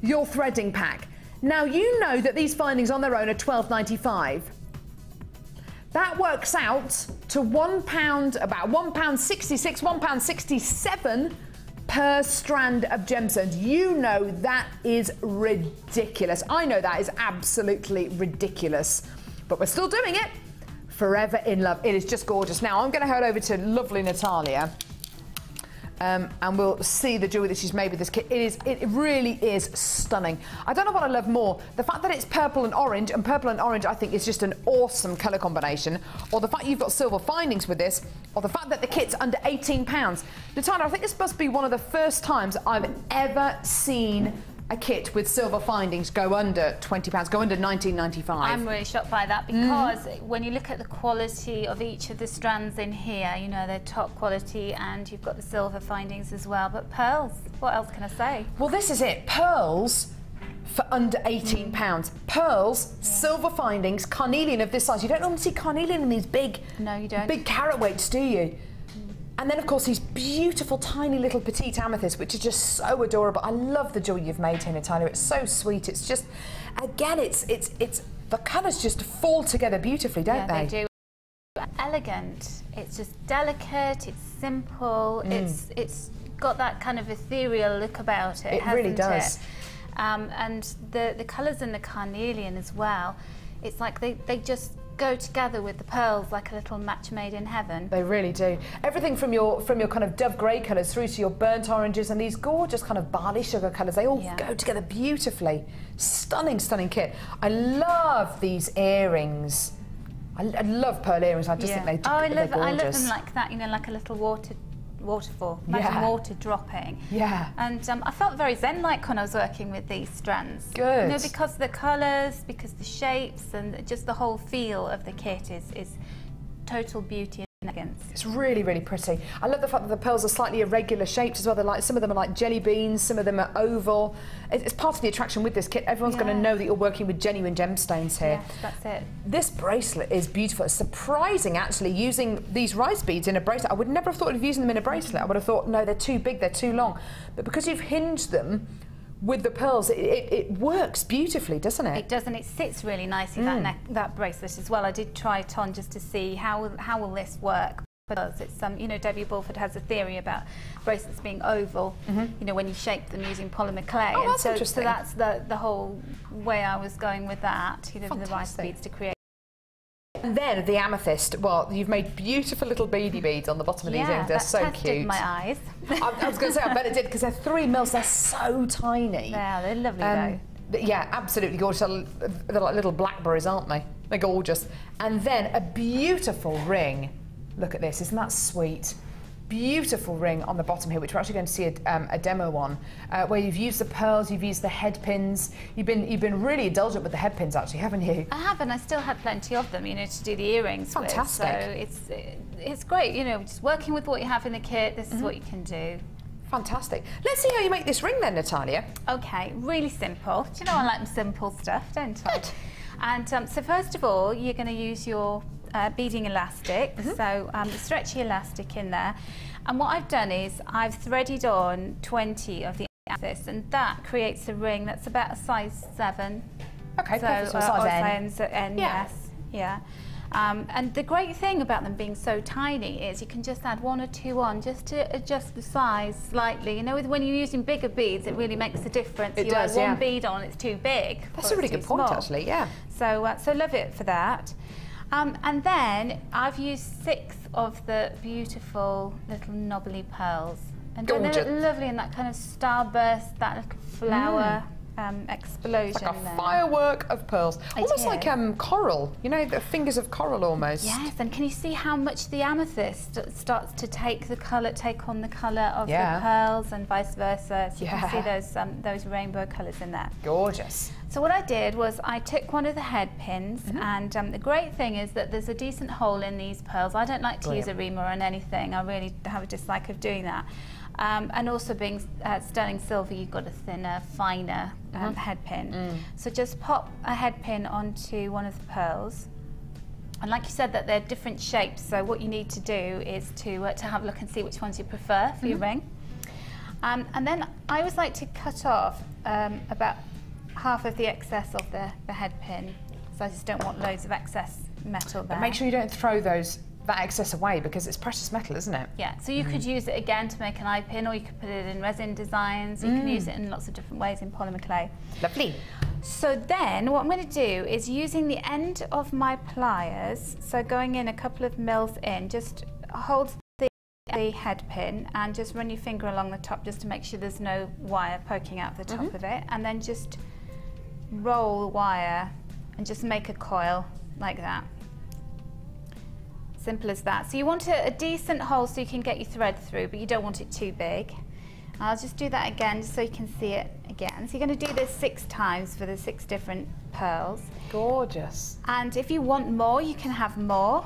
your threading pack. Now you know that these findings on their own are £12.95. That works out to £1, about £1.66, £1.67 per strand of gemstones. You know that is ridiculous. I know that is absolutely ridiculous, but we're still doing it. Forever in love. It is just gorgeous. Now I'm going to head over to lovely Natalia. And we'll see the jewellery that she's made with this kit. It really is stunning. I don't know what I love more, the fact that it's purple and orange I think is just an awesome colour combination, or the fact you've got silver findings with this, or the fact that the kit's under £18. Natalia, I think this must be one of the first times I've ever seen a kit with silver findings go under £20, go under £19.95.
I'm really shocked by that, because when you look at the quality of each of the strands in here, you know, they're top quality, and you've got the silver findings as well. But pearls, what else can I say?
Well, this is it. Pearls for under £18. Pearls, silver findings, carnelian of this size. You don't normally see carnelian in these big,
no, you don't.
Big carat weights, do you? And then, of course, these beautiful, tiny little petite amethysts, which are just so adorable. I love the jewel you've made here, Natalia. It's so sweet. It's just, again, it's the colours just fall together beautifully, don't they?
They do. Elegant. It's just delicate. It's simple. It's got that kind of ethereal look about it.
It really does.
And the colours in the carnelian as well. It's like they just go together with the pearls like a little match made in heaven. They
really do. Everything from your kind of dove grey colours through to your burnt oranges and these gorgeous kind of barley sugar colours, they all go together beautifully. Stunning, stunning kit. I love these earrings. I love pearl earrings. I just think they're gorgeous.
I love them like that, you know, like a little waterfall, imagine water dropping.
Yeah.
And I felt very zen-like when I was working with these strands.
Good.
You know, because the colours, because the shapes, and just the whole feel of the kit is total beauty and elegance.
It's really, really pretty. I love the fact that the pearls are slightly irregular shapes as well. They're like, some of them are like jelly beans, some of them are oval. It's part of the attraction with this kit. Everyone's going to know that you're working with genuine gemstones here.
Yes, that's it.
This bracelet is beautiful. It's surprising, actually, using these rice beads in a bracelet. I would never have thought of using them in a bracelet. I would have thought, no, they're too big, they're too long. But because you've hinged them with the pearls, it works beautifully, doesn't it?
It does, and it sits really nicely, that bracelet as well. I did try it on just to see how will this work. Because it's you know, Debbie Bulford has a theory about bracelets being oval, you know, when you shape them using polymer clay.
Oh, that's interesting.
So that's the whole way I was going with that, you know, the rice beads to create.
And then the amethyst, well, you've made beautiful little beady beads on the bottom of these earrings. They're so cute.
My eyes.
I was going to say, I bet it did, because they're 3 mils. They're so tiny.
Yeah, they're lovely though.
Yeah, absolutely gorgeous. They're like little blackberries, aren't they? They're gorgeous. And then a beautiful ring. Look at this, isn't that sweet? Beautiful ring on the bottom here, which we're actually going to see a demo on, where you've used the pearls, you've used the head pins. You've been really indulgent with the head pins, actually, haven't you?
I have, and I still had plenty of them, you know, to do the earrings with.
Fantastic.
So it's great, you know, just working with what you have in the kit. This is what you can do.
Fantastic. Let's see how you make this ring then, Natalia.
Okay, really simple. Do you know I like simple stuff, don't I?
Good.
And so first of all, you're going to use your beading elastic, so the stretchy elastic in there, and what I've done is I've threaded on 20 of the amethyst, and that creates a ring that's about a size 7.
Okay,
so,
perfect. So size
N. Yes, yeah. And the great thing about them being so tiny is you can just add 1 or 2 on just to adjust the size slightly. You know, when you're using bigger beads, it really makes a difference.
It
does,
add
1 bead on, it's too big.
That's a really good point, actually, yeah.
So, so love it for that. And then I've used 6 of the beautiful little knobbly pearls. And they're lovely in that kind of starburst, that little flower explosion.
It's like a firework of pearls. Almost like coral, you know, the fingers of coral almost.
Yes, and can you see how much the amethyst starts to take on the colour of the pearls and vice versa? So you can see those rainbow colours in there.
Gorgeous.
So what I did was I took one of the head pins, and the great thing is that there's a decent hole in these pearls. I don't like to use a reamer on anything. I really have a dislike of doing that. And also being sterling silver, you've got a thinner, finer head pin. So just pop a head pin onto one of the pearls. And like you said, that they're different shapes, so what you need to do is to have a look and see which ones you prefer for your ring. And then I always like to cut off about half of the excess of the head pin, so I just don't want loads of excess metal there.
But make sure you don't throw those that excess away because it's precious metal, isn't it?
Yeah, so you could use it again to make an eye pin, or you could put it in resin designs. You can use it in lots of different ways in polymer clay.
Lovely.
So then what I'm going to do is using the end of my pliers, so going in a couple of mils in, just hold the head pin and just run your finger along the top just to make sure there's no wire poking out the top of it, and then just roll the wire and just make a coil like that. Simple as that. So you want a decent hole so you can get your thread through, but you don't want it too big. I'll just do that again just so you can see it again. So you're going to do this 6 times for the 6 different pearls.
Gorgeous.
And if you want more, you can have more.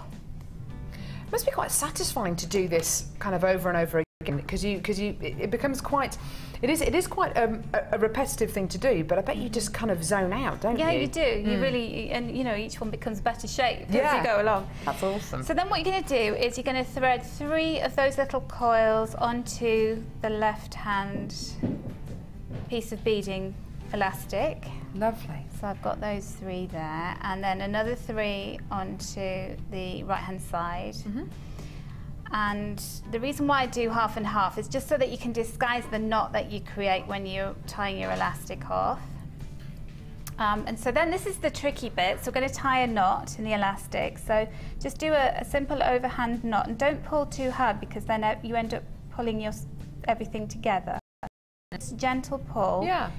It must be quite satisfying to do this kind of over and over again, because it becomes quite, it is quite a repetitive thing to do, but I bet you just kind of zone out, don't you?
Yeah, you do. You really, and you know, each one becomes better shaped as you go along.
That's awesome.
So then what you're going to do is you're going to thread 3 of those little coils onto the left hand piece of beading elastic.
Lovely.
So I've got those 3 there, and then another 3 onto the right hand side. And the reason why I do half and half is just so that you can disguise the knot that you create when you're tying your elastic off. And so then this is the tricky bit. So we're going to tie a knot in the elastic. So just do a simple overhand knot, and don't pull too hard because then you end up pulling everything together. It's a gentle pull.
Yeah.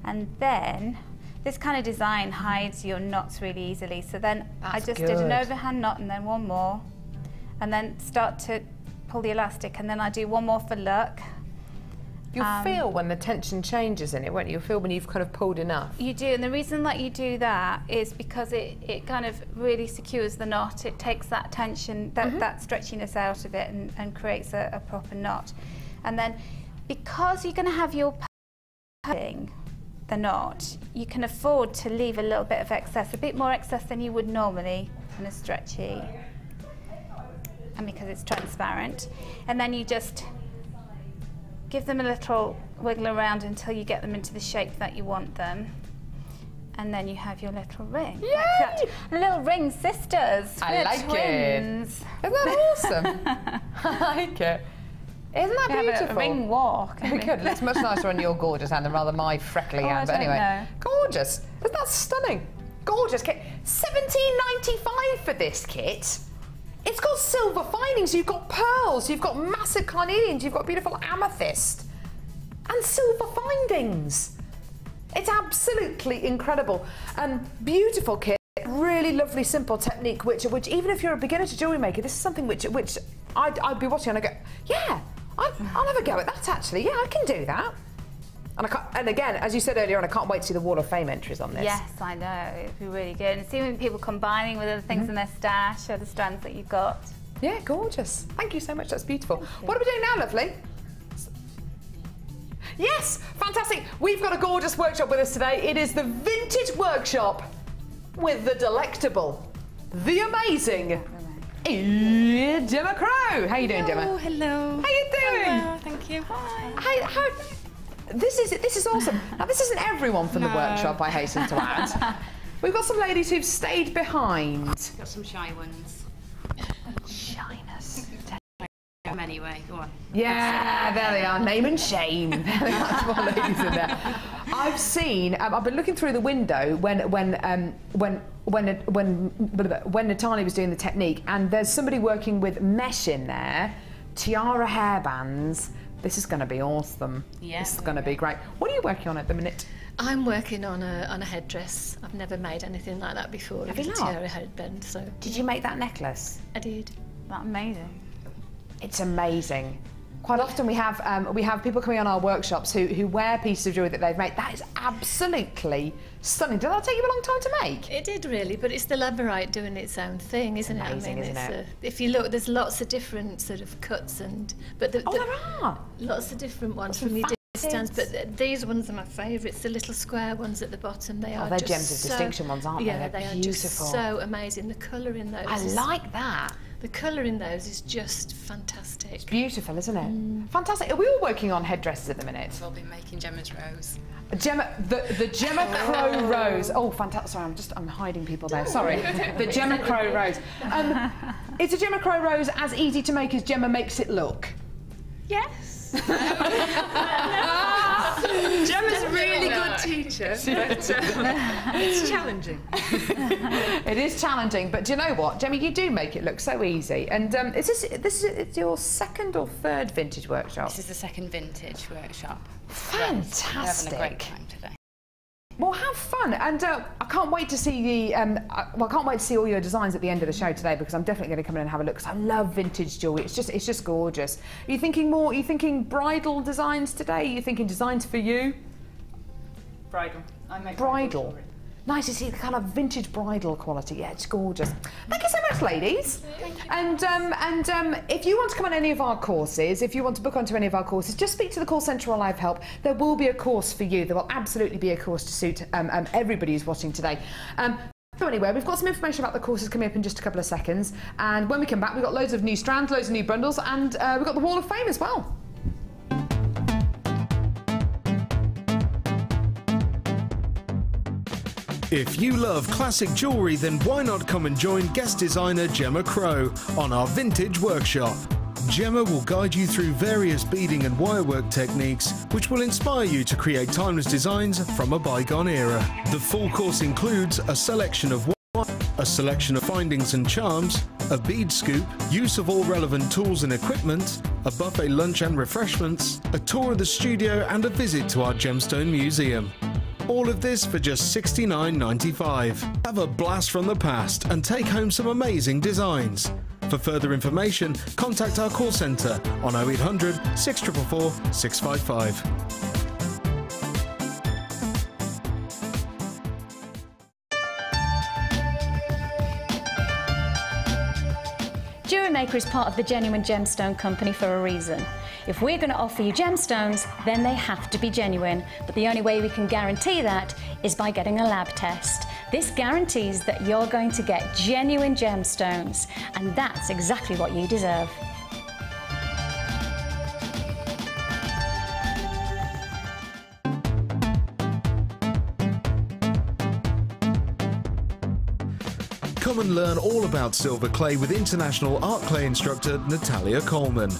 And then this kind of design hides your knots really easily. So then I just did an overhand knot and then one more, and then start to pull the elastic, and then I do one more for luck.
You'll feel when the tension changes in it, won't you? You'll feel when you've kind of pulled enough.
You do, and the reason that you do that is because it kind of really secures the knot. It takes that tension, that stretchiness out of it, and creates a proper knot. And then because you're going to have your pulling the knot, you can afford to leave a little bit of excess, a bit more excess than you would normally in a stretchy, and because it's transparent. And then you just give them a little wiggle around until you get them into the shape that you want them. And then you have your little ring.
Yay!
Like that. Little ring sisters.
I
We're
like
twins.
it. Isn't that awesome? I like it. Isn't that beautiful?
Have a ring walk.
We could. It's much nicer on your gorgeous hand than rather my freckly hand. But anyway, gorgeous. Isn't that stunning? Gorgeous kit. $17.95 for this kit. It's got silver finings, you've got pearls, you've got massive carnelians, you've got beautiful amethyst, and silver findings. It's absolutely incredible. Beautiful kit, really lovely, simple technique, which even if you're a beginner to jewellery maker, this is something which I'd be watching and I go, yeah, I'll have a go at that actually. Yeah, I can do that. And again, as you said earlier on, I can't wait to see the Wall of Fame entries on this.
Yes, I know. It'd be really good. And seeing people combining with other things in their stash, or the strands that you've got.
Yeah, gorgeous. Thank you so much. That's beautiful. What are we doing now, lovely? Yes, fantastic. We've got a gorgeous workshop with us today. It is the Vintage Workshop with the delectable, the amazing Gemma Crow. How you doing, Gemma?
Oh, hello.
How you doing?
Hello, thank you.
How this is awesome. Now, this isn't everyone from the workshop, I hasten to add. We've got some ladies who've stayed behind.
Got some shy ones.
Shyness.
Anyway, go on.
Yeah, there they are. Name and shame. That's more ladies in there. I've seen. I've been looking through the window when Natalia was doing the technique, and there's somebody working with mesh in there, tiara hairbands. This is going to be awesome.
Yeah,
this is going to be great. What are you working on at the minute?
I'm working on a headdress. I've never made anything like that before.
Have you
a
not?
tiara headband. So
Did you make that necklace?
I did.
That's amazing.
It's amazing. Quite often we have people coming on our workshops who wear pieces of jewellery that they've made. That is absolutely stunning. Did that take you a long time to make?
It did really, but it's the labradorite doing its own thing, isn't
Amazing,
it? I mean,
isn't it?
if you look, there's lots of different sort of cuts but there
are
lots of different ones from your distance. But these ones are my favourites. The little square ones at the bottom. They are
they're
just
gems of distinction ones, aren't they?
Yeah,
They're
they
beautiful.
are just so amazing. The colour in those.
I like that.
The colour in those is just fantastic. It's
beautiful, isn't it? Fantastic. Are we all working on headdresses at the minute?
We've all been making Gemma's rose.
Gemma, the Gemma Crow rose. Oh, fantastic. Sorry, I'm hiding people there. Sorry. The Gemma Crow rose. Is a Gemma Crow rose as easy to make as Gemma makes it look?
Yes. Gemma's a really good teacher, but it's challenging.
It is challenging, but do you know what, Gemma? You do make it look so easy. And is this your second or third vintage workshop?
This is the second vintage workshop.
Fantastic.
We're having a great time today.
Well, have fun, and I can't wait to see the. I can't wait to see all your designs at the end of the show today, because I'm definitely going to come in and have a look. Because I love vintage jewellery. It's just gorgeous. Are you thinking more? Are you thinking bridal designs today? Are you thinking designs for you?
Bridal. I make
bridal.
jewellery.
Nice to see the kind of vintage bridal quality. Yeah, it's gorgeous. Thank you so much, ladies. And if you want to come on any of our courses, if you want to book onto any of our courses, just speak to the call centre or Live Help. There will be a course for you. There will absolutely be a course to suit everybody who's watching today. So anyway, we've got some information about the courses coming up in just a couple of seconds. And when we come back, we've got loads of new strands, loads of new bundles, and we've got the Wall of Fame as well.
If you love classic jewellery, then why not come and join guest designer Gemma Crow on our vintage workshop. Gemma will guide you through various beading and wirework techniques which will inspire you to create timeless designs from a bygone era. The full course includes a selection of a selection of findings and charms, a bead scoop, use of all relevant tools and equipment, a buffet lunch and refreshments, a tour of the studio and a visit to our Gemstone Museum. All of this for just $69.95. Have a blast from the past and take home some amazing designs. For further information, contact our call centre on 0800 644 655.
Jewellery Maker is part of the Genuine Gemstone Company for a reason. If we're going to offer you gemstones, then they have to be genuine. But the only way we can guarantee that is by getting a lab test. This guarantees that you're going to get genuine gemstones, and that's exactly what you deserve.
Come and learn all about silver clay with international art clay instructor Natalia Coleman.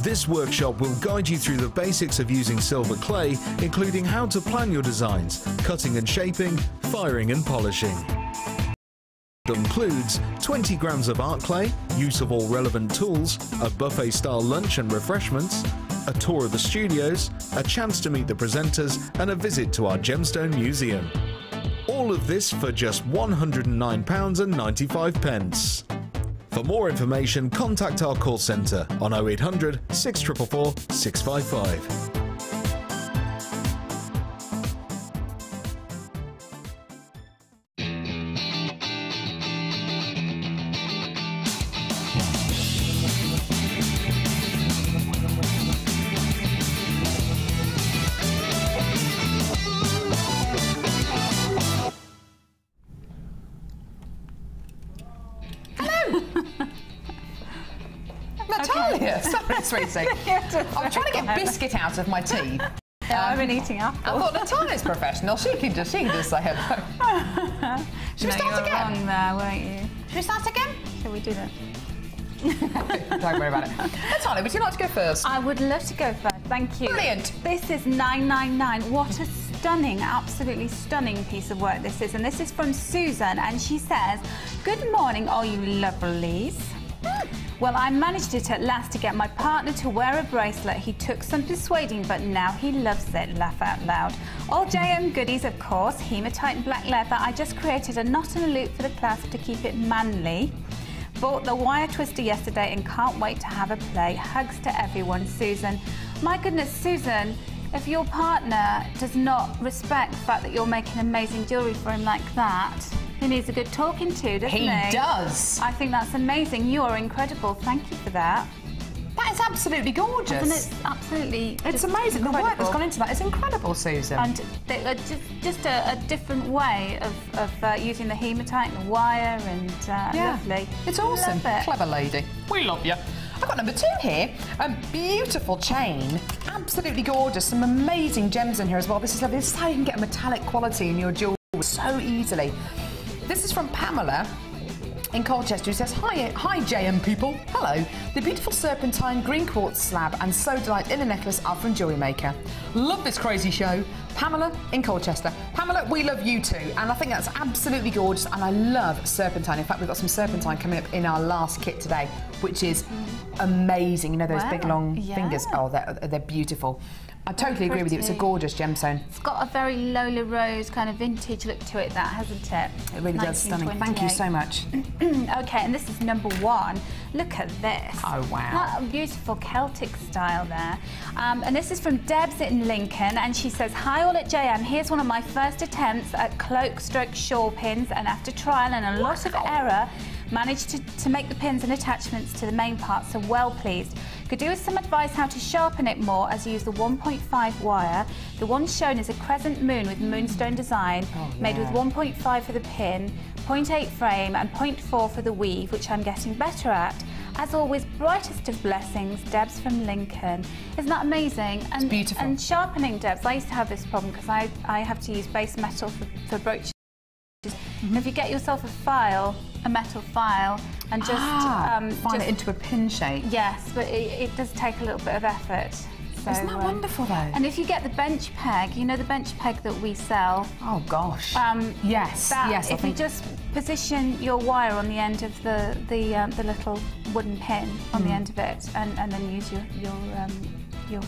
This workshop will guide you through the basics of using silver clay, including how to plan your designs, cutting and shaping, firing and polishing. It includes 20 grams of art clay, use of all relevant tools, a buffet-style lunch and refreshments, a tour of the studios, a chance to meet the presenters, and a visit to our Gemstone Museum. All of this for just £109.95. For more information, contact our call centre on 0800 644 655.
Natalia, sorry, sweetie. I'm trying to get biscuit out of my teeth.
Yeah, I've been eating apple.
I thought Natalia's professional. She can just say hello. Should we start again?
Wrong there, weren't you?
Should we start again?
Shall we do that?
Don't worry about it. Natalia, would you like to go first?
I would love to go first. Thank you.
Brilliant.
This is 999. What a stunning, absolutely stunning piece of work this is. And this is from Susan, and she says, "Good morning, all you lovelies. Well, I managed it at last to get my partner to wear a bracelet. He took some persuading, but now he loves it. Laugh out loud. All JM goodies, of course. Hematite black leather. I just created a knot and a loop for the clasp to keep it manly. Bought the wire twister yesterday and can't wait to have a play. Hugs to everyone, Susan." My goodness, Susan, if your partner does not respect the fact that you're making amazing jewellery for him like that, he needs a good talking to, doesn't he?
He does.
I think that's amazing. You are incredible. Thank you for that.
That is absolutely gorgeous.
And it's absolutely
It's amazing.
incredible.
The work that's gone into that is incredible, Susan.
And just a different way of using the hematite and the wire, and lovely.
It's awesome.
Love it.
Clever lady. We love you. I've got number 2 here. A beautiful chain. Absolutely gorgeous. Some amazing gems in here as well. This is lovely. This is how you can get a metallic quality in your jewellery so easily. This is from Pamela. in Colchester who says, hi JM people, hello. The beautiful serpentine green quartz slab and So Delight inner necklace are from Jewellery Maker. Love this crazy show. Pamela in Colchester. Pamela, we love you too, and I think that's absolutely gorgeous, and I love serpentine. In fact, we've got some serpentine coming up in our last kit today, which is amazing. You know those big long fingers? Oh, they're beautiful. I totally agree with you. It's a gorgeous gemstone.
It's got a very Lola Rose kind of vintage look to it, that, hasn't it?
It really does. Stunning. Thank you so much.
Okay, and this is number 1. Look at this.
Oh, wow.
That beautiful Celtic style there. And this is from Debs in Lincoln, and she says, hi all at JM, here's one of my first attempts at cloak/shawl pins, and after trial and a lot of error, managed to make the pins and attachments to the main part, so well pleased. Could do with some advice how to sharpen it more, as I use the 1.5 wire. The one shown is a crescent moon with moonstone design, made with 1.5 for the pin, 0.8 frame and 0.4 for the weave, which I'm getting better at. As always, brightest of blessings, Debs from Lincoln. Isn't that amazing? And,
it's beautiful.
And sharpening, Debs, I used to have this problem because I have to use base metal for brooches. And if you get yourself a metal file, and just
file it into a pin shape.
Yes, but it does take a little bit of effort. So,
isn't that wonderful though?
And if you get the bench peg, you know the bench peg that we sell.
Oh gosh. Yes.
If you just position your wire on the end of the little wooden pin on the end of it, and then use your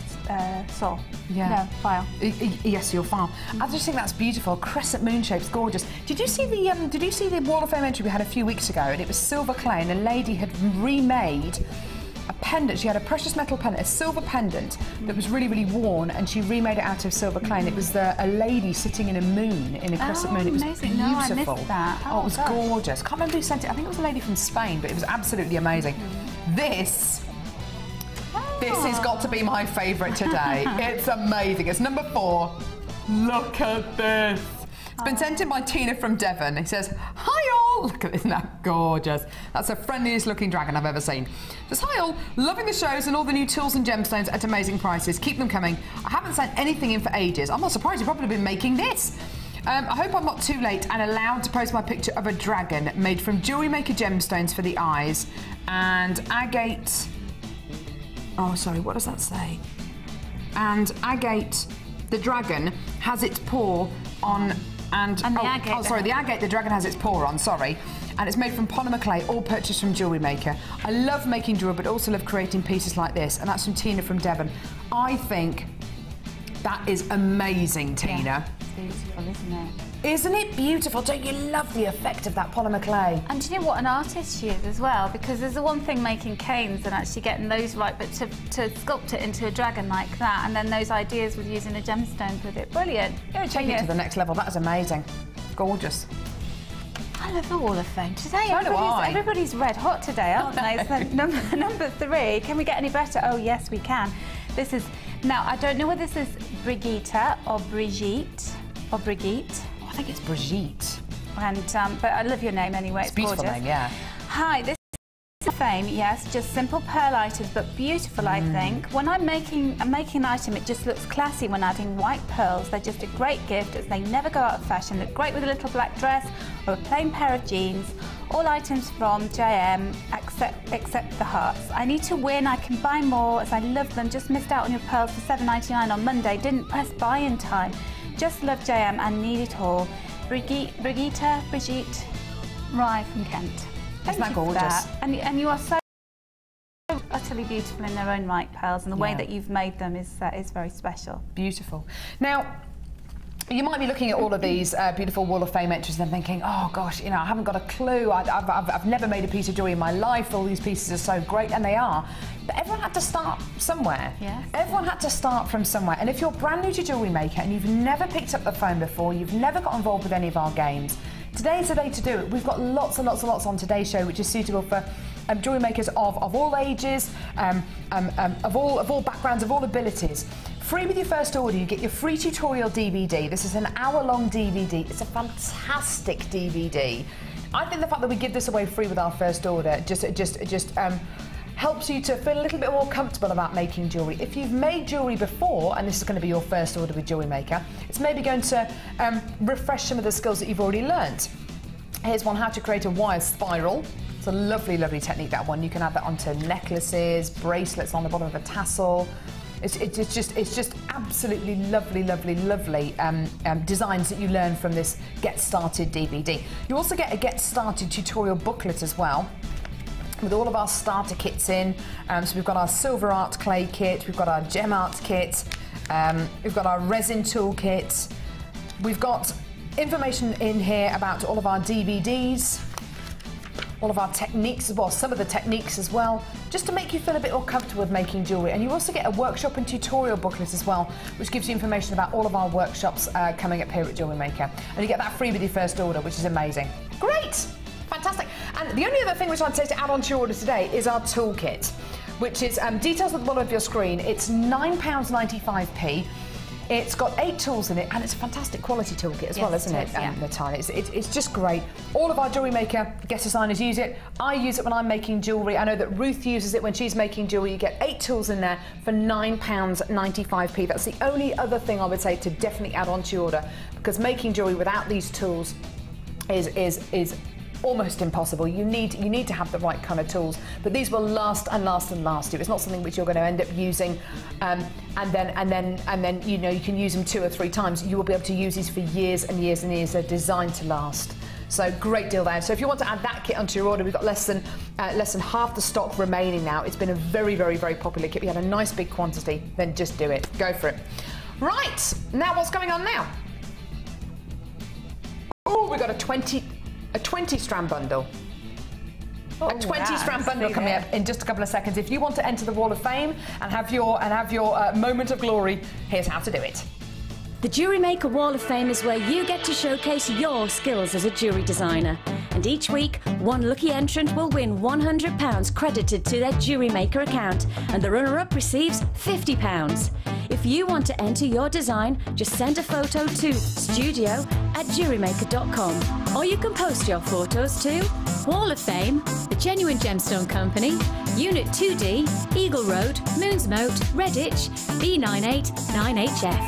saw. No, file.
Yes, your file. I just think that's beautiful. Crescent moon shape's gorgeous. Did you see the Wall of Fame entry we had a few weeks ago? And it was silver clay, and a lady had remade a pendant. She had a precious metal pendant, a silver pendant that was really, really worn, and she remade it out of silver clay. And it was a lady sitting in a moon, in a crescent moon. It was
amazing.
beautiful.
No, I missed that.
Oh, it was gorgeous. Can't remember who sent it. I think it was a lady from Spain, but it was absolutely amazing. This has got to be my favourite today. It's amazing. It's number 4. Look at this. It's been sent in by Tina from Devon. He says, hi all. Look at this, isn't that gorgeous? That's the friendliest looking dragon I've ever seen. Says, hi all, loving the shows and all the new tools and gemstones at amazing prices. Keep them coming. I haven't sent anything in for ages. I'm not surprised, you've probably been making this. I hope I'm not too late and allowed to post my picture of a dragon made from Jewellery Maker gemstones for the eyes and agate. Oh, sorry, what does that say? And agate, the dragon, has its paw on, the agate the dragon has its paw on, sorry. And it's made from polymer clay, all purchased from Jewellery Maker. I love making jewellery, but also love creating pieces like this. And that's from Tina from Devon. I think that is amazing, Tina.
Yeah, it's beautiful, isn't it?
Isn't it beautiful? Don't you love the effect of that polymer clay?
And do you know what an artist she is as well? Because there's the one thing making canes and actually getting those right, but to sculpt it into a dragon like that, and then those ideas with using the gemstones with it, brilliant.
Take it to the next level. That is amazing. Gorgeous.
I love the Wall of Fame today.
So do I.
Everybody's red hot today, aren't they? So number 3. Can we get any better? Oh yes, we can. This is now. I don't know whether this is Brigitte or Brigitte or Brigitte.
I think it's Brigitte.
And but I love your name anyway. It's
beautiful
gorgeous.
name, yeah.
Hi, this is Fame. Yes, just simple pearlitis, but beautiful. I think when I'm making an item, it just looks classy when adding white pearls. They're just a great gift as they never go out of fashion. Look great with a little black dress or a plain pair of jeans. All items from JM except the hearts. I need to win. I can buy more as I love them. Just missed out on your pearls for $7.99 on Monday. Didn't press buy in time. Just love JM and need it all. Brigitte Rye from Kent.
Isn't that gorgeous?
And you are so utterly beautiful in their own right, pearls, and the way that you've made them is very special.
Beautiful. Now, you might be looking at all of these beautiful Wall of Fame entries and thinking, oh gosh, you know, I haven't got a clue. I've never made a piece of jewellery in my life. All these pieces are so great, and they are. But everyone had to start somewhere.
Yes.
Everyone had to start from somewhere. And if you're brand new to Jewellery Maker and you've never picked up the phone before, you've never got involved with any of our games, today's the day to do it. We've got lots and lots and lots on today's show, which is suitable for jewellery makers of all ages, of all backgrounds, of all abilities. Free with your first order, you get your free tutorial DVD. This is an hour-long DVD. It's a fantastic DVD. I think the fact that we give this away free with our first order just helps you to feel a little bit more comfortable about making jewellery. If you've made jewellery before, and this is going to be your first order with Jewellery Maker, it's maybe going to refresh some of the skills that you've already learnt. Here's one, how to create a wire spiral. It's a lovely, lovely technique, that one. You can add that onto necklaces, bracelets on the bottom of a tassel. It's just absolutely lovely, lovely, lovely designs that you learn from this Get Started DVD. You also get a Get Started tutorial booklet as well, with all of our starter kits in. So we've got our silver art clay kit, we've got our gem art kit, we've got our resin tool kit. We've got information in here about all of our DVDs, all of our techniques as well, some of the techniques as well, just to make you feel a bit more comfortable with making jewellery. And you also get a workshop and tutorial booklet as well, which gives you information about all of our workshops coming up here at Jewellery Maker. And you get that free with your first order, which is amazing. Great! Fantastic. And the only other thing which I'd say to add on to your order today is our toolkit, which is details at the bottom of your screen. It's £9.95p. It's got 8 tools in it, and it's a fantastic quality toolkit as well, isn't it, Natalia? It's just great. All of our Jewellery Maker guest designers use it. I use it when I'm making jewellery. I know that Ruth uses it when she's making jewellery. You get 8 tools in there for £9.95p. That's the only other thing I would say to definitely add on to your order, because making jewellery without these tools is almost impossible. You need to have the right kind of tools, but these will last and last and last you. It's not something which you're going to end up using and then you know you can use them 2 or 3 times. You will be able to use these for years and years and years. They're designed to last. So great deal there. So if you want to add that kit onto your order, we've got less than half the stock remaining now. It's been a very, very, very popular kit. We had a nice big quantity. Then just do it. Go for it. Right, now what's going on now? Oh, we've got a 20 strand bundle. A 20 strand bundle coming up in just a couple of seconds. If you want to enter the Wall of Fame and have your moment of glory, here's how to do it.
The Jewellery Maker Wall of Fame is where you get to showcase your skills as a jewellery designer. And each week, one lucky entrant will win £100 credited to their Jewellery Maker account, and the runner-up receives £50. If you want to enter your design, just send a photo to studio@jewellerymaker.com, or you can post your photos to Wall of Fame, The Genuine Gemstone Company, Unit 2D, Eagle Road, Moons Moat, Redditch, B989HF.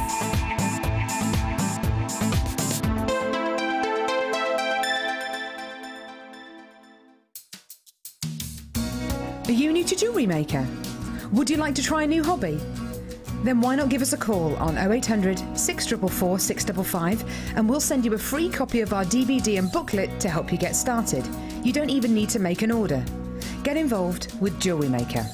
Are you new to Jewellery Maker? Would you like to try a new hobby? Then why not give us a call on 0800 644 655 and we'll send you a free copy of our DVD and booklet to help you get started. You don't even need to make an order. Get involved with Jewellery Maker.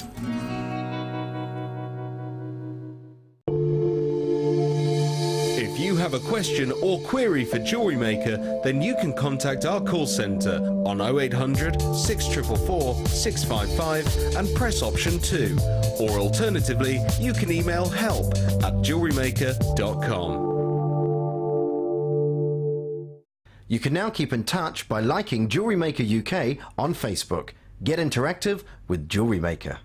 If you have a question or query for Jewellery Maker, then you can contact our call centre on 0800 644 655 and press option 2. Or alternatively, you can email help@jewellerymaker.com.
You can now keep in touch by liking Jewellery Maker UK on Facebook. Get interactive with Jewellery Maker.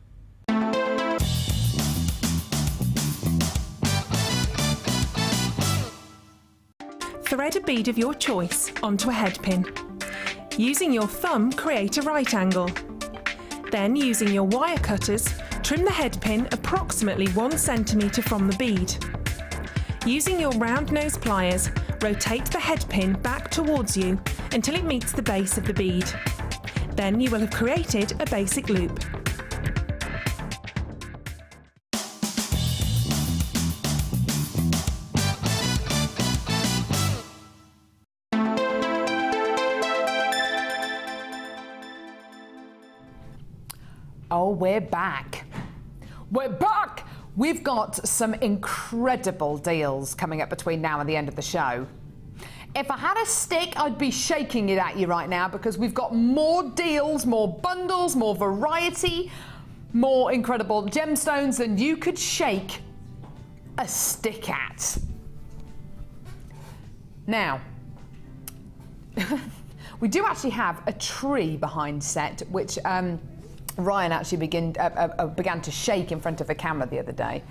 Thread a bead of your choice onto a head pin. Using your thumb, create a right angle. Then, using your wire cutters, trim the head pin approximately 1 centimetre from the bead. Using your round nose pliers, rotate the head pin back towards you until it meets the base of the bead. Then you will have created a basic loop.
Oh, we're back. We're back! We've got some incredible deals coming up between now and the end of the show. If I had a stick, I'd be shaking it at you right now, because we've got more deals, more bundles, more variety, more incredible gemstones than you could shake a stick at. Now, we do actually have a tree behind set, which Ryan actually began to shake in front of the camera the other day.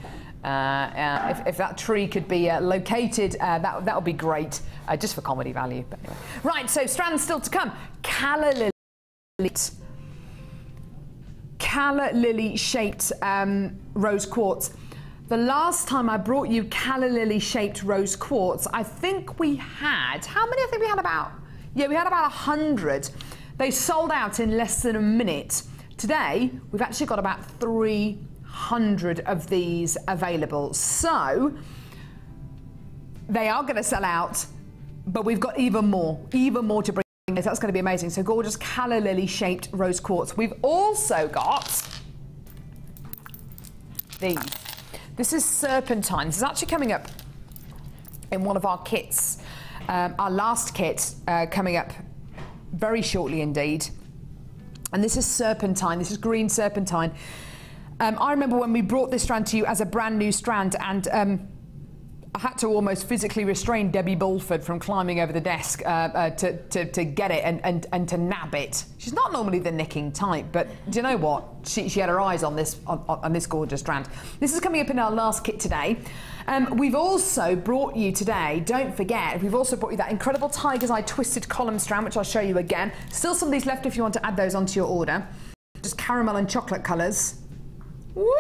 If that tree could be located, that would be great, just for comedy value. But anyway. Right, so strands still to come. Calla lily shaped rose quartz. The last time I brought you calla lily shaped rose quartz, I think we had, how many? I think we had about Yeah, we had about 100. They sold out in less than a minute. Today, we've actually got about 300 of these available. So, they are going to sell out, but we've got even more to bring. That's going to be amazing. So gorgeous calla lily shaped rose quartz. We've also got these. This is serpentine. This is actually coming up in one of our kits. Our last kit coming up very shortly indeed. And this is serpentine. This is green serpentine. I remember when we brought this strand to you as a brand new strand, and I had to almost physically restrain Debbie Bulford from climbing over the desk to get it and to nab it. She's not normally the nicking type, but do you know what? She had her eyes on this gorgeous strand. This is coming up in our last kit today. We've also brought you today, don't forget, we've also brought you that incredible Tiger's Eye twisted column strand, which I'll show you again. Still some of these left if you want to add those onto your order. Just caramel and chocolate colours. Woo!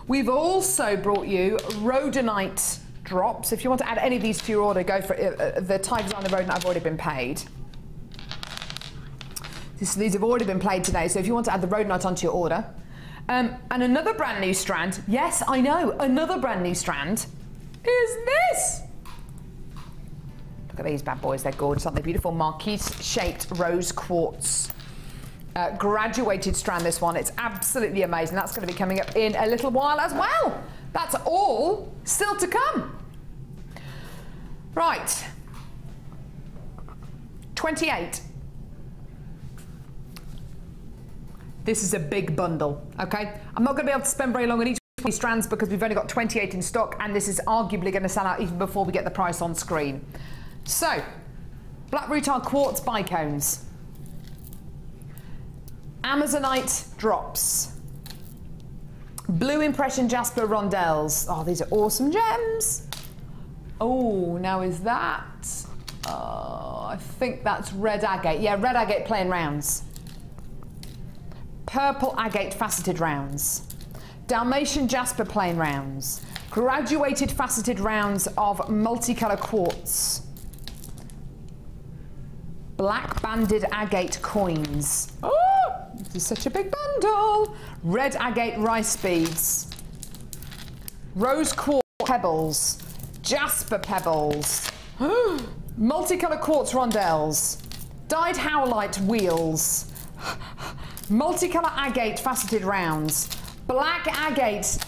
We've also brought you rhodonite drops. If you want to add any of these to your order, go for it. The Tiger's Eye and the rhodonite have already been paid. These have already been paid today, so if you want to add the rhodonite onto your order. And another brand new strand, yes, I know, another brand new strand is this. Look at these bad boys, they're gorgeous, aren't they? Beautiful marquise-shaped rose quartz. Graduated strand, this one. It's absolutely amazing. That's going to be coming up in a little while as well. That's all still to come. Right. 28. This is a big bundle, okay? I'm not going to be able to spend very long on each of these strands because we've only got 28 in stock, and this is arguably going to sell out even before we get the price on screen. So, black rutile quartz bicones. Amazonite drops, blue impression jasper rondelles. Oh, these are awesome gems. Oh, now is that? Oh, I think that's red agate. Yeah, red agate plain rounds. Purple agate faceted rounds. Dalmatian jasper plain rounds. Graduated faceted rounds of multicolour quartz. Black banded agate coins. Oh! This is such a big bundle. Red agate rice beads. Rose quartz pebbles. Jasper pebbles. Multicolour quartz rondelles. Dyed howlite wheels. Multicolour agate faceted rounds. Black agate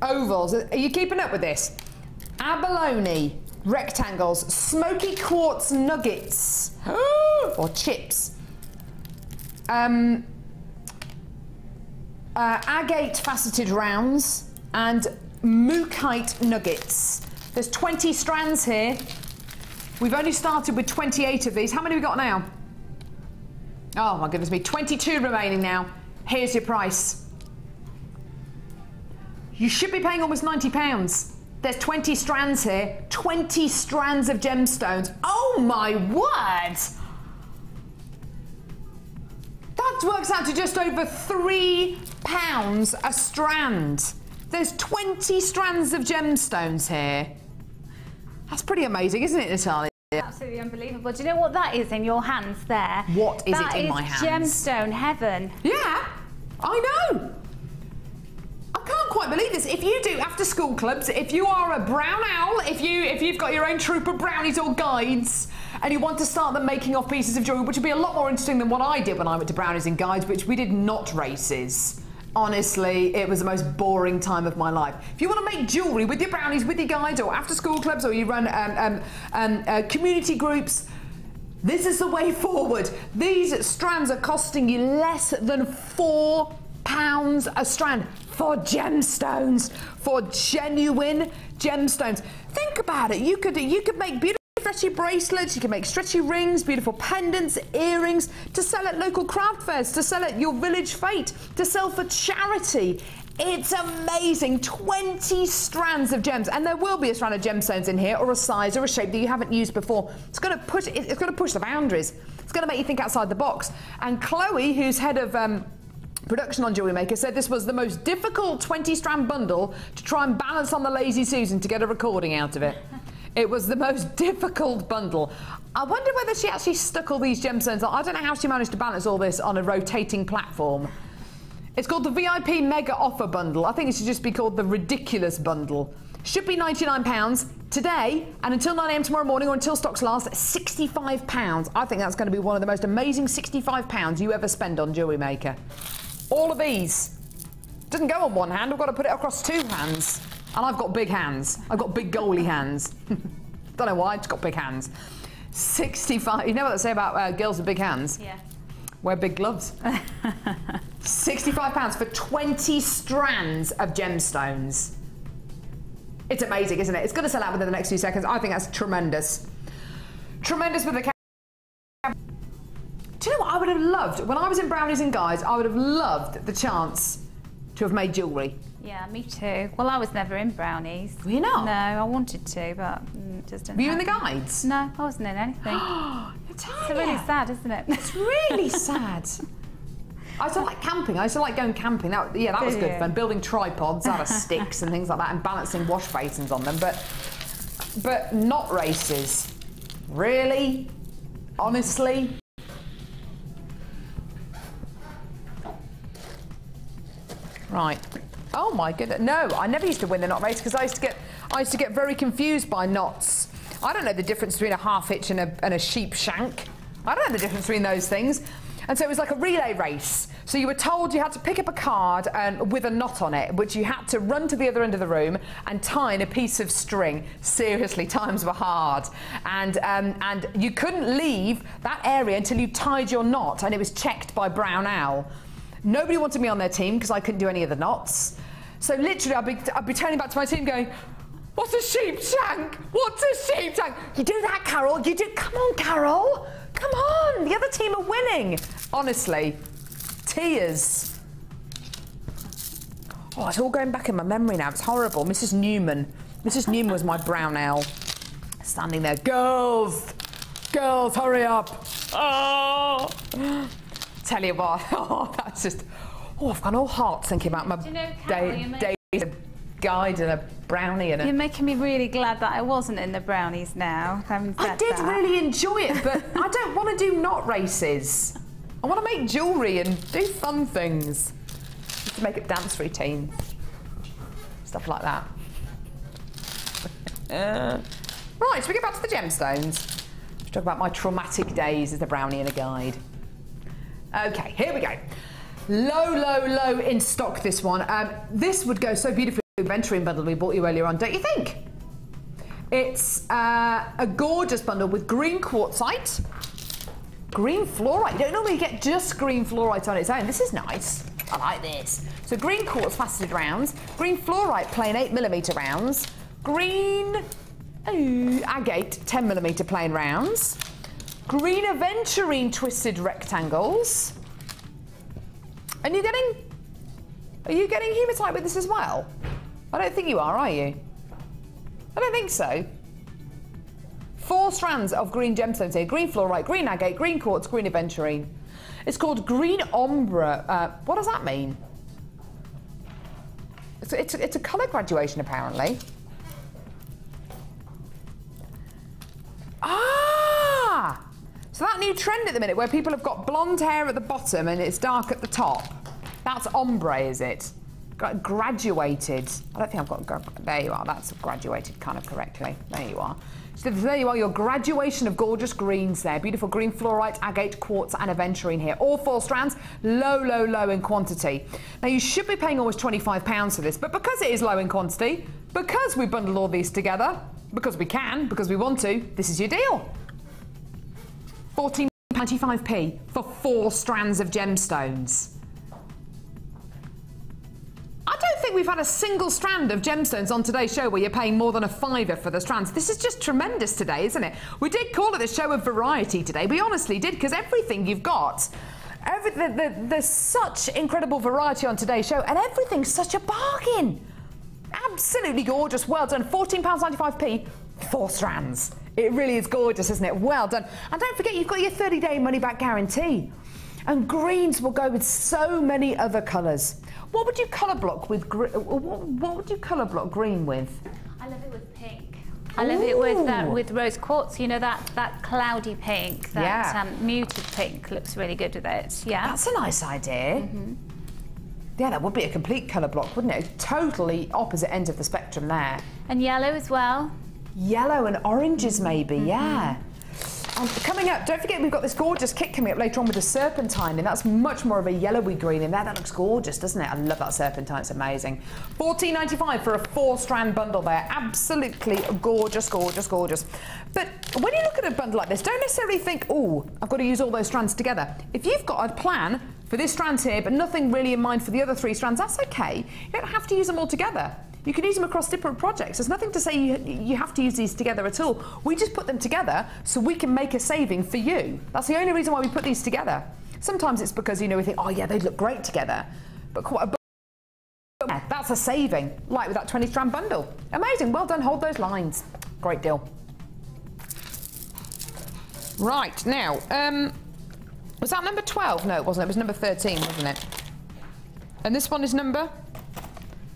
ovals. Are you keeping up with this? Abalone rectangles. Smoky quartz nuggets. Or chips. Agate faceted rounds and mookite nuggets. There's 20 strands here. We've only started with 28 of these. How many have we got now? Oh my goodness me, 22 remaining now. Here's your price. You should be paying almost £90. There's 20 strands here. 20 strands of gemstones. Oh my word! That works out to just over £3 a strand. There's 20 strands of gemstones here. That's pretty amazing, isn't it, Natalia?
Absolutely unbelievable. Do you know what that is in your hands there?
What is it in my hands?
That is gemstone heaven.
Yeah, I know. I can't quite believe this. If you do after school clubs, if you are a brown owl, if you've got your own troop of brownies or guides, and you want to start them making off pieces of jewellery, which would be a lot more interesting than what I did when I went to brownies and guides, which we did not races. Honestly, it was the most boring time of my life. If you want to make jewellery with your brownies, with your guides, or after school clubs, or you run community groups, this is the way forward. These strands are costing you less than £4 a strand for gemstones, for genuine gemstones. Think about it. You could make beautiful stretchy bracelets, you can make stretchy rings, beautiful pendants, earrings, to sell at local craft fairs, to sell at your village fete, to sell for charity. It's amazing. 20 strands of gems, and there will be a strand of gemstones in here, or a size or a shape that you haven't used before. It's going to push the boundaries. It's going to make you think outside the box. And Chloe, who's head of production on Jewellery Maker, said this was the most difficult 20 strand bundle to try and balance on the Lazy Susan to get a recording out of it. It was the most difficult bundle. I wonder whether she actually stuck all these gemstones on. I don't know how she managed to balance all this on a rotating platform. It's called the VIP Mega Offer Bundle. I think it should just be called the Ridiculous Bundle. Should be £99 today, and until 9 AM tomorrow morning, or until stocks last, £65. I think that's going to be one of the most amazing £65 you ever spend on Jewellery Maker. All of these. Doesn't go on one hand, I've got to put it across two hands. And I've got big hands. I've got big goalie hands. Don't know why, I just got big hands. 65, you know what they say about girls with big hands?
Yeah.
Wear big gloves. £65 for 20 strands of gemstones. It's amazing, isn't it? It's going to sell out within the next few seconds. I think that's tremendous. Tremendous with the... Do you know what I would have loved? When I was in Brownies and Guys, I would have loved the chance to have made jewellery.
Yeah, me too. Well, I was never in Brownies.
Were you not?
No, I wanted to, but it just didn't
Were you in the
happen.
Guides?
No, I wasn't in anything.
Natalia.
It's really sad, isn't it?
It's really sad. I used to like camping. I used to like going camping. That was good fun. Building tripods out of sticks and things like that, and balancing wash basins on them. But not races. Really? Honestly? Right. Oh my goodness. No, I never used to win the knot race because I used to get very confused by knots. I don't know the difference between a half hitch and a sheep shank. I don't know the difference between those things. And so it was like a relay race. So you were told you had to pick up a card with a knot on it, which you had to run to the other end of the room and tie in a piece of string. Seriously, times were hard. And you couldn't leave that area until you tied your knot, and it was checked by Brown Owl. Nobody wanted me on their team because I couldn't do any of the knots. So literally, I'd be turning back to my team going, "What's a sheep shank? What's a sheep shank? You do that, Carol. You do. Come on, Carol. Come on. The other team are winning." Honestly, tears. Oh, it's all going back in my memory now. It's horrible. Mrs. Newman. Mrs. Newman was my Brown Owl. Standing there, girls, hurry up. Oh. Tell you what, that's just, I've gone all heart thinking about my days of guide and a brownie and a...
You're making me really glad that I wasn't in the Brownies now, having said
I did
that.
really enjoy it, but I don't want to do knot races. I want to make jewellery and do fun things. Just to make a dance routine. Stuff like that. Right, shall we get back to the gemstones? Let's talk about my traumatic days as a brownie and a guide. Okay, here we go. Low in stock, this one. This would go so beautifully with the venturing bundle we bought you earlier on, don't you think? It's a gorgeous bundle with green quartzite, green fluorite. You don't normally get just green fluorite on its own. This is nice. I like this. So green quartz faceted rounds, green fluorite plain 8mm rounds, green agate 10mm plain rounds, green aventurine twisted rectangles. And are you getting hematite with this as well? I don't think you are you? I don't think so. 4 strands of green gemstones here. Green fluorite, green agate, green quartz, green aventurine. It's called green ombre. What does that mean? It's a colour graduation, apparently. Ah! So that new trend at the minute where people have got blonde hair at the bottom and it's dark at the top. That's ombre, is it? Graduated. I don't think I've got... There you are. That's graduated kind of correctly. There you are. So there you are, your graduation of gorgeous greens there. Beautiful green fluorite, agate, quartz and aventurine here. All 4 strands, low in quantity. Now you should be paying almost £25 for this, but because it is low in quantity, because we bundled all these together, because we can, because we want to, this is your deal. £14.95p for 4 strands of gemstones. I don't think we've had a single strand of gemstones on today's show where you're paying more than a £5 for the strands. This is just tremendous today, isn't it? We did call it a show of variety today. We honestly did, because everything you've got, there's such incredible variety on today's show, and everything's such a bargain. Absolutely gorgeous. Well done. £14.95p, 4 strands. It really is gorgeous, isn't it? Well done. And don't forget, you've got your 30-day money-back guarantee. And greens will go with so many other colours. What would you colour block with? What would you colour block green with?
I love it with pink. I love it with rose quartz. You know, that cloudy pink, that muted pink looks really good with it. Yeah,
that's a nice idea. Yeah, that would be a complete colour block, wouldn't it? Totally opposite end of the spectrum there.
And yellow as well.
Yellow and oranges maybe, yeah. Coming up, don't forget we've got this gorgeous kit coming up later on with the serpentine, and that's much more of a yellowy green in there. That looks gorgeous, doesn't it? I love that serpentine, it's amazing. $14.95 for a 4-strand bundle there. Absolutely gorgeous, gorgeous, gorgeous. But when you look at a bundle like this, don't necessarily think, oh, I've got to use all those strands together. If you've got a plan for this strand here, but nothing really in mind for the other 3 strands, that's okay. You don't have to use them all together. You can use them across different projects. There's nothing to say you have to use these together at all. We just put them together so we can make a saving for you. That's the only reason why we put these together. Sometimes it's because, you know, we think, oh yeah, they look great together. But that's a saving, like with that 20-strand bundle. Amazing, well done, hold those lines. Great deal. Right, now, was that number 12? No, it wasn't, it was number 13, wasn't it? And this one is number?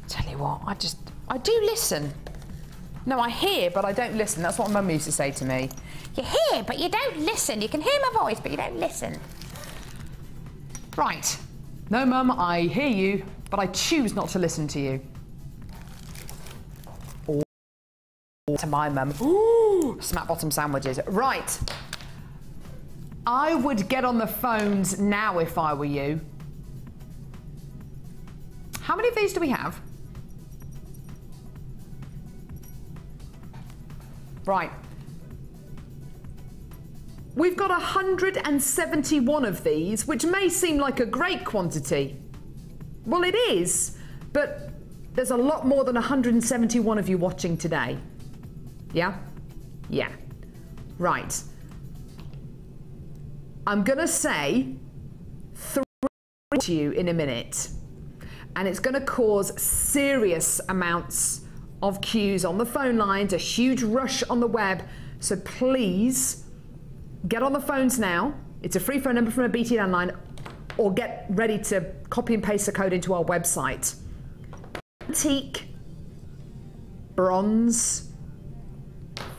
Tell you what, I do listen. No, I hear, but I don't listen. That's what Mum used to say to me. You hear, but you don't listen. You can hear my voice, but you don't listen. Right. No, Mum, I hear you, but I choose not to listen to you. Or to my mum. Ooh, smack bottom sandwiches. Right. I would get on the phones now if I were you. How many of these do we have? Right. We've got 171 of these, which may seem like a great quantity. Well, it is, but there's a lot more than 171 of you watching today. Yeah? Yeah. Right. I'm gonna say 3 to you in a minute, and it's gonna cause serious amounts of queues on the phone lines, a huge rush on the web, so please get on the phones now. It's a free phone number from a BT landline, or get ready to copy and paste the code into our website. Antique bronze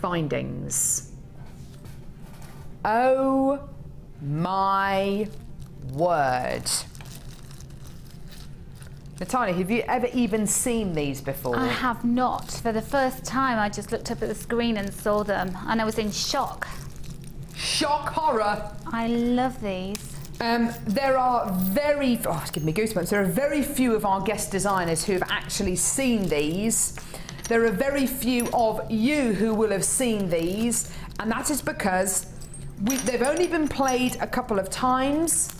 findings. Oh my word. Natalia, have you ever even seen these before?
I have not. For the first time, I just looked up at the screen and saw them, and I was in shock.
Shock horror.
I love these.
There are it's giving me goosebumps. There are very few of our guest designers who have actually seen these. There are very few of you who will have seen these, and that is because they've only been played a couple of times,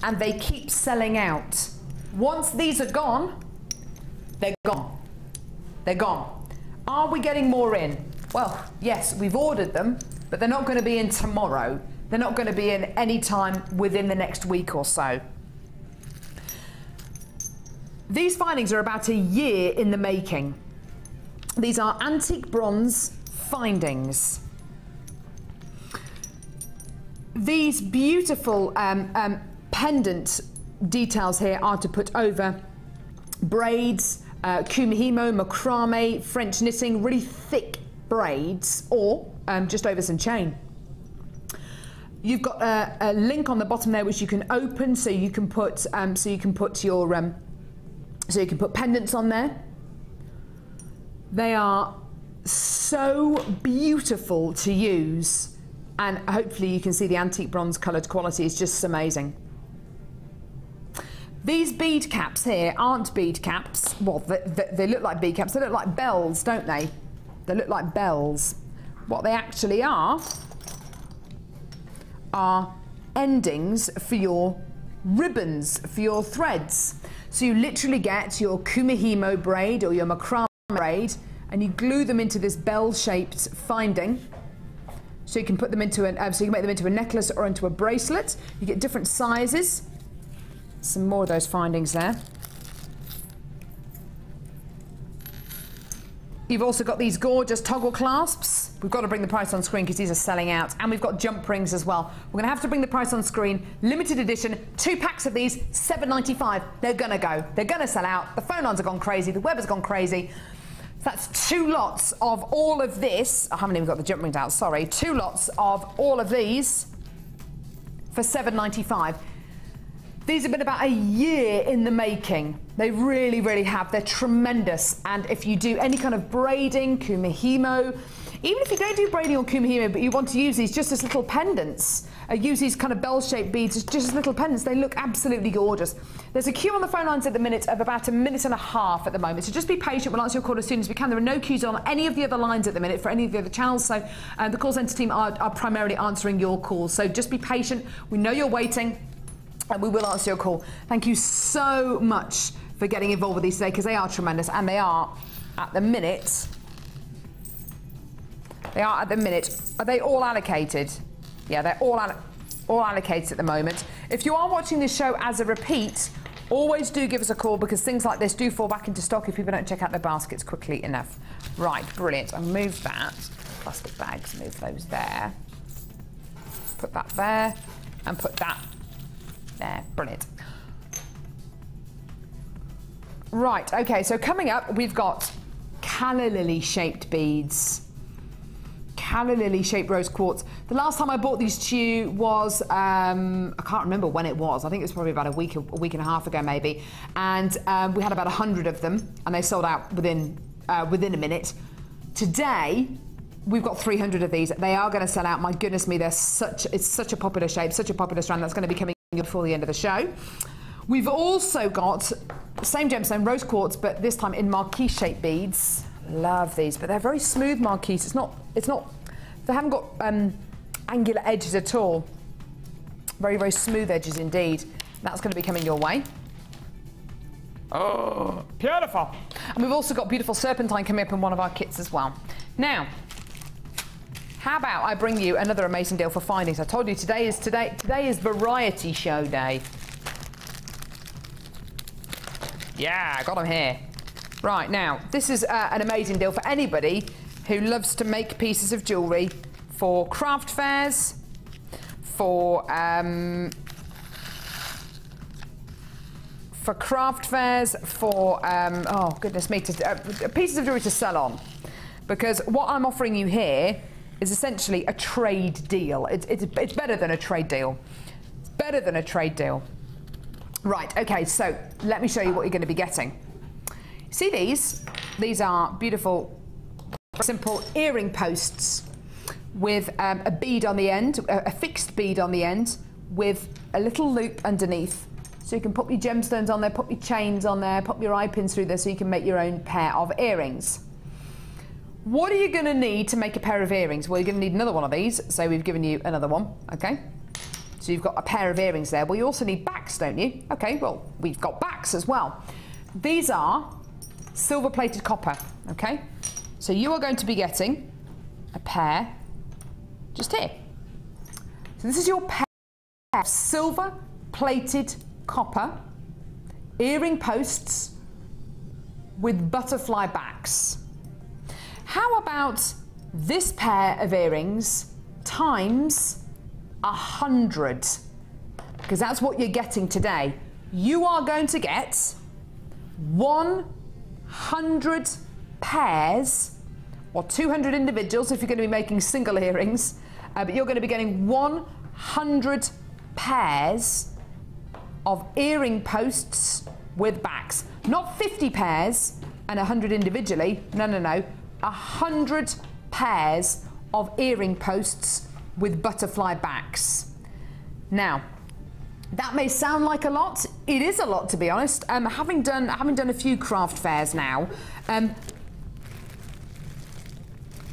and they keep selling out. Once these are gone, they're gone. They're gone. Are we getting more in? Well, yes, we've ordered them, but they're not going to be in tomorrow. They're not going to be in any time within the next week or so. These findings are about a year in the making. These are antique bronze findings. These beautiful pendant details here are to put over braids, kumihimo, macrame, French knitting, really thick braids, or just over some chain. You've got a link on the bottom there which you can open, so you can put pendants on there. They are so beautiful to use, and hopefully you can see the antique bronze coloured quality is just amazing. These bead caps here aren't bead caps. Well, they look like bead caps. They look like bells, don't they? They look like bells. What they actually are endings for your ribbons, for your threads. So you literally get your kumihimo braid or your macrame braid, and you glue them into this bell-shaped finding. So you can put them into so you can make them into a necklace or into a bracelet. You get different sizes. Some more of those findings there. You've also got these gorgeous toggle clasps. We've got to bring the price on screen because these are selling out. And we've got jump rings as well. We're going to have to bring the price on screen. Limited edition, 2 packs of these, $7.95. They're going to go. They're going to sell out. The phone lines have gone crazy. The web has gone crazy. that's 2 lots of all of this. I haven't even got the jump rings out, sorry. 2 lots of all of these for £7.95. These have been about a year in the making. They really, really have. They're tremendous. And if you do any kind of braiding, kumihimo, even if you don't do braiding or kumihimo, but you want to use these just as little pendants, use these kind of bell-shaped beads just as little pendants, they look absolutely gorgeous. There's a queue on the phone lines at the minute of about 1.5 minutes at the moment, so just be patient. We'll answer your call as soon as we can. There are no queues on any of the other lines at the minute for any of the other channels, so the call centre team are primarily answering your calls. So just be patient. We know you're waiting, and we will answer your call. Thank you so much for getting involved with these today, because they are tremendous, and they are, at the minute, are they all allocated? Yeah, they're all allocated at the moment. If you are watching this show as a repeat, always do give us a call, because things like this do fall back into stock if people don't check out their baskets quickly enough. Right, brilliant. I'll move that. Plastic bags, move those there. Put that there, and put that there. Brilliant. Right, okay, so coming up, we've got calla lily shaped beads. Calla lily shaped rose quartz. The last time I bought these to you was, I can't remember when it was. I think it was probably about a week and a half ago maybe. And we had about 100 of them, and they sold out within a minute. Today, we've got 300 of these. They are going to sell out. My goodness me, it's such a popular shape, such a popular strand that's going to be coming before the end of the show. We've also got same gemstone, rose quartz, but this time in marquise shaped beads. Love these, but they're very smooth marquise. They haven't got angular edges at all. Very, very smooth edges indeed. That's going to be coming your way. Oh, beautiful. And we've also got beautiful serpentine coming up in one of our kits as well. Now, how about I bring you another amazing deal for findings? I told you today is variety show day. Yeah, I got them here. Right, now, this is an amazing deal for anybody who loves to make pieces of jewellery for craft fairs, for oh goodness me, pieces of jewellery to sell on. Because what I'm offering you here is essentially a trade deal. It's better than a trade deal. It's better than a trade deal. Right, okay, so let me show you what you're going to be getting. See these? These are beautiful, simple earring posts with a bead on the end, a fixed bead on the end, with a little loop underneath. So you can put your gemstones on there, put your chains on there, put your eye pins through there, so you can make your own pair of earrings. What are you going to need to make a pair of earrings? Well, you're going to need another one of these, so we've given you another one, okay? So you've got a pair of earrings there. Well, you also need backs, don't you? Okay, well, we've got backs as well. These are silver-plated copper, okay? So you are going to be getting a pair just here. So this is your pair of silver-plated copper earring posts with butterfly backs. How about this pair of earrings times 100? Because that's what you're getting today. You are going to get 100 pairs, or 200 individuals if you're going to be making single earrings, but you're going to be getting 100 pairs of earring posts with backs. Not 50 pairs and 100 individually, no, 100 pairs of earring posts with butterfly backs. Now, that may sound like a lot. It is a lot, to be honest. Having done a few craft fairs now,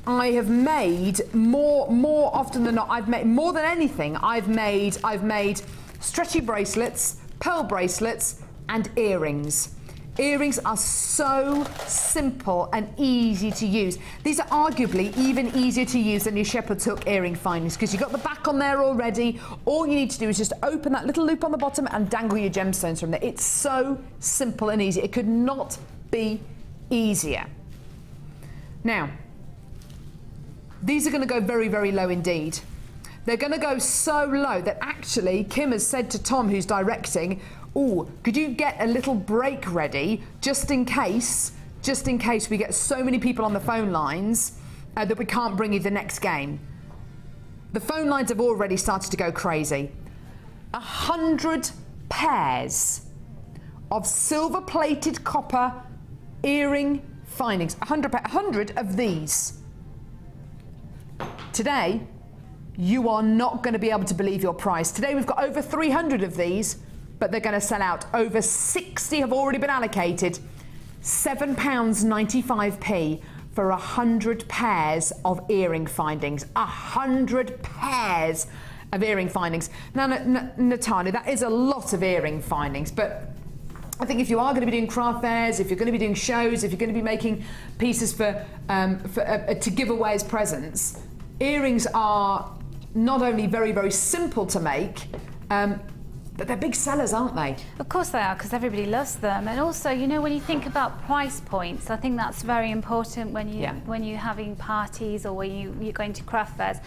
I have made more often than not. I've made more than anything. I've made stretchy bracelets, pearl bracelets, and earrings. Earrings are so simple and easy to use. These are arguably even easier to use than your shepherd's hook earring findings, because you've got the back on there already. All you need to do is just open that little loop on the bottom and dangle your gemstones from there. It's so simple and easy. It could not be easier. Now, these are going to go very, very low indeed. They're going to go so low that actually Kim has said to Tom, who's directing, "Oh, could you get a little break ready just in case just in case we get so many people on the phone lines that we can't bring you the next game. The phone lines have already started to go crazy. 100 pairs of silver-plated copper earring findings. 100 of these. Today, you are not going to be able to believe your price. Today we've got over 300 of these, but they're going to sell out. Over 60 have already been allocated. £7.95 for 100 pairs of earring findings. 100 pairs of earring findings. Now, Natalia, that is a lot of earring findings, but I think if you are going to be doing craft fairs, if you're going to be doing shows, if you're going to be making pieces to give away as presents, earrings are not only very, very simple to make, but they're big sellers, aren't they?
Of course they are, because everybody loves them. And also, you know, when you think about price points, I think that's very important when you're having parties or when you're going to craft fairs,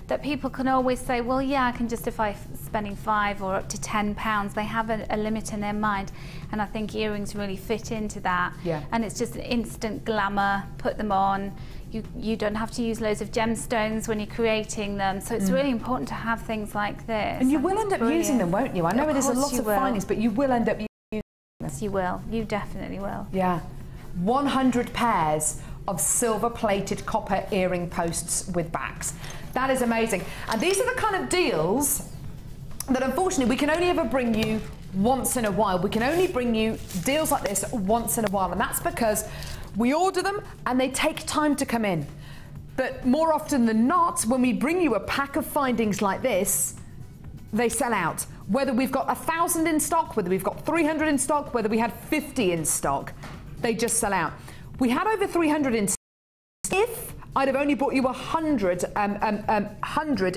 that people can always say, well, yeah, I can justify spending £5 or up to £10. They have a limit in their mind, and I think earrings really fit into that. Yeah. And it's just an instant glamour. Put them on. You don't have to use loads of gemstones when you're creating them, so it's really important to have things like this.
And you will end up using them, won't you? I know it is a lot of findings, but you will end up using them.
Yes, you will. You definitely will.
Yeah. 100 pairs of silver-plated copper earring posts with backs. That is amazing. And these are the kind of deals that, unfortunately, we can only ever bring you once in a while. We can only bring you deals like this once in a while, and that's because we order them and they take time to come in. But more often than not, when we bring you a pack of findings like this, they sell out. Whether we've got 1,000 in stock, whether we've got 300 in stock, whether we had 50 in stock, they just sell out. We had over 300 in stock. If I'd have only bought you 100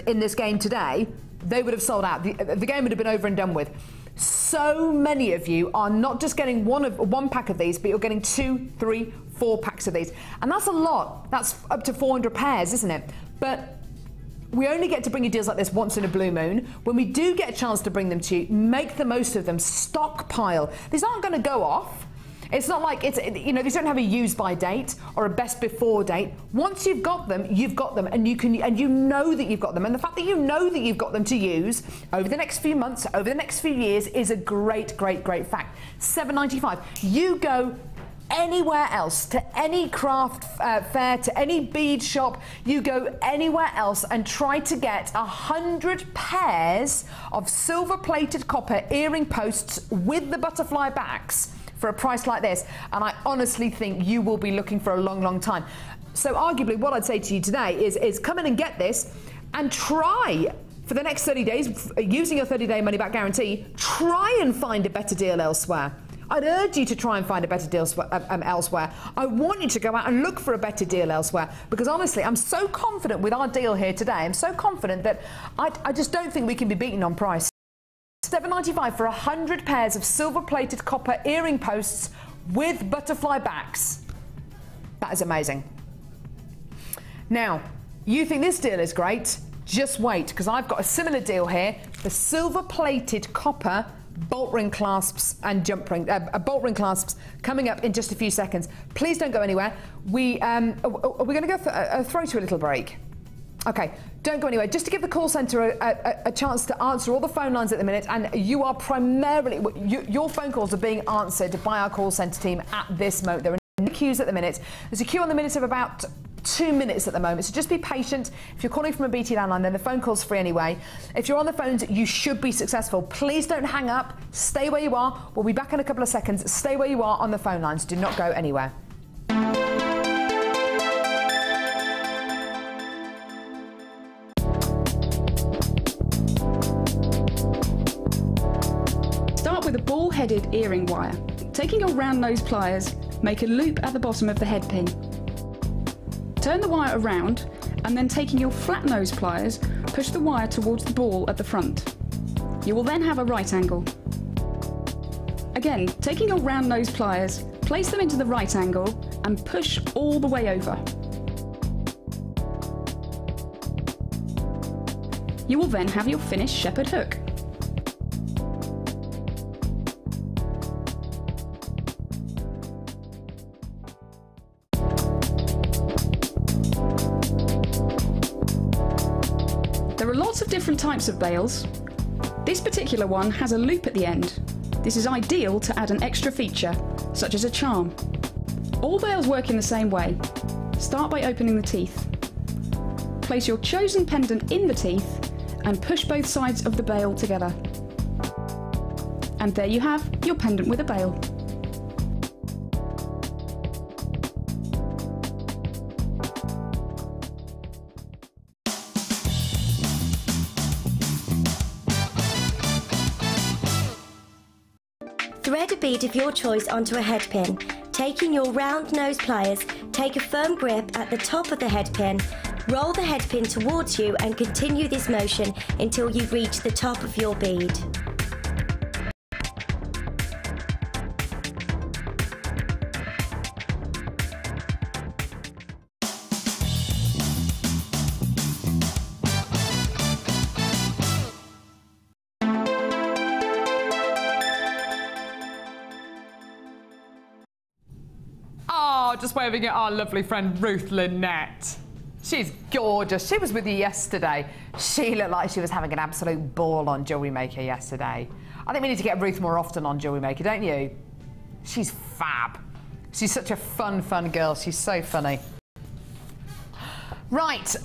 in this game today, they would have sold out. The game would have been over and done with. So many of you are not just getting one pack of these, but you're getting 2, 3, 4 packs of these. And that's a lot. That's up to 400 pairs, isn't it? But we only get to bring you deals like this once in a blue moon. When we do get a chance to bring them to you, make the most of them. Stockpile. These aren't going to go off. It's not like these don't have a use by date or a best before date. Once you've got them, and you know that you've got them. And the fact that you know that you've got them to use over the next few months, over the next few years, is a great, great, great fact. £7.95. You go anywhere else, to any craft fair, to any bead shop, you go anywhere else and try to get 100 pairs of silver-plated copper earring posts with the butterfly backs for a price like this, and I honestly think you will be looking for a long, long time. So arguably what I'd say to you today is come in and get this and try for the next 30 days, using your 30-day money-back guarantee, try and find a better deal elsewhere. I'd urge you to try and find a better deal elsewhere. I want you to go out and look for a better deal elsewhere, because honestly, I'm so confident with our deal here today. I'm so confident that I just don't think we can be beaten on price. £7.95 for 100 pairs of silver-plated copper earring posts with butterfly backs. That is amazing. Now, you think this deal is great? Just wait, because I've got a similar deal here for silver-plated copper bolt ring clasps and jump ring, bolt ring clasps coming up in just a few seconds. Please don't go anywhere. We're going to go throw to a little break. Okay, don't go anywhere. Just to give the call centre a chance to answer all the phone lines at the minute, and you are primarily, your phone calls are being answered by our call centre team at this moment. There are no queues at the minute. There's a queue on the minute of about 2 minutes at the moment, so just be patient. If you're calling from a BT landline, then the phone call's free anyway. If you're on the phones, you should be successful. Please don't hang up. Stay where you are. We'll be back in a couple of seconds. Stay where you are on the phone lines. Do not go anywhere.
Start with a ball-headed earring wire. Taking your round nose pliers, make a loop at the bottom of the head pin. Turn the wire around, and then taking your flat nose pliers, push the wire towards the ball at the front. You will then have a right angle. Again, taking your round nose pliers, place them into the right angle and push all the way over. You will then have your finished shepherd hook. lots of different types of bails. This particular one has a loop at the end. This is ideal to add an extra feature, such as a charm. All bails work in the same way. Start by opening the teeth. Place your chosen pendant in the teeth and push both sides of the bail together. And there you have your pendant with a bail.
Thread a bead of your choice onto a head pin. Taking your round nose pliers, take a firm grip at the top of the head pin, roll the head pin towards you and continue this motion until you reach the top of your bead.
Just waving at our lovely friend Ruth Lynette. She's gorgeous. She was with you yesterday. She looked like she was having an absolute ball on Jewellery Maker yesterday. I think we need to get Ruth more often on Jewellery Maker, don't you? She's fab. She's such a fun girl. She's so funny. Right,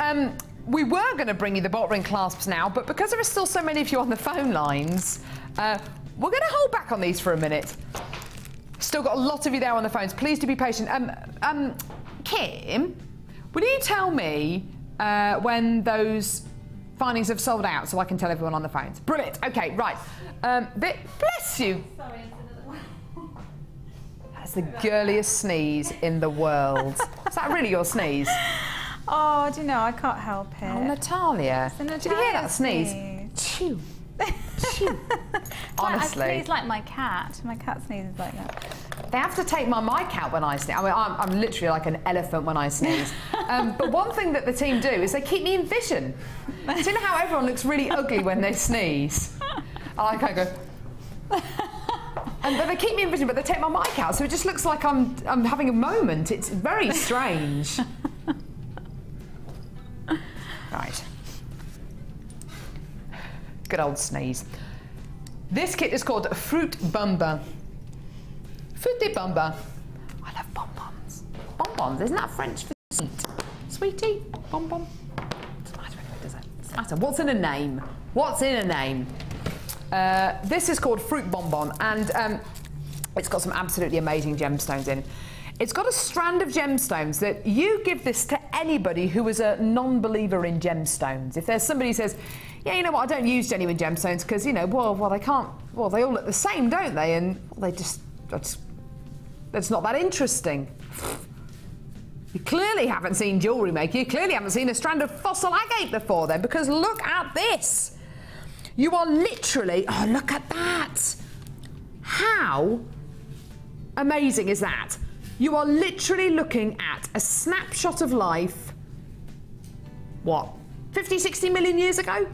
we were going to bring you the bot ring clasps now, but because there are still so many of you on the phone lines, we're going to hold back on these for a minute. Still got a lot of you there on the phones. Please do be patient. Kim, will you tell me when those findings have sold out so I can tell everyone on the phones? Brilliant. Okay, right. Bless you.
Sorry,
That's the girliest sneeze in the world. Is that really your sneeze?
Oh, do you know, I can't help it.
Oh, Natalia. Did you hear that sneeze? Chew. Chew. Honestly.
I sneeze like my cat. My cat sneezes like that.
They have to take my mic out when I sneeze. I mean, I'm literally like an elephant when I sneeze. But one thing that the team do is they keep me in vision. Do you know how everyone looks really ugly when they sneeze? I kind of go... But they keep me in vision, but they take my mic out, so it just looks like I'm having a moment. It's very strange. Right. Good old sneeze. This kit is called Fruit Bumba. Fruity Bumba. I love bonbons. Bonbons, isn't that French for sweet? Sweetie? Bonbon? Doesn't matter anyway, does it? Doesn't matter. What's in a name? What's in a name? This is called Fruit Bonbon, and it's got some absolutely amazing gemstones in. It's got a strand of gemstones that you give this to anybody who is a non-believer in gemstones. If there's somebody who says, yeah, you know what, I don't use genuine gemstones because, you know, well, they can't, well, they all look the same, don't they? And well, they just, that's not that interesting. You clearly haven't seen Jewellery Maker. You clearly haven't seen a strand of fossil agate before then, because look at this. You are literally, oh, look at that. How amazing is that? You are literally looking at a snapshot of life, what, 50, 60 million years ago?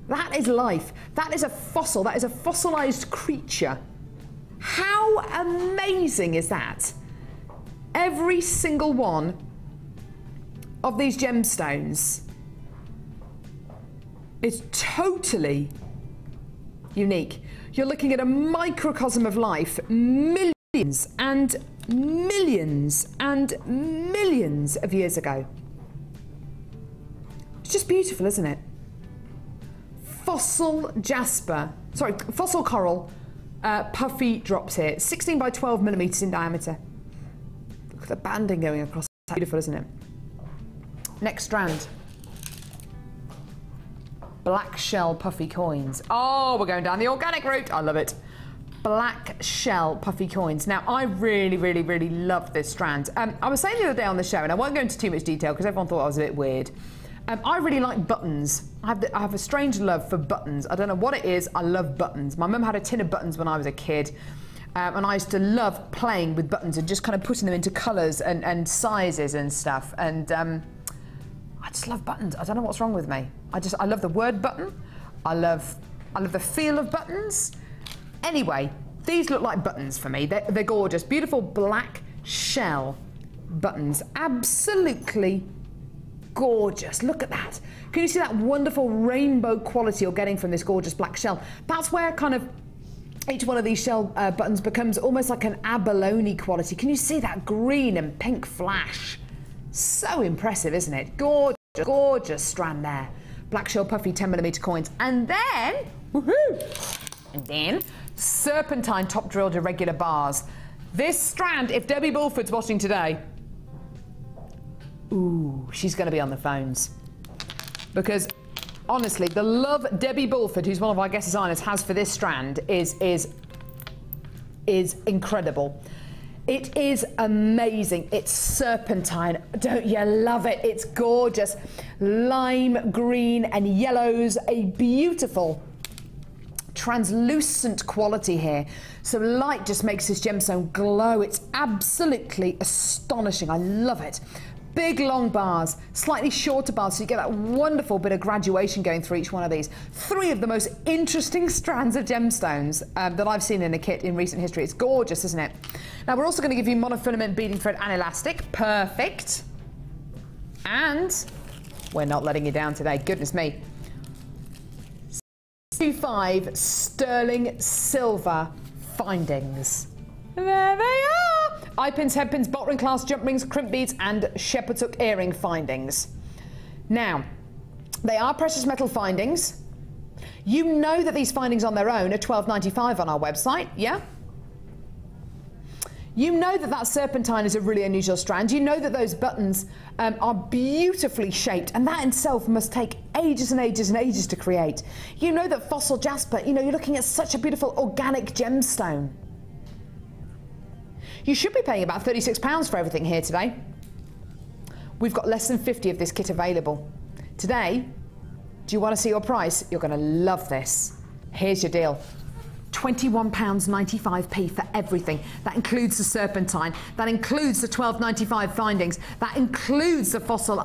That is life. That is a fossil. That is a fossilized creature. How amazing is that? Every single one of these gemstones is totally unique. You're looking at a microcosm of life, millions and millions and millions of years ago. It's just beautiful, isn't it? Fossil jasper, sorry, fossil coral, puffy drops here, 16 by 12 millimeters in diameter. Look at the banding going across. Beautiful, isn't it? Next strand. Black shell puffy coins. Oh, we're going down the organic route. I love it. Black shell puffy coins. Now, I really, really, really love this strand. I was saying the other day on the show, and I won't go into too much detail because everyone thought I was a bit weird. I really like buttons. I have a strange love for buttons. I don't know what it is. I love buttons. My mum had a tin of buttons when I was a kid. And I used to love playing with buttons and just kind of putting them into colours and sizes and stuff. And I just love buttons. I don't know what's wrong with me. I love the word button. I love the feel of buttons. Anyway, these look like buttons for me. They're gorgeous. Beautiful black shell buttons. Absolutely gorgeous. Look at that. Can you see that wonderful rainbow quality you're getting from this gorgeous black shell? That's where kind of each one of these shell buttons becomes almost like an abalone quality. Can you see that green and pink flash? So impressive, isn't it? Gorgeous, gorgeous strand there. Black shell puffy 10mm coins. And then, woohoo! And then, serpentine top drilled irregular bars. This strand, if Debbie Bulford's watching today, ooh, she's going to be on the phones. Because, honestly, the love Debbie Bulford, who's one of our guest designers, has for this strand is incredible. It is amazing. It's serpentine. Don't you love it? It's gorgeous. Lime green and yellows, a beautiful translucent quality here. So light just makes this gemstone glow. It's absolutely astonishing. I love it. Big long bars, slightly shorter bars, so you get that wonderful bit of graduation going through each one of these. 3 of the most interesting strands of gemstones that I've seen in a kit in recent history. It's gorgeous, isn't it? Now we're also going to give you monofilament beading thread and elastic. Perfect. And we're not letting you down today. Goodness me. 25 sterling silver findings. There they are. Eye pins, head pins, bolt ring clasp, jump rings, crimp beads and shepherd's hook earring findings. Now, they are precious metal findings. You know that these findings on their own are $12.95 on our website, yeah? You know that that serpentine is a really unusual strand. You know that those buttons are beautifully shaped, and that in itself must take ages and ages and ages to create. You know that fossil jasper, you know, you're looking at such a beautiful organic gemstone. You should be paying about £36 for everything here today. We've got less than 50 of this kit available. Today, do you want to see your price? You're going to love this. Here's your deal. £21.95 for everything. That includes the serpentine. That includes the $12.95 findings. That includes the fossil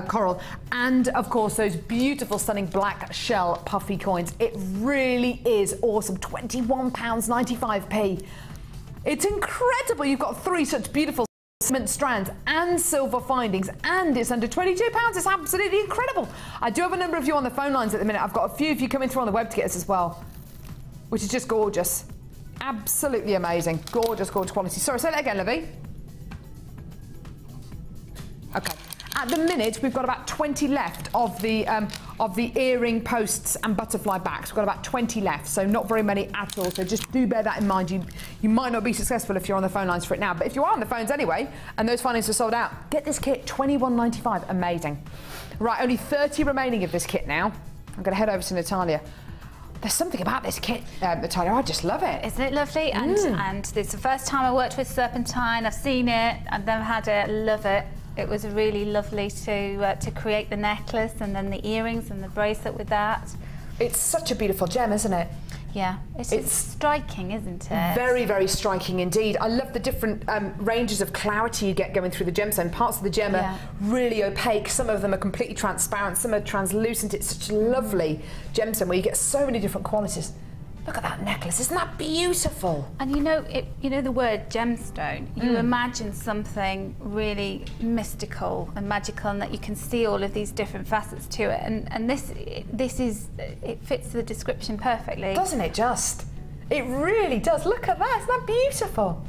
coral. And, of course, those beautiful, stunning black shell puffy coins. It really is awesome. £21.95. It's incredible. You've got 3 such beautiful cement strands and silver findings, and it's under £22. It's absolutely incredible. I do have a number of you on the phone lines at the minute. I've got a few of you coming through on the web to get us as well, which is just gorgeous. Absolutely amazing. Gorgeous, gorgeous quality. Sorry, say that again, Livy. Okay. At the minute, we've got about 20 left of the earring posts and butterfly backs. We've got about 20 left, so not very many at all. So just do bear that in mind. You might not be successful if you're on the phone lines for it now, but if you are on the phones anyway, and those findings are sold out, get this kit, £21.95. Amazing. Right, only 30 remaining of this kit now. I'm going to head over to Natalia. There's something about this kit, Natalia, I just love it.
Isn't it lovely? And it's the first time I worked with serpentine. I've seen it, I've never had it, love it. It was really lovely to create the necklace and then the earrings and the bracelet with that.
It's such a beautiful gem, isn't it?
Yeah, it's striking, isn't it?
Very, very striking indeed. I love the different ranges of clarity you get going through the gemstone. Parts of the gem are really opaque, some of them are completely transparent, some are translucent. It's such a lovely gemstone where you get so many different qualities. Look at that necklace, isn't that beautiful?
And you know the word gemstone, you imagine something really mystical and magical, and that you can see all of these different facets to it. And it fits the description perfectly.
Doesn't it just? It really does. Look at that, isn't that beautiful?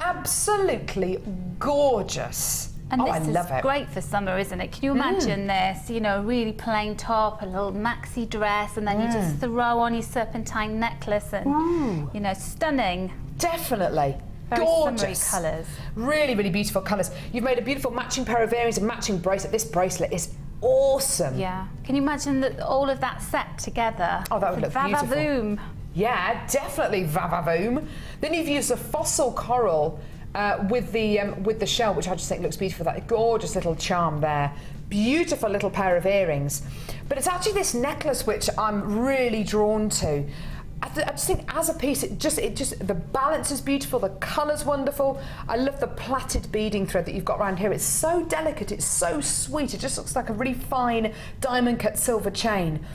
Absolutely gorgeous.
And
I love
is great for summer, isn't it? Can you imagine this, you know, really plain top, a little maxi dress, and then you just throw on your serpentine necklace and, you know, stunning.
Definitely.
Very
gorgeous
summery colours.
Really, really beautiful colours. You've made a beautiful matching pair of earrings and matching bracelet. This bracelet is awesome.
Yeah. Can you imagine that all of that set together?
Oh, that would look beautiful.
Va-va-voom.
Yeah, definitely va-va-voom. Then you've used a fossil coral with the shell, which I just think looks beautiful. That gorgeous little charm there. Beautiful little pair of earrings. But it's actually this necklace which I'm really drawn to. I just think as a piece, it just the balance is beautiful, the colour's wonderful. I love the plaited beading thread that you've got around here. It's so delicate, it's so sweet. It just looks like a really fine diamond cut silver chain.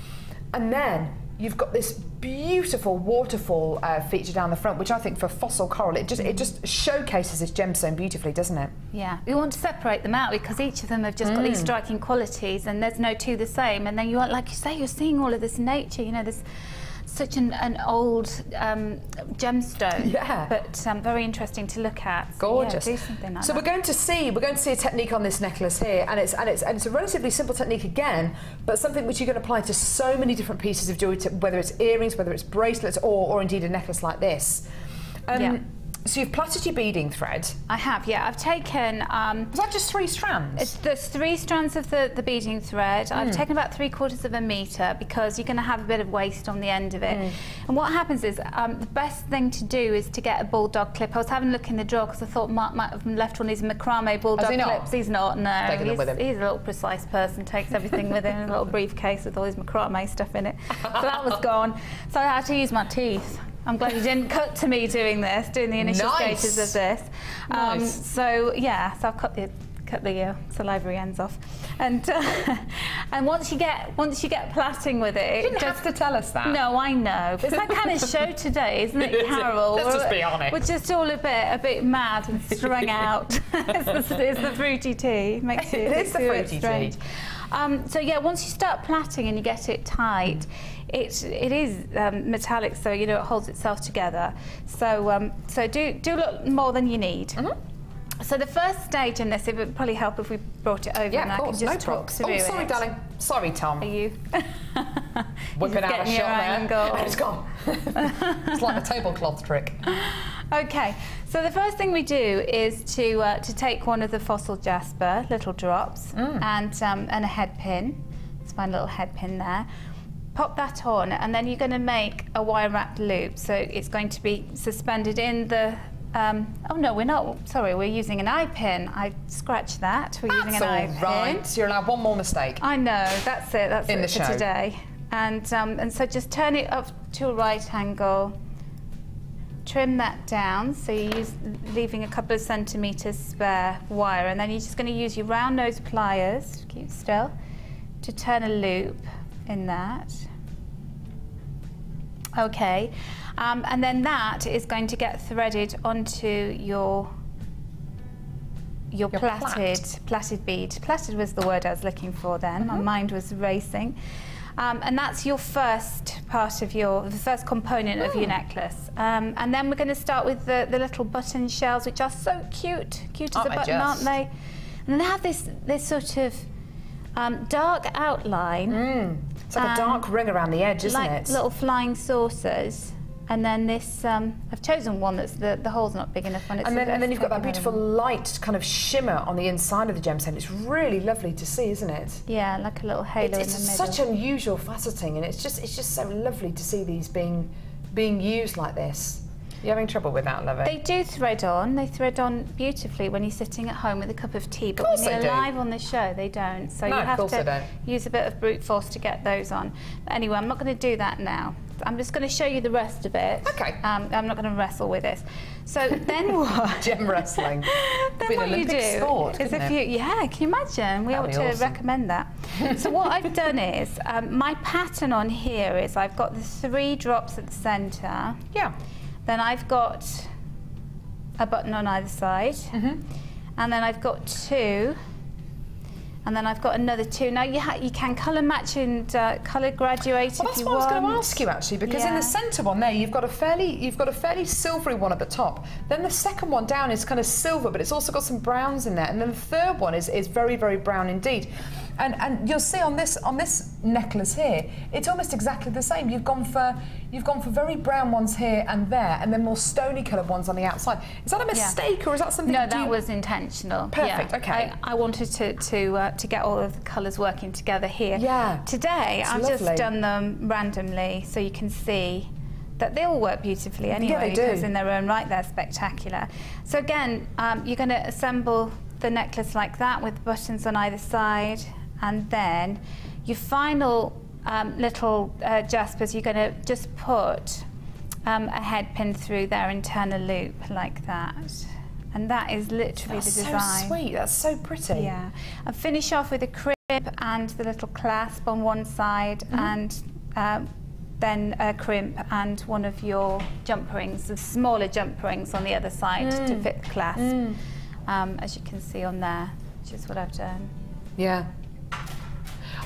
And then you've got this beautiful waterfall feature down the front, which I think for fossil coral, it just showcases this gemstone beautifully, doesn't it?
Yeah, we want to separate them out because each of them have just got these striking qualities, and there's no two the same. And then you are, like you say, you're seeing all of this nature. You know, this such an old gemstone, but very interesting to look at. So,
gorgeous.
Yeah, do something like
so
that.
we're going to see a technique on this necklace here, and it's a relatively simple technique again, but something which you can apply to so many different pieces of jewellery, whether it's earrings, whether it's bracelets, or indeed a necklace like this. So you've plaited your beading thread.
I have, yeah. I've taken...
Was that just 3 strands?
There's 3 strands of the beading thread. I've taken about 3/4 metre because you're going to have a bit of waste on the end of it. And what happens is, the best thing to do is to get a bulldog clip. I was having a look in the drawer because I thought Mark might have left one of these macrame bulldog clips. He's not, no. He's a little precise person, takes everything with him in a little briefcase with all his macrame stuff in it. So that was gone. So I had to use my teeth. I'm glad you didn't cut to me doing the initial stages of this. So yeah, so I've cut the salivary ends off, and and once you get plaiting with it,
you didn't have to tell us that.
No, I know. But it's that kind of show today, isn't it, Carol?
Let's just be honest.
We're just all a bit mad and strung out. it's the fruity tea. Makes it
is the fruity tea.
So yeah, once you start plaiting and you get it tight, it is metallic, so you know it holds itself together. So so do a lot more than you need. So the first stage in this, it would probably help if we brought it over and I can just talk through it.
Oh, sorry, darling. Sorry, Tom.
Are you?
Whipping out a shot there. It's gone. It's like a tablecloth trick.
Okay, so the first thing we do is to take one of the fossil jasper, little drops, and a head pin. Let's find a little head pin there. Pop that on, and then you're going to make a wire wrapped loop. So it's going to be suspended in the. Oh no, we're not. Sorry, we're using an eye pin. I scratched that. We're using an eye pin.
Right. So you're allowed one more mistake.
I know. That's it. That's
in
it
the
for
show
today. And so just turn it up to a right angle. Trim that down, so you're leaving a couple of centimetres spare wire, and then you're just going to use your round nose pliers, keep still, to turn a loop in that. Okay, and then that is going to get threaded onto your plaited bead. Plaited was the word I was looking for then. My mind was racing. And that's your first part of the first component of your necklace. And then we're going to start with the little button shells, which are so cute as a button, aren't they? And they have this sort of dark outline.
It's like a dark ring around the edge, isn't it?
Like little flying saucers. And then this, I've chosen one that's the hole's not big enough on it.
And then you've got that beautiful light kind of shimmer on the inside of the gemstone. It's really lovely to see, isn't it?
Yeah, like a little halo in the middle.
It's such unusual faceting, and it's just so lovely to see these being used like this. You're having trouble with that, love it?
They do thread on. They thread on beautifully when you're sitting at home with a cup of tea, but when you're live on the show, they don't. So you have to use a bit of brute force to get those on. But anyway, I'm not going to do that now. I'm just going to show you the rest of it.
Okay.
I'm not going to wrestle with this. So then what?
Gem wrestling.
Then what you do is can you imagine? We ought to recommend that. So what I've done is, my pattern on here is I've got the 3 drops at the centre.
Yeah.
Then I've got a button on either side. And then I've got 2. And then I've got another 2. Now you can colour match and colour graduate if you want.
Well, that's what I was going to ask you actually, because in the centre one there, you've got a fairly silvery one at the top. Then the second one down is kind of silver, but it's also got some browns in there. And then the third one is very, very brown indeed. And you'll see on this necklace here, it's almost exactly the same. You've gone for very brown ones here and there, and then more stony coloured ones on the outside. Is that a mistake, or is that something?
No, that was intentional.
Perfect.
Yeah.
Okay.
I wanted to get all of the colours working together here.
Yeah.
Today I've just done them randomly, so you can see that they all work beautifully anyway, because in their own right they're spectacular. So again, you're going to assemble the necklace like that with buttons on either side. And then your final little jaspers, you're going to just put a head pin through their internal loop like that. And that is literally the design.
That's so sweet, that's so pretty.
Yeah. And finish off with a crib and the little clasp on one side and then a crimp and one of your jump rings, the smaller jump rings on the other side to fit the clasp, as you can see on there, which is what I've done.
Yeah.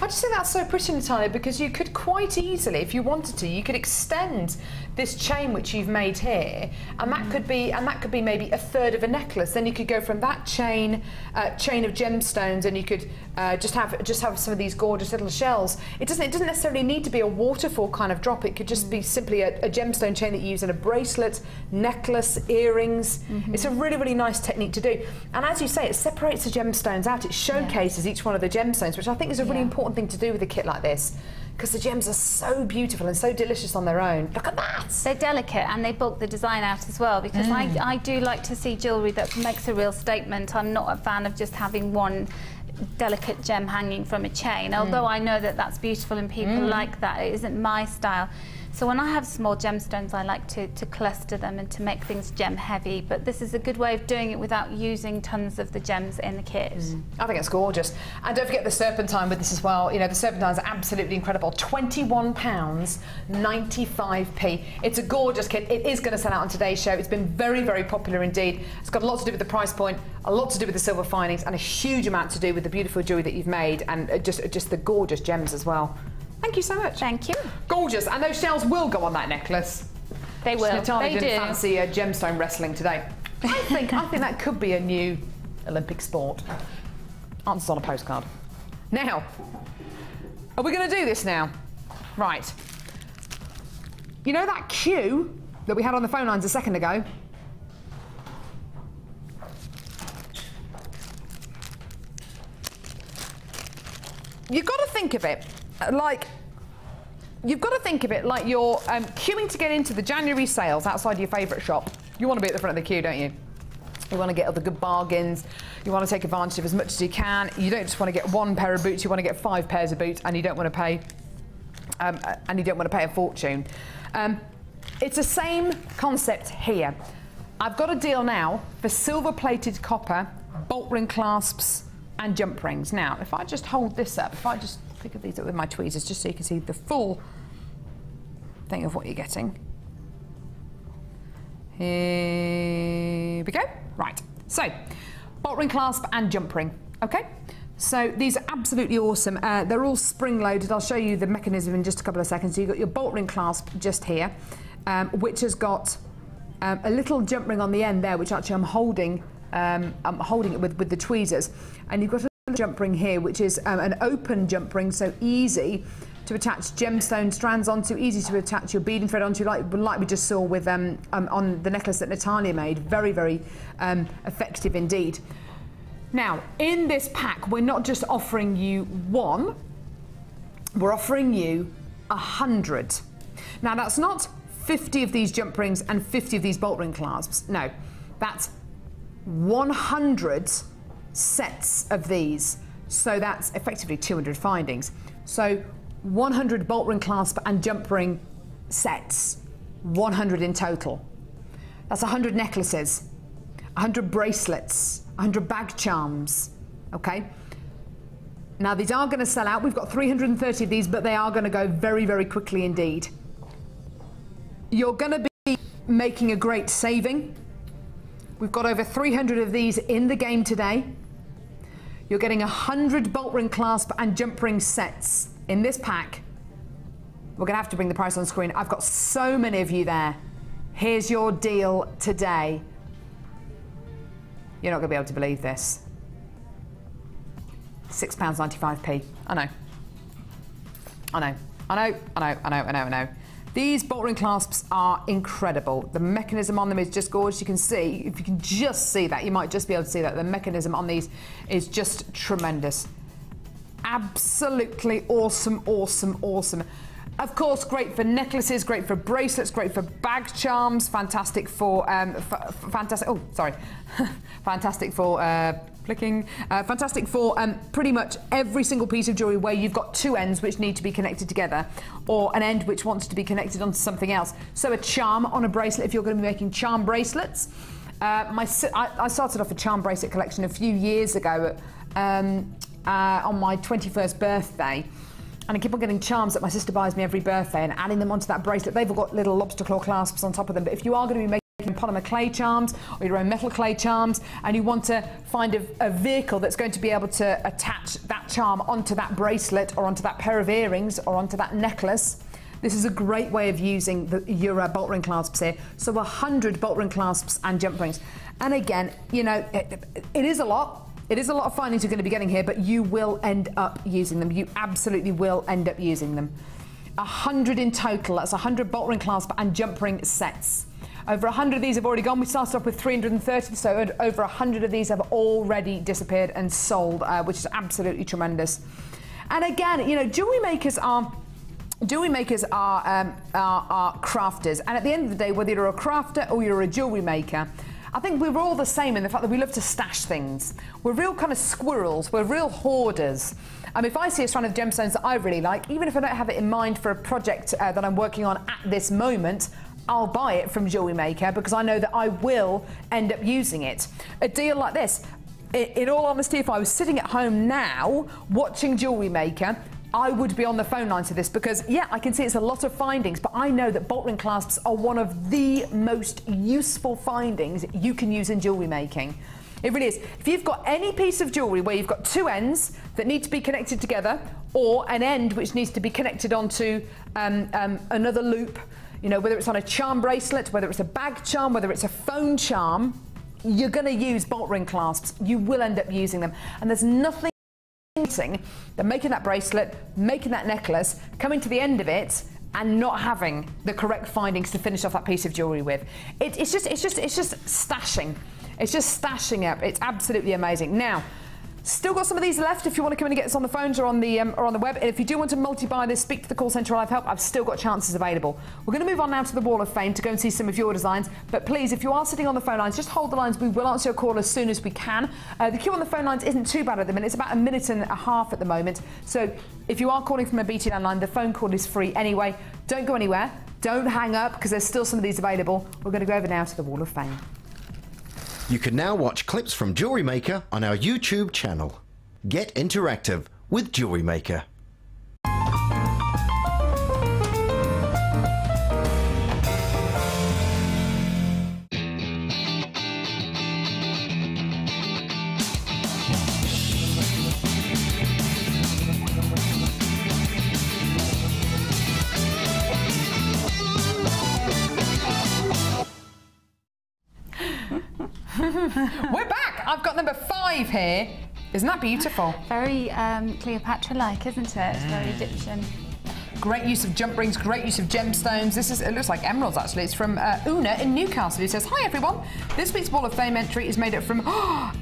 I just think that's so pretty, Natalia, because you could quite easily, if you wanted to, you could extend this chain which you've made here, and that could be maybe a third of a necklace. Then you could go from that chain of gemstones, and you could just have some of these gorgeous little shells. It doesn't necessarily need to be a waterfall kind of drop. It could just be simply a gemstone chain that you use in a bracelet, necklace, earrings. It's a really, really nice technique to do. And as you say, it separates the gemstones out. It showcases each one of the gemstones, which I think is a really important thing to do with a kit like this, because the gems are so beautiful and so delicious on their own. Look at that!
They're delicate, and they bulk the design out as well, because I do like to see jewellery that makes a real statement. I'm not a fan of just having one delicate gem hanging from a chain, although I know that that's beautiful and people like that. It isn't my style. So when I have small gemstones, I like to cluster them and to make things gem heavy, but this is a good way of doing it without using tons of the gems in the kit.
I think it's gorgeous. And don't forget the serpentine with this as well. You know, the serpentines are absolutely incredible. £21.95p. It's a gorgeous kit. It is going to sell out on today's show. It's been very, very popular indeed. It's got a lot to do with the price point, a lot to do with the silver findings, and a huge amount to do with the beautiful jewellery that you've made, and just the gorgeous gems as well. Thank you so much.
Thank you.
Gorgeous. And those shells will go on that necklace.
They will.
Natalia didn't fancy gemstone wrestling today. I think that could be a new Olympic sport. Answers on a postcard. Now, are we going to do this now? Right. You know that queue that we had on the phone lines a second ago? You've got to think of it like you're queuing to get into the January sales outside your favourite shop. You want to be at the front of the queue, don't you? You want to get all the good bargains. You want to take advantage of as much as you can. You don't just want to get one pair of boots. You want to get 5 pairs of boots, and you don't want to pay a fortune. It's the same concept here. I've got a deal now for silver-plated copper bolt ring clasps and jump rings. Now, if I just hold this up, if I just pick up these up with my tweezers, just so you can see the full thing of what you're getting. Here we go. Right. So, bolt ring clasp and jump ring. Okay. So these are absolutely awesome. They're all spring-loaded. I'll show you the mechanism in just a couple of seconds. So you've got your bolt ring clasp just here, which has got a little jump ring on the end there, which actually I'm holding it with the tweezers. And you've got a jump ring here, which is an open jump ring, so easy to attach gemstone strands onto, easy to attach your beading thread onto, like we just saw with on the necklace that Natalia made. Very, very effective indeed. Now, in this pack, we're not just offering you one, we're offering you 100. Now, that's not 50 of these jump rings and 50 of these bolt ring clasps. No, that's 100 sets of these. So that's effectively 200 findings. So 100 bolt ring clasp and jump ring sets, 100 in total. That's 100 necklaces, 100 bracelets, 100 bag charms, okay? Now these are going to sell out. We've got 330 of these, but they are going to go very, very quickly indeed. You're going to be making a great saving. We've got over 300 of these in the game today. You're getting 100 bolt ring clasp and jump ring sets in this pack. We're going to have to bring the price on screen. I've got so many of you there. Here's your deal today. You're not going to be able to believe this. £6.95p. I know. These bolt ring clasps are incredible. The mechanism on them is just gorgeous. You can see, if you can just see that, you might just be able to see that. The mechanism on these is just tremendous. Absolutely awesome, awesome, awesome. Of course, great for necklaces, great for bracelets, great for bag charms, fantastic for, fantastic for pretty much every single piece of jewellery where you've got two ends which need to be connected together, or an end which wants to be connected onto something else. So a charm on a bracelet, if you're going to be making charm bracelets. I started off a charm bracelet collection a few years ago on my 21st birthday. And I keep on getting charms that my sister buys me every birthday and adding them onto that bracelet. They've all got little lobster claw clasps on top of them. But if you are going to be making polymer clay charms or your own metal clay charms, and you want to find a vehicle that's going to be able to attach that charm onto that bracelet or onto that pair of earrings or onto that necklace, this is a great way of using your bolt ring clasps here. So 100 bolt ring clasps and jump rings. And again, you know, it is a lot. It is a lot of findings you're going to be getting here, but you will end up using them. You absolutely will end up using them. 100 in total. That's 100 bolt ring clasp and jump ring sets. Over 100 of these have already gone. We started off with 330, so over 100 of these have already disappeared and sold, which is absolutely tremendous. And again, you know, jewellery makers are crafters, and at the end of the day, whether you're a crafter or you're a jewellery maker, I think we're all the same in the fact that we love to stash things. We're real kind of squirrels, we're real hoarders. If I see a strand of gemstones that I really like, even if I don't have it in mind for a project that I'm working on at this moment, I'll buy it from Jewellery Maker because I know that I will end up using it. A deal like this, in all honesty, if I was sitting at home now watching Jewellery Maker, I would be on the phone lines to this because, yeah, I can see it's a lot of findings, but I know that bolt ring clasps are one of the most useful findings you can use in jewellery making. It really is. If you've got any piece of jewellery where you've got two ends that need to be connected together, or an end which needs to be connected onto another loop, you know, whether it's on a charm bracelet, whether it's a bag charm, whether it's a phone charm, you're going to use bolt ring clasps. You will end up using them. And there's nothing than making that bracelet, making that necklace, coming to the end of it and not having the correct findings to finish off that piece of jewellery with. It's just stashing. It's just stashing up. It's absolutely amazing. Now, still got some of these left if you want to come in and get us on the phones or on the web. And if you do want to multi-buy this, speak to the call centre, I've help. I've still got chances available. We're going to move on now to the Wall of Fame to go and see some of your designs. But please, if you are sitting on the phone lines, just hold the lines. We will answer your call as soon as we can. The queue on the phone lines isn't too bad at the minute. It's about 1.5 minutes at the moment. So if you are calling from a BT landline, the phone call is free anyway. Don't go anywhere. Don't hang up because there's still some of these available. We're going to go over now to the Wall of Fame.
You can now watch clips from Jewellery Maker on our YouTube channel. Get interactive with Jewellery Maker.
We're back. I've got number 5 here. Isn't that beautiful?
Very Cleopatra-like, isn't it? It's very Egyptian.
Great use of jump rings, great use of gemstones. It looks like emeralds, actually. It's from Una in Newcastle, who says, "Hi, everyone. This week's Wall of Fame entry is made up from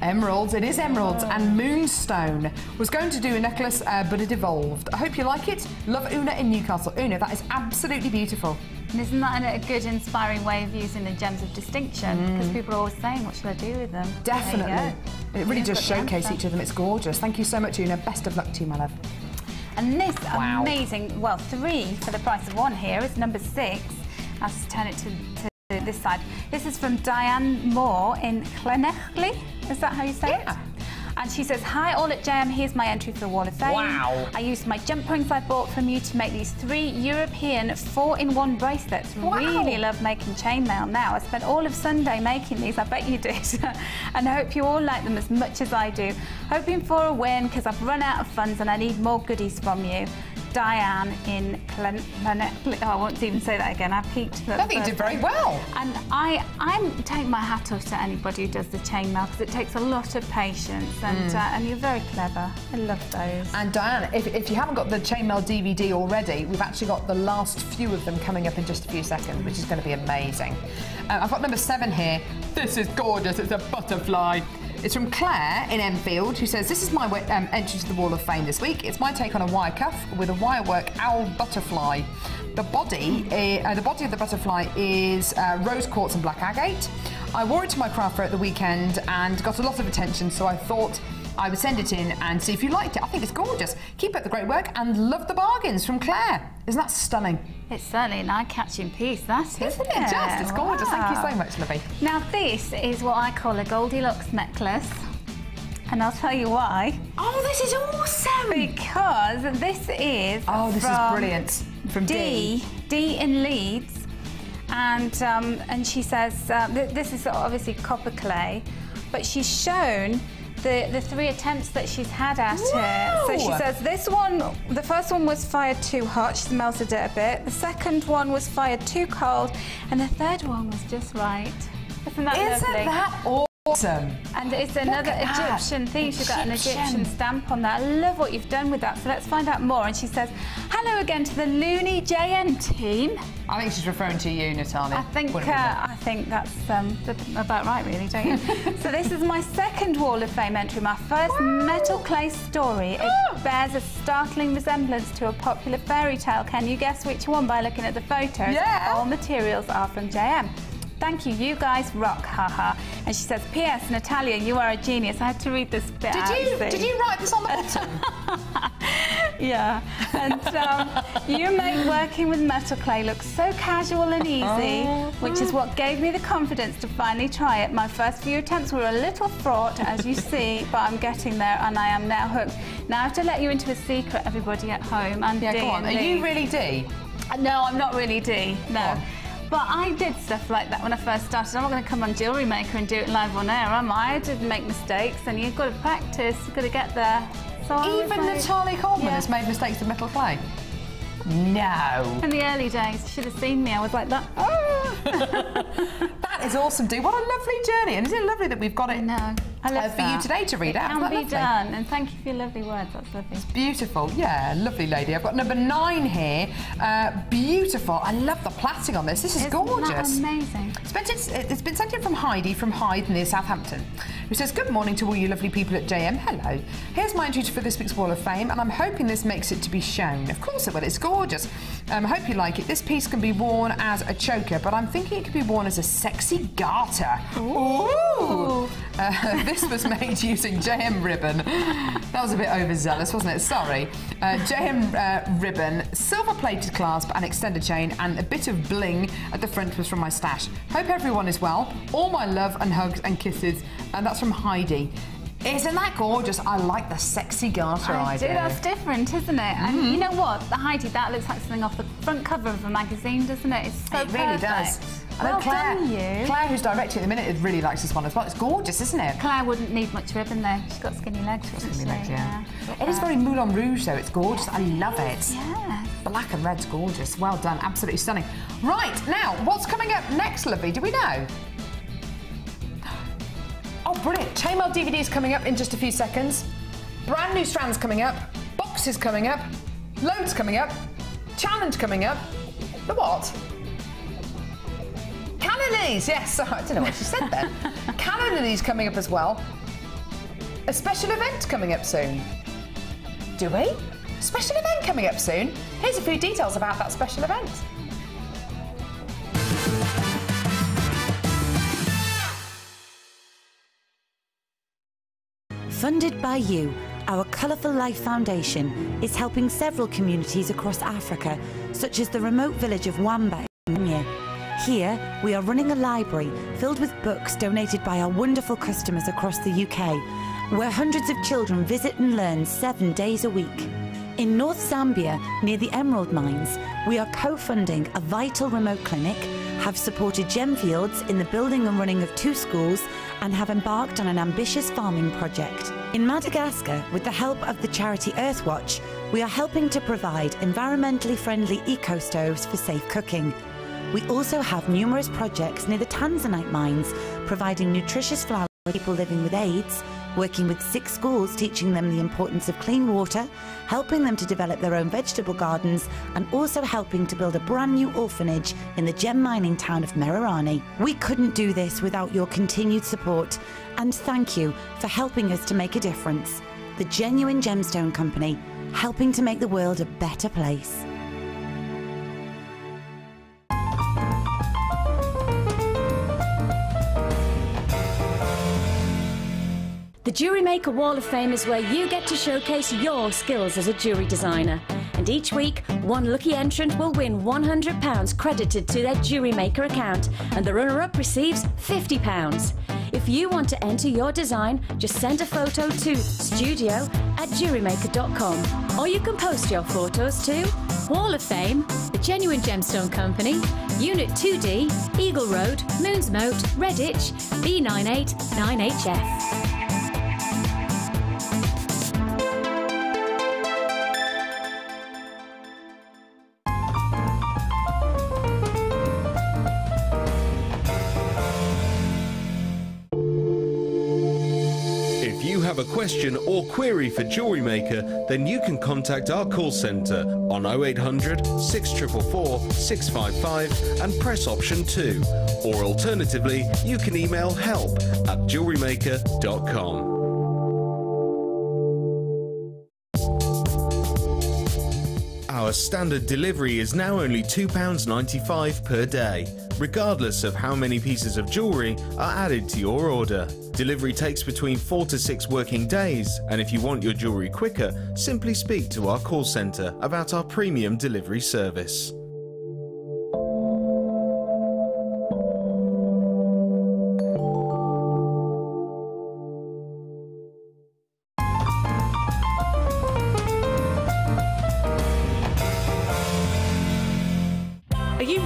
emeralds. It is emeralds and moonstone. Was going to do a necklace, but it evolved. I hope you like it. Love Una in Newcastle." Una, that is absolutely beautiful.
And isn't that a good, inspiring way of using the gems of distinction? Because people are always saying, what should I do with them?
Definitely. It really does showcase each of them. It's gorgeous. Thank you so much, Una. Best of luck to you, my love.
And this amazing, well, 3 for the price of 1 here is number 6. I'll just turn it to this side. This is from Diane Moore in Llanelli. Is that how you say it? And she says, "Hi all at JM, here's my entry for the Wall of Fame.
Wow.
I used my jump rings I bought from you to make these 3 European 4-in-1 bracelets.
Wow.
Really love making chainmail now. I spent all of Sunday making these, I bet you did. And I hope you all like them as much as I do. Hoping for a win because I've run out of funds and I need more goodies from you. Diane in Llanelli." Oh, I won't even say that again. I peaked.
I think you did very well.
And I take my hat off to anybody who does the chainmail because it takes a lot of patience and you're very clever. I love those.
And Diane, if you haven't got the chainmail DVD already, we've actually got the last few of them coming up in just a few seconds, which is going to be amazing. I've got number 7 here. This is gorgeous. It's a butterfly. It's from Claire in Enfield, who says, "This is my entry to the Wall of Fame this week. It's my take on a wire cuff with a wirework owl butterfly. The body of the butterfly is rose quartz and black agate. I wore it to my craft fair at the weekend and got a lot of attention, so I thought I would send it in and see if you liked it. I think it's gorgeous. Keep up the great work and love the bargains." From Claire. Isn't that stunning?
It's certainly an eye-catching piece, isn't it?
Just, it's gorgeous. Thank you so much, Libby.
Now this is what I call a Goldilocks necklace. And I'll tell you why.
Oh, this is awesome!
Because this is
this is brilliant. From
D in Leeds. And she says, this is obviously copper clay, but she's shown the 3 attempts that she's had at it. So she says this one, the first one was fired too hot, she's melted it a bit. The second one was fired too cold, and the third one was just right. Isn't that lovely?
Isn't that awesome?
And it's another Egyptian theme. She's got an Egyptian stamp on that. I love what you've done with that. So let's find out more. And she says, hello again to the Looney JM team.
I think she's referring to you, Natalia.
I think that's about right, really, don't you? So this is my second Wall of Fame entry, my first metal clay story. It bears a startling resemblance to a popular fairy tale. Can you guess which one by looking at the photos?
Yeah.
All materials are from JM. Thank you, you guys rock, haha. And she says, P.S. Natalia, you are a genius. I had to read this bit out.
Did you write this on the bottom?
Yeah. And you make working with metal clay look so casual and easy, which is what gave me the confidence to finally try it. My first few attempts were a little fraught, as you see, but I'm getting there and I am now hooked. Now I have to let you into a secret, everybody at home. And
yeah, go on. Are you really D?
No, I'm not really D, no. But I did stuff like that when I first started. I'm not going to come on Jewellery Maker and do it live on air, am I? I did make mistakes, and you've got to practice, you've got to get there. So
even Natalia Coleman has made mistakes with metal clay? No.
In the early days, you should have seen me. I was like that.
That is awesome, Dee. What a lovely journey. And isn't it lovely that we've got it for you today to read out?
It can be done. And thank you for your lovely words. That's lovely.
It's beautiful. Yeah, lovely lady. I've got number 9 here. Beautiful. I love the plastic on this. This is gorgeous.
Isn't that amazing?
It's been sent in from Heidi from Hythe near Southampton, who says, good morning to all you lovely people at JM. Hello. Here's my entry for this week's Wall of Fame, and I'm hoping this makes it to be shown. Of course it will. It's gorgeous. I hope you like it. This piece can be worn as a choker, but I'm thinking it could be worn as a sexy garter. Ooh! This was made using JM ribbon. That was a bit overzealous, wasn't it? Sorry. JM ribbon, silver-plated clasp and extender chain, and a bit of bling at the front was from my stash. Hope everyone is well. All my love and hugs and kisses. And that's from Heidi. Isn't that gorgeous? I like the sexy garter idea.
That's different, isn't it? And you know what? The Heidi, that looks like something off the front cover of a magazine, doesn't it? It's so perfect.
It really does.
Well done, you.
Claire, who's directing at the minute, really likes this one as well. It's gorgeous, isn't it?
Claire wouldn't need much ribbon though. She's got skinny legs.
Skinny legs, yeah. It is very Moulin Rouge though. It's gorgeous. I love it.
Yeah.
Black and red's gorgeous. Well done. Absolutely stunning. Right, now, what's coming up next, lovely? Do we know? Oh, brilliant. Chainmail DVD's coming up in just a few seconds. Brand new strands coming up. Boxes coming up. Loads coming up. Challenge coming up. The what? Cannonese, yes. I don't know what she said then. Cannonese coming up as well. A special event coming up soon. Do we? Special event coming up soon. Here's a few details about that special event.
Funded by you, our Colourful Life Foundation is helping several communities across Africa, such as the remote village of Wamba in Kenya. Here, we are running a library filled with books donated by our wonderful customers across the UK, where hundreds of children visit and learn 7 days a week. In North Zambia, near the Emerald Mines, we are co-funding a vital remote clinic, have supported gem fields in the building and running of 2 schools, and have embarked on an ambitious farming project. In Madagascar, with the help of the charity Earthwatch, we are helping to provide environmentally friendly eco-stoves for safe cooking. We also have numerous projects near the Tanzanite mines, providing nutritious flour for people living with AIDS, working with 6 schools teaching them the importance of clean water, helping them to develop their own vegetable gardens, and also helping to build a brand new orphanage in the gem mining town of Mererani. We couldn't do this without your continued support, and thank you for helping us to make a difference. The Genuine Gemstone Company, helping to make the world a better place.
The Jewellery Maker Wall of Fame is where you get to showcase your skills as a jewellery designer. And each week, one lucky entrant will win £100 credited to their Jewellery Maker account, and the runner-up receives £50. If you want to enter your design, just send a photo to studio@jewellerymaker.com, or you can post your photos to Hall of Fame, The Genuine Gemstone Company, Unit 2D, Eagle Road, Moonsmoat, Redditch, B989HF.
If you have a question or query for Jewellery Maker, then you can contact our call centre on 0800 644 655 and press option 2. Or alternatively, you can email help@jewellerymaker.com. Our standard delivery is now only £2.95 per day, regardless of how many pieces of jewellery are added to your order. Delivery takes between 4 to 6 working days, and if you want your jewellery quicker, simply speak to our call centre about our premium delivery service.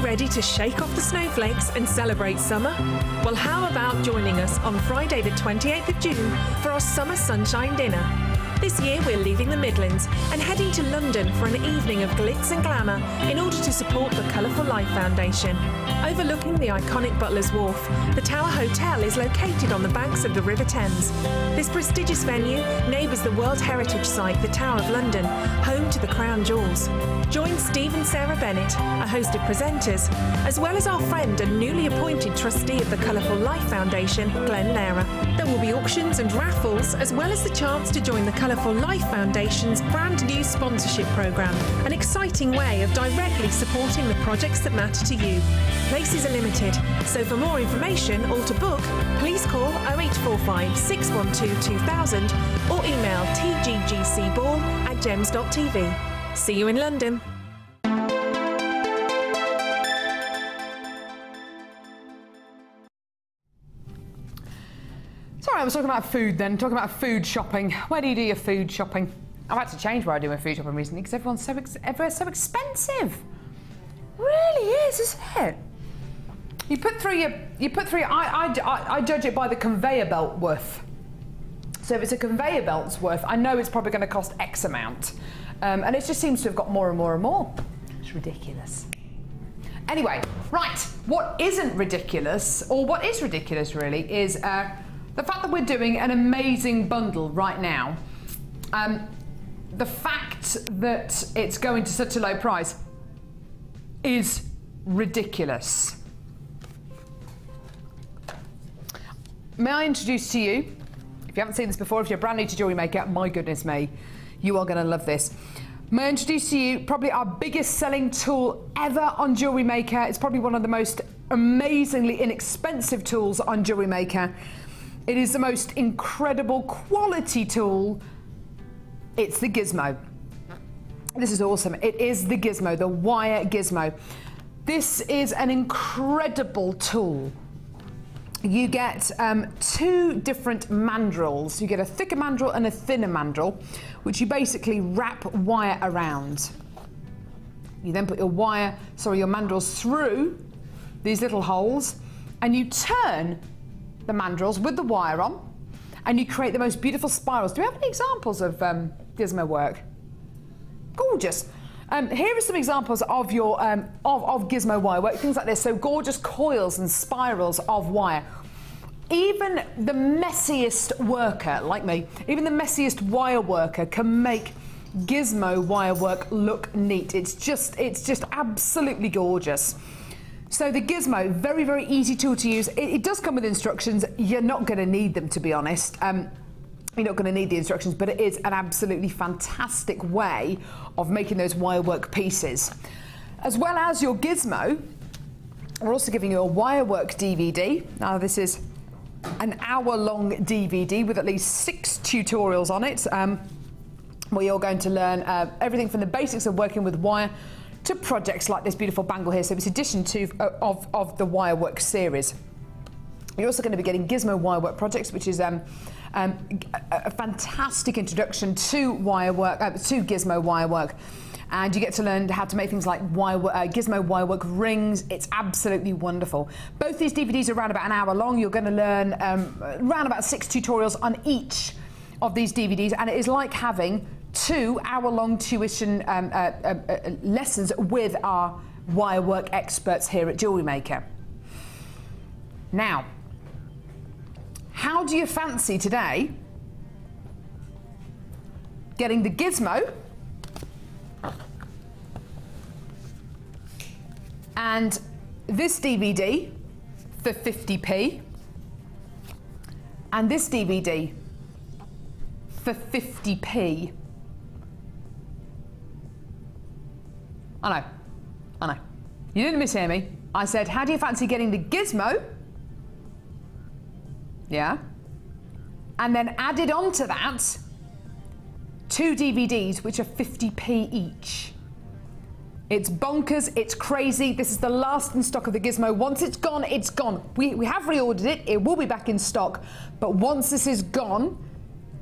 Ready to shake off the snowflakes and celebrate summer? Well, how about joining us on Friday the 28th of June for our Summer Sunshine Dinner? This year we're leaving the Midlands and heading to London for an evening of glitz and glamour in order to support the Colourful Life Foundation. Overlooking the iconic Butler's Wharf, the Tower Hotel is located on the banks of the River Thames. This prestigious venue neighbours the World Heritage Site, the Tower of London, home to the Crown Jewels. Join Steve and Sarah Bennett, a host of presenters, as well as our friend and newly appointed trustee of the Colourful Life Foundation, Glenn Lehrer. There will be auctions and raffles, as well as the chance to join the Colourful Life Foundation's brand new sponsorship programme, an exciting way of directly supporting the projects that matter to you. Places are limited, so for more information or to book, please call 0845 612 2000 or email tggcball@gems.tv. See you in London.
Sorry, I was talking about food then, talking about food shopping. Where do you do your food shopping? I've had to change where I do my food shopping recently because everyone's so expensive. It really is, isn't it? You put through I judge it by the conveyor belt worth. So if it's a conveyor belt's worth, I know it's probably going to cost X amount. And it just seems to have got more and more and more. It's ridiculous. Anyway, right, what isn't ridiculous, or what is ridiculous really, is the fact that we're doing an amazing bundle right now. The fact that it's going to such a low price is ridiculous. May I introduce to you, if you haven't seen this before, if you're brand new to Jewellery Maker, my goodness me, you are going to love this. May I introduce to you probably our biggest selling tool ever on Jewellery Maker. It's probably one of the most amazingly inexpensive tools on Jewellery Maker. It is the most incredible quality tool. It's the Gizmo. This is awesome. It is the Gizmo, the wire Gizmo. This is an incredible tool. You get 2 different mandrels. You get a thicker mandrel and a thinner mandrel, which you basically wrap wire around. You then put your mandrels through these little holes, and you turn the mandrels with the wire on, and you create the most beautiful spirals. Do we have any examples of Gizmo work? Gorgeous. Here are some examples of your of Gizmo wire work, things like this. So gorgeous coils and spirals of wire. Even the messiest worker, like me, even the messiest wire worker can make Gizmo wire work look neat. It's just absolutely gorgeous. So the Gizmo, very, very easy tool to use. It does come with instructions. You're not going to need them, to be honest. You're not going to need the instructions, but it is an absolutely fantastic way of making those wire work pieces. As well as your Gizmo, we're also giving you a wire work DVD. Now this is an hour-long DVD with at least 6 tutorials on it. where you're going to learn everything from the basics of working with wire to projects like this beautiful bangle here. So it's addition to of the Wirework series. You're also going to be getting Gizmo Wirework projects, which is a fantastic introduction to Wirework, to Gizmo Wirework. And you get to learn how to make things like Gizmo Wirework rings. It's absolutely wonderful. Both these DVDs are around about an hour long. You're going to learn around about 6 tutorials on each of these DVDs, and it is like having 2 hour-long tuition lessons with our Wirework experts here at Jewellery Maker. Now, how do you fancy today getting the Gizmo and this DVD for 50p and this DVD for 50p? I know. You didn't mishear me. I said, how do you fancy getting the Gizmo? Yeah. And then added on to that 2 DVDs, which are 50p each. It's bonkers, it's crazy. This is the last in stock of the Gizmo. Once it's gone, it's gone. We have reordered it. It will be back in stock. But once this is gone,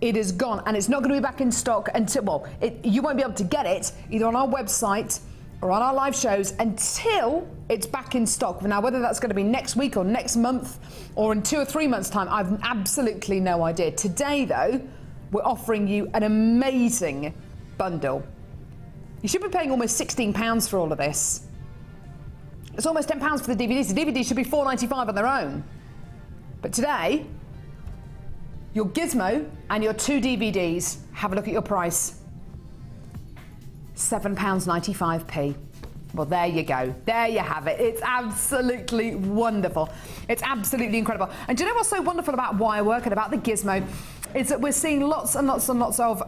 it is gone. And it's not going to be back in stock until, well, you won't be able to get it either on our website or on our live shows until it's back in stock. Now, whether that's going to be next week or next month or in 2 or 3 months' time, I've absolutely no idea. Today, though, we're offering you an amazing bundle. You should be paying almost £16 for all of this. It's almost £10 for the DVDs. The DVDs should be £4.95 on their own. But today, your Gizmo and your 2 DVDs, have a look at your price. £7.95p. Well, there you go. There you have it. It's absolutely wonderful. It's absolutely incredible. And do you know what's so wonderful about Wirework and about the Gizmo? Is that we're seeing lots and lots and lots of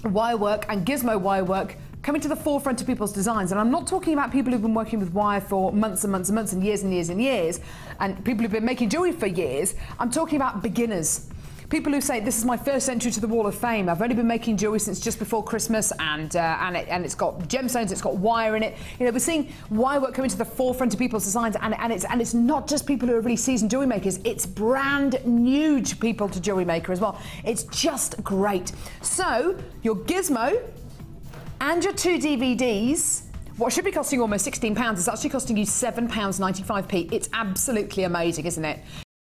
Wirework and Gizmo Wirework coming to the forefront of people's designs. And I'm not talking about people who've been working with wire for months and months and months and years and years and years, and people who've been making jewellery for years. I'm talking about beginners. People who say, this is my first entry to the Wall of Fame. I've only been making jewellery since just before Christmas, and it's got gemstones, it's got wire in it. You know, we're seeing Wirework coming to the forefront of people's designs, and it's not just people who are really seasoned jewellery makers. It's brand new to people to Jewellery Maker as well. It's just great. So your Gizmo and your 2 DVDs, what should be costing almost £16 is actually costing you £7.95p. It's absolutely amazing, isn't it?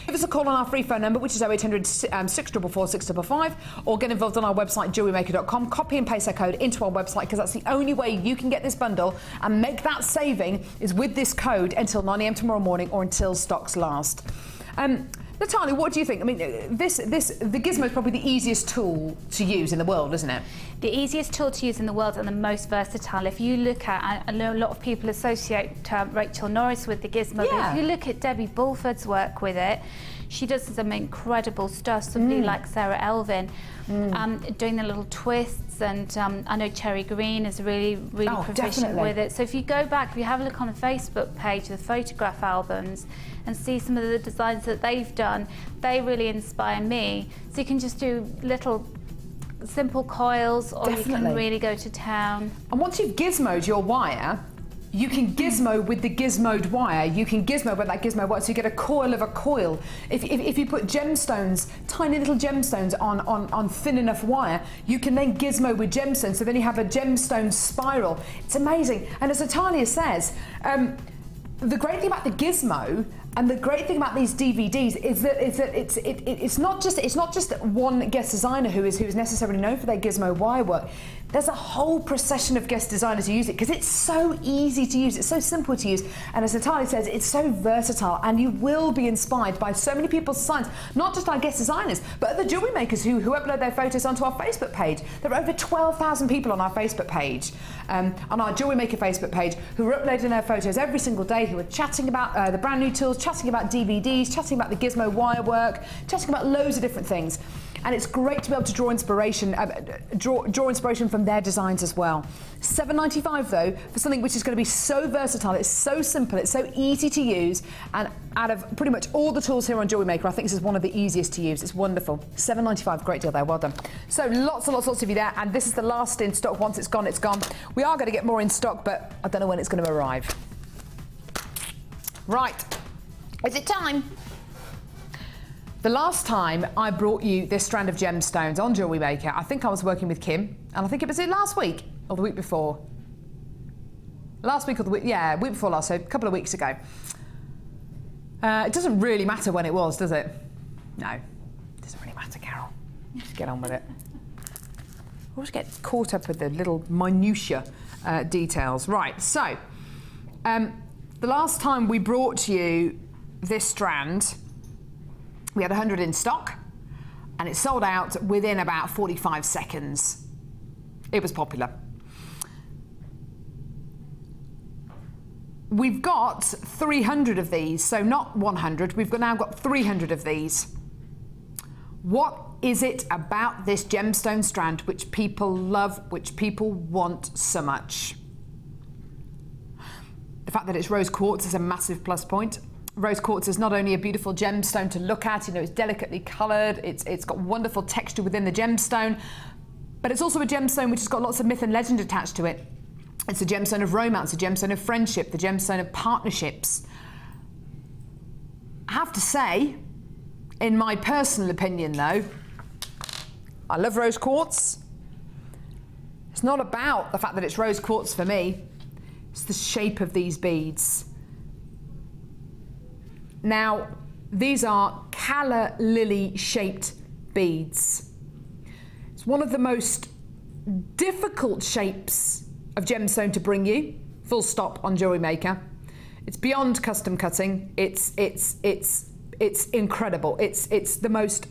Give us a call on our free phone number, which is 0800 644 655, or get involved on our website, jewellerymaker.com. Copy and paste our code into our website, because that's the only way you can get this bundle and make that saving is with this code until 9 AM tomorrow morning or until stocks last. Natalia, what do you think? I mean, the Gizmo is probably the easiest tool to use in the world, isn't it?
The easiest tool to use in the world and the most versatile. If you look at, I know a lot of people associate Rachel Norris with the Gizmo, but if you look at Debbie Bulford's work with it, she does some incredible stuff. Somebody like Sarah Elvin, doing the little twists, and I know Cherry Green is really proficient with it. So if you go back, if you have a look on the Facebook page, the photograph albums, and see some of the designs that they've done, they really inspire me. So you can just do little simple coils, or you can really go to town.
And once you've gizmoed your wire, you can gizmo with the gizmoed wire. You can gizmo with that gizmo wire, so you get a coil of a coil. If you put gemstones, tiny little gemstones on thin enough wire, you can then gizmo with gemstones, so then you have a gemstone spiral. It's amazing. And as Natalia says, the great thing about the Gizmo and the great thing about these DVDs is that it's not just one guest designer who is necessarily known for their Gizmo wire work. There's a whole procession of guest designers who use it because it's so easy to use, it's so simple to use, and as Natalia says, it's so versatile, and you will be inspired by so many people's designs, not just our guest designers, but other jewellery makers who upload their photos onto our Facebook page. There are over 12,000 people on our Facebook page, on our Jewellery Maker Facebook page, who are uploading their photos every single day, who are chatting about the brand new tools, chatting about DVDs, chatting about the Gizmo wire work, chatting about loads of different things. and it's great to be able to draw inspiration, draw inspiration from their designs as well. $7.95 though for something which is going to be so versatile. It's so simple, it's so easy to use, and out of pretty much all the tools here on Jewellery Maker, I think this is one of the easiest to use. It's wonderful. $7.95, great deal there, well done. So lots and lots of you there, and this is the last in stock. Once it's gone, it's gone. We are going to get more in stock, but I don't know when it's going to arrive. Right, is it time? The last time I brought you this strand of gemstones on Jewellery Maker, I think I was working with Kim, and I think it was last week or the week before. Last week or the week, yeah, week before last, so a couple of weeks ago. It doesn't really matter when it was, does it? No, it doesn't really matter, Carol. Just get on with it. I always get caught up with the little minutiae details. Right, so the last time we brought you this strand, we had 100 in stock, and it sold out within about 45 seconds. It was popular. We've got 300 of these, so not 100, we've now got 300 of these. What is it about this gemstone strand which people love, which people want so much? The fact that it's rose quartz is a massive plus point. Rose quartz is not only a beautiful gemstone to look at, you know, it's delicately coloured, it's got wonderful texture within the gemstone, but it's also a gemstone which has got lots of myth and legend attached to it. It's a gemstone of romance, a gemstone of friendship, the gemstone of partnerships. I have to say, in my personal opinion though, I love rose quartz. It's not about the fact that it's rose quartz for me, it's the shape of these beads. Now, these are calla lily shaped beads. It's one of the most difficult shapes of gemstone to bring you, full stop, on Jewellery Maker. It's beyond custom cutting. It's incredible. It's the most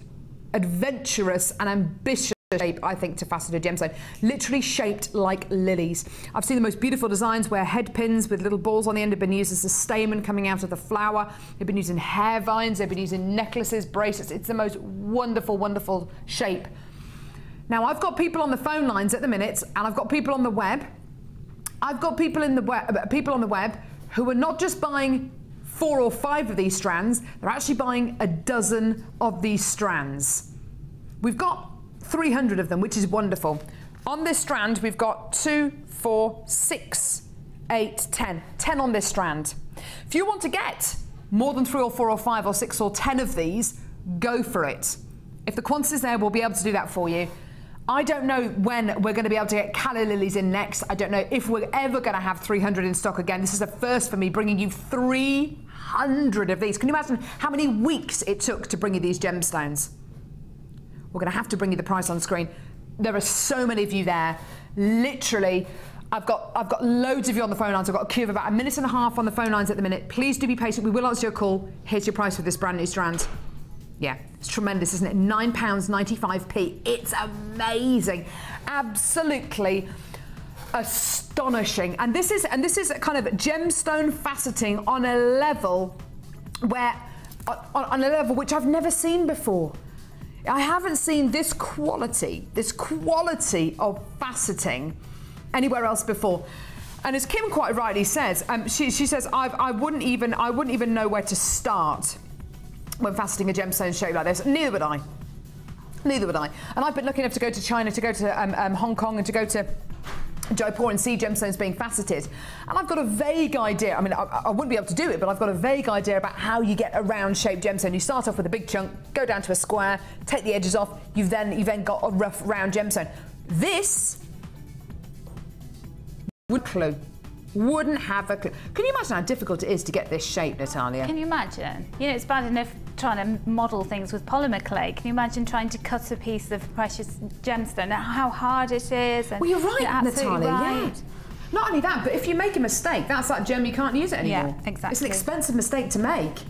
adventurous and ambitious shape, I think, to fasten a gemstone. Literally shaped like lilies. I've seen the most beautiful designs where head pins with little balls on the end have been used as a stamen coming out of the flower. They've been used in hair vines, they've been used in necklaces, bracelets. It's the most wonderful, wonderful shape. Now, I've got people on the phone lines at the minute, and I've got people on the web. I've got people on the web who are not just buying 4 or 5 of these strands, they're actually buying a dozen of these strands. We've got 300 of them, which is wonderful. On this strand, we've got 2, 4, 6, 8, 10. 10 on this strand. If you want to get more than 3 or 4 or 5 or 6 or 10 of these, go for it. If the quantity's there, we'll be able to do that for you. I don't know when we're going to be able to get calla lilies in next. I don't know if we're ever going to have 300 in stock again. This is a first for me, bringing you 300 of these. Can you imagine how many weeks it took to bring you these gemstones? We're going to have to bring you the price on screen. There are so many of you there. Literally, I've got loads of you on the phone lines. I've got a queue of about 1.5 minutes on the phone lines at the minute. Please do be patient. We will answer your call. Here's your price for this brand new strand. Yeah, it's tremendous, isn't it? £9.95p. It's amazing. Absolutely astonishing. And this is a kind of gemstone faceting on a level where, on a level which I've never seen before. I haven't seen this quality of faceting anywhere else before. And as Kim quite rightly says, she says, I wouldn't even know where to start when faceting a gemstone shape like this. Neither would I. Neither would I. And I've been lucky enough to go to China, to go to Hong Kong, and to go to Jaipur and see gemstones being faceted. And I've got a vague idea. I mean, I wouldn't be able to do it, but I've got a vague idea about how you get a round-shaped gemstone. You start off with a big chunk, go down to a square, take the edges off. You've then got a rough, round gemstone. This wouldn't have a clue. Can you imagine how difficult it is to get this shape, Natalia?
Can you imagine? You know, it's bad enough trying to model things with polymer clay. Can you imagine trying to cut a piece of precious gemstone? How hard it is. And
well, you're right, Natalia.
Right.
Yeah. Not only that, but if you make a mistake, that's that gem, you can't use it anymore.
Yeah, exactly.
It's an expensive mistake to make.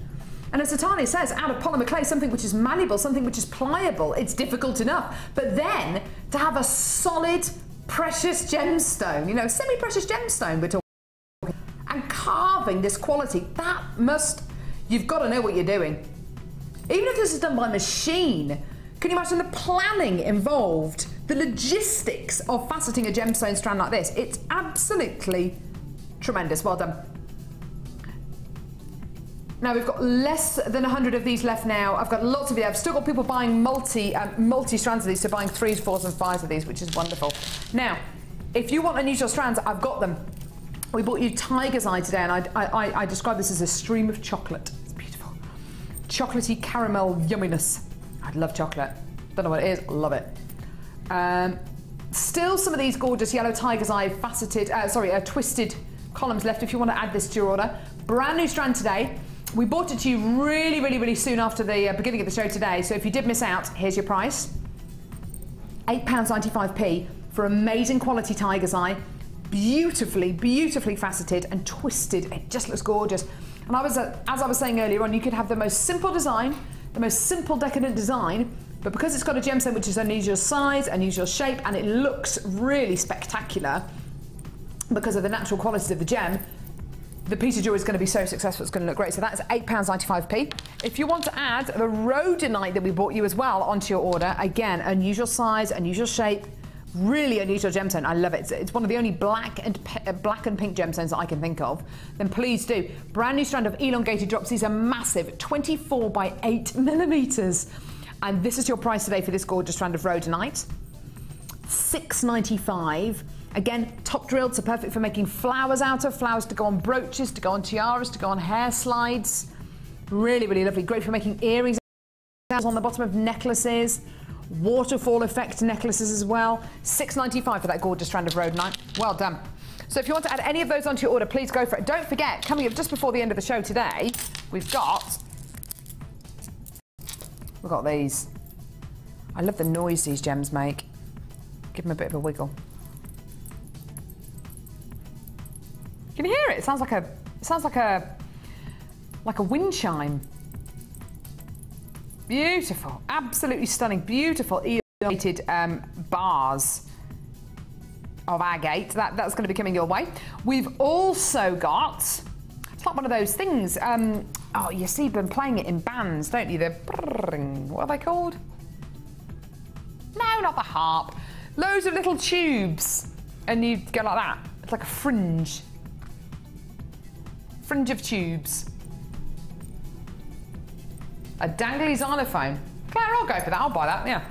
And as Natalia says, out of polymer clay, something which is malleable, something which is pliable, it's difficult enough. But then to have a solid, precious gemstone, you know, semi-precious gemstone we're talking, and carving this quality, you've got to know what you're doing. Even if this is done by machine, Can you imagine the planning involved? The logistics of faceting a gemstone strand like this? It's absolutely tremendous. Well done. Now we've got less than 100 of these left now. I've got lots of these. I've still got people buying multi strands of these, so buying 3s, 4s and 5s of these, which is wonderful. Now, if you want unusual strands, I've got them. We bought you Tiger's Eye today, and I describe this as a stream of chocolate. It's beautiful. Chocolatey caramel yumminess. I love chocolate. Don't know what it is, love it. Still some of these gorgeous yellow Tiger's Eye faceted, twisted columns left if you want to add this to your order. Brand new strand today. We bought it to you really soon after the beginning of the show today, so if you did miss out, here's your price. £8.95p for amazing quality Tiger's Eye. Beautifully faceted and twisted. It just looks gorgeous. And as I was saying earlier on, you could have the most simple design, the most simple decadent design, but because it's got a gemstone which is unusual size, unusual shape, and it looks really spectacular because of the natural qualities of the gem, the piece of jewellery is going to be so successful, it's going to look great. So that's £8.95p. If you want to add the rhodonite that we bought you as well onto your order, again, unusual size, unusual shape, really unusual gemstone. I love it. It's one of the only black and pink gemstones that I can think of. Then please do. Brand new strand of elongated drops. These are massive, 24 by 8 millimeters. And this is your price today for this gorgeous strand of rhodonite. £6.95. Again, top drilled, so perfect for making flowers out of, flowers to go on brooches, to go on tiaras, to go on hair slides. Really lovely. Great for making earrings on the bottom of necklaces. Waterfall effect necklaces as well. £6.95 for that gorgeous strand of rhodonite. Well done. So if you want to add any of those onto your order, please go for it. Don't forget, coming up just before the end of the show today, we've got these. I love the noise these gems make. Give them a bit of a wiggle. Can you hear it? It sounds like a wind chime. Beautiful, absolutely stunning, beautiful elongated bars of agate. That's going to be coming your way. We've also got, it's like one of those things, oh, you see them playing it in bands, don't you? What are they called? No, not the harp. Loads of little tubes, and you go like that. It's like a fringe of tubes. A dangly xylophone. Claire, I'll go for that. I'll buy that, yeah.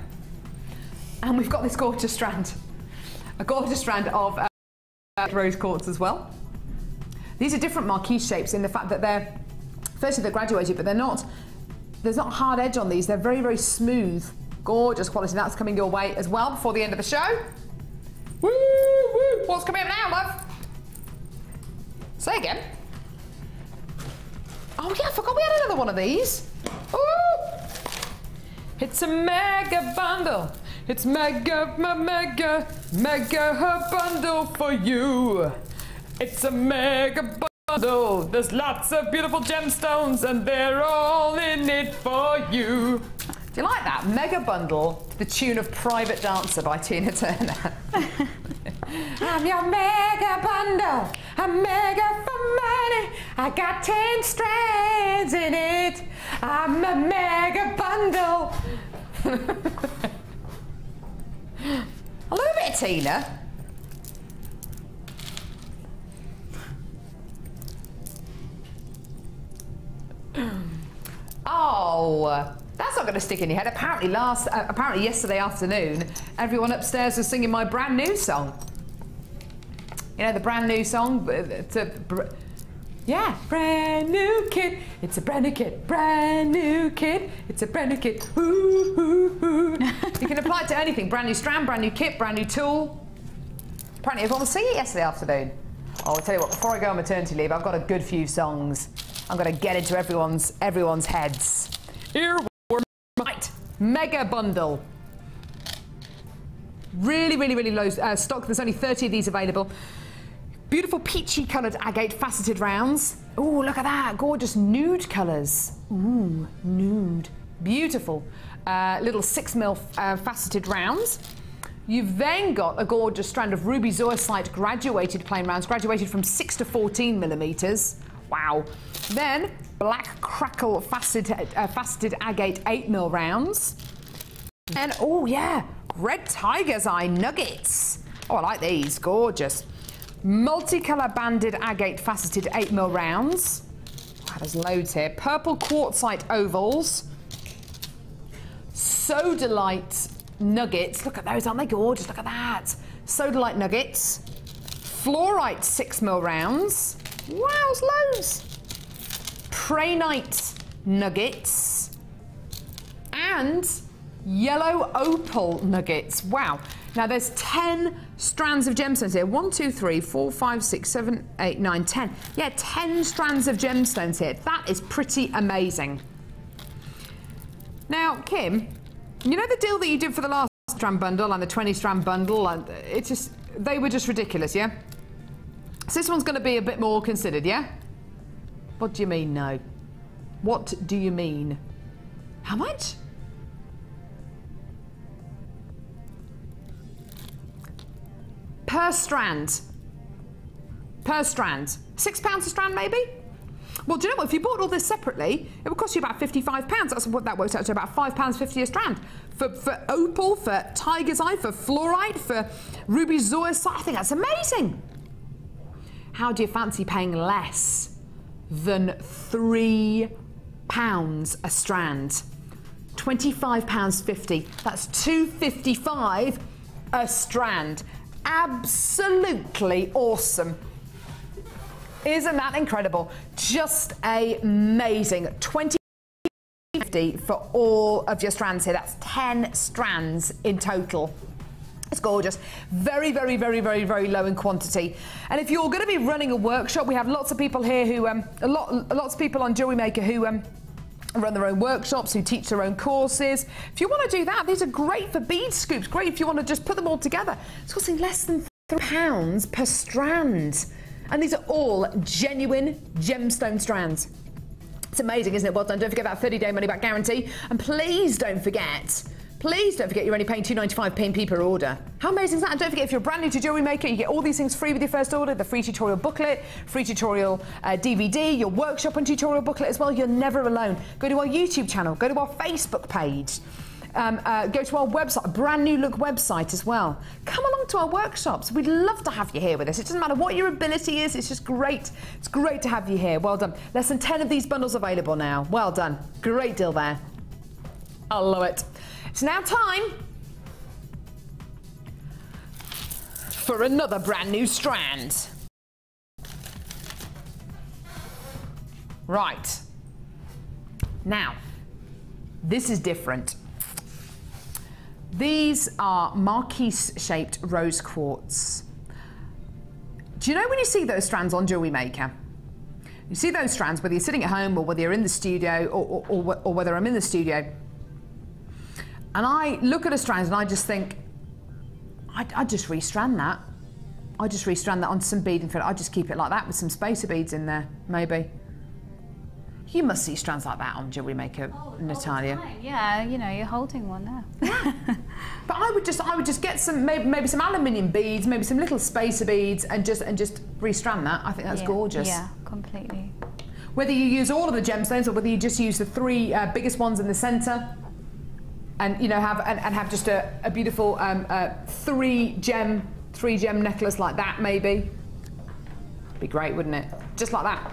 And we've got this gorgeous strand. A gorgeous strand of rose quartz as well. These are different marquise shapes in the fact that they're graduated, but there's not a hard edge on these. They're very smooth, gorgeous quality. That's coming your way as well before the end of the show. Woo, woo. What's coming up now, love? Say again. Oh yeah, I forgot we had another one of these. Ooh. It's a mega bundle. It's mega bundle for you. It's a mega bundle. There's lots of beautiful gemstones and they're all in it for you. Do you like that? Mega bundle to the tune of Private Dancer by Tina Turner. I'm your mega bundle. I'm mega for money. I got 10 strands in it. I'm a mega bundle. I love it, Tina. Oh, that's not going to stick in your head. Apparently yesterday afternoon, everyone upstairs was singing my brand new song. You know the brand new song? Yeah, brand new kid. It's a brand new kid. Brand new kid. It's a brand new kid. Ooh, ooh, ooh. You can apply it to anything. Brand new strand, brand new kit, brand new tool. Apparently everyone was singing it yesterday afternoon. Oh, I'll tell you what, before I go on maternity leave, I've got a good few songs. I'm going to get into everyone's heads. Earworm Right, mega bundle. Really low stock. There's only 30 of these available. Beautiful peachy coloured agate faceted rounds. Oh, look at that. Gorgeous nude colours. Ooh, nude. Beautiful. Little 6mm faceted rounds. You've then got a gorgeous strand of ruby zoisite graduated plain rounds, graduated from 6 to 14mm. Wow. Then black crackle faceted agate 8mm rounds. And oh yeah, red tiger's eye nuggets. Oh, I like these, gorgeous. Multicolour banded agate faceted 8mm rounds. Wow, there's loads here. Purple quartzite ovals. Sodalite nuggets. Look at those, aren't they gorgeous? Look at that. Sodalite nuggets. Fluorite 6mm rounds. Wow, there's loads. Prainite nuggets. And yellow opal nuggets. Wow. Now there's 10 strands of gemstones here. 1, 2, 3, 4, 5, 6, 7, 8, 9, 10. Yeah, 10 strands of gemstones here. That is pretty amazing. Now, Kim, you know the deal that you did for the last strand bundle and the 20 strand bundle? And they were just ridiculous, yeah? So this one's going to be a bit more considered, yeah? What do you mean, no? What do you mean? How much? Per strand. Per strand. £6 a strand, maybe? Well, do you know what? If you bought all this separately, it would cost you about £55. That's what that works out to, about £5.50 a strand. For opal, for tiger's eye, for fluorite, for ruby zoisite. I think that's amazing. How do you fancy paying less than £3 a strand? £25.50. That's £2.55 a strand. Absolutely awesome. Isn't that incredible? Just amazing. $20.50 for all of your strands here. That's 10 strands in total. It's gorgeous. Very, very, very, very, very low in quantity. And if you're going to be running a workshop, we have lots of people here who, lots of people on Jewellery Maker who run their own workshops, who teach their own courses. If you want to do that, these are great for bead scoops. Great if you want to just put them all together. It's costing less than £3 per strand. And these are all genuine gemstone strands. It's amazing, isn't it? Well done. Don't forget that 30-day money-back guarantee. And please don't forget you're only paying £2.95 PNP per order. How amazing is that? And don't forget, if you're brand new to Jewellery Maker, you get all these things free with your first order. The free tutorial booklet, free tutorial DVD, your workshop and tutorial booklet as well. You're never alone. Go to our YouTube channel. Go to our Facebook page. Go to our website, a brand new look website as well. Come along to our workshops. We'd love to have you here with us. It doesn't matter what your ability is. It's just great. It's great to have you here. Well done. Less than 10 of these bundles available now. Well done. Great deal there. I love it. It's now time for another brand new strand. Right. Now, this is different. These are marquise-shaped rose quartz. Do you know when you see those strands on Jewellery Maker? You see those strands, whether you're sitting at home or whether you're in the studio or whether I'm in the studio, and I look at a strand and I just think, I'd just restrand that. I'd just restrand that onto some beading thread. I'd just keep it like that with some spacer beads in there, maybe. You must see strands like that on Jewellery Maker, Natalia.
Yeah, you know, you're holding one now.
But I would just get some, maybe some aluminium beads, maybe some little spacer beads, and just restrand that. I think that's gorgeous.
Yeah, completely.
Whether you use all of the gemstones or whether you just use the three biggest ones in the centre, and you know have just a beautiful three gem necklace like that, maybe. Be great, wouldn't it? Just like that,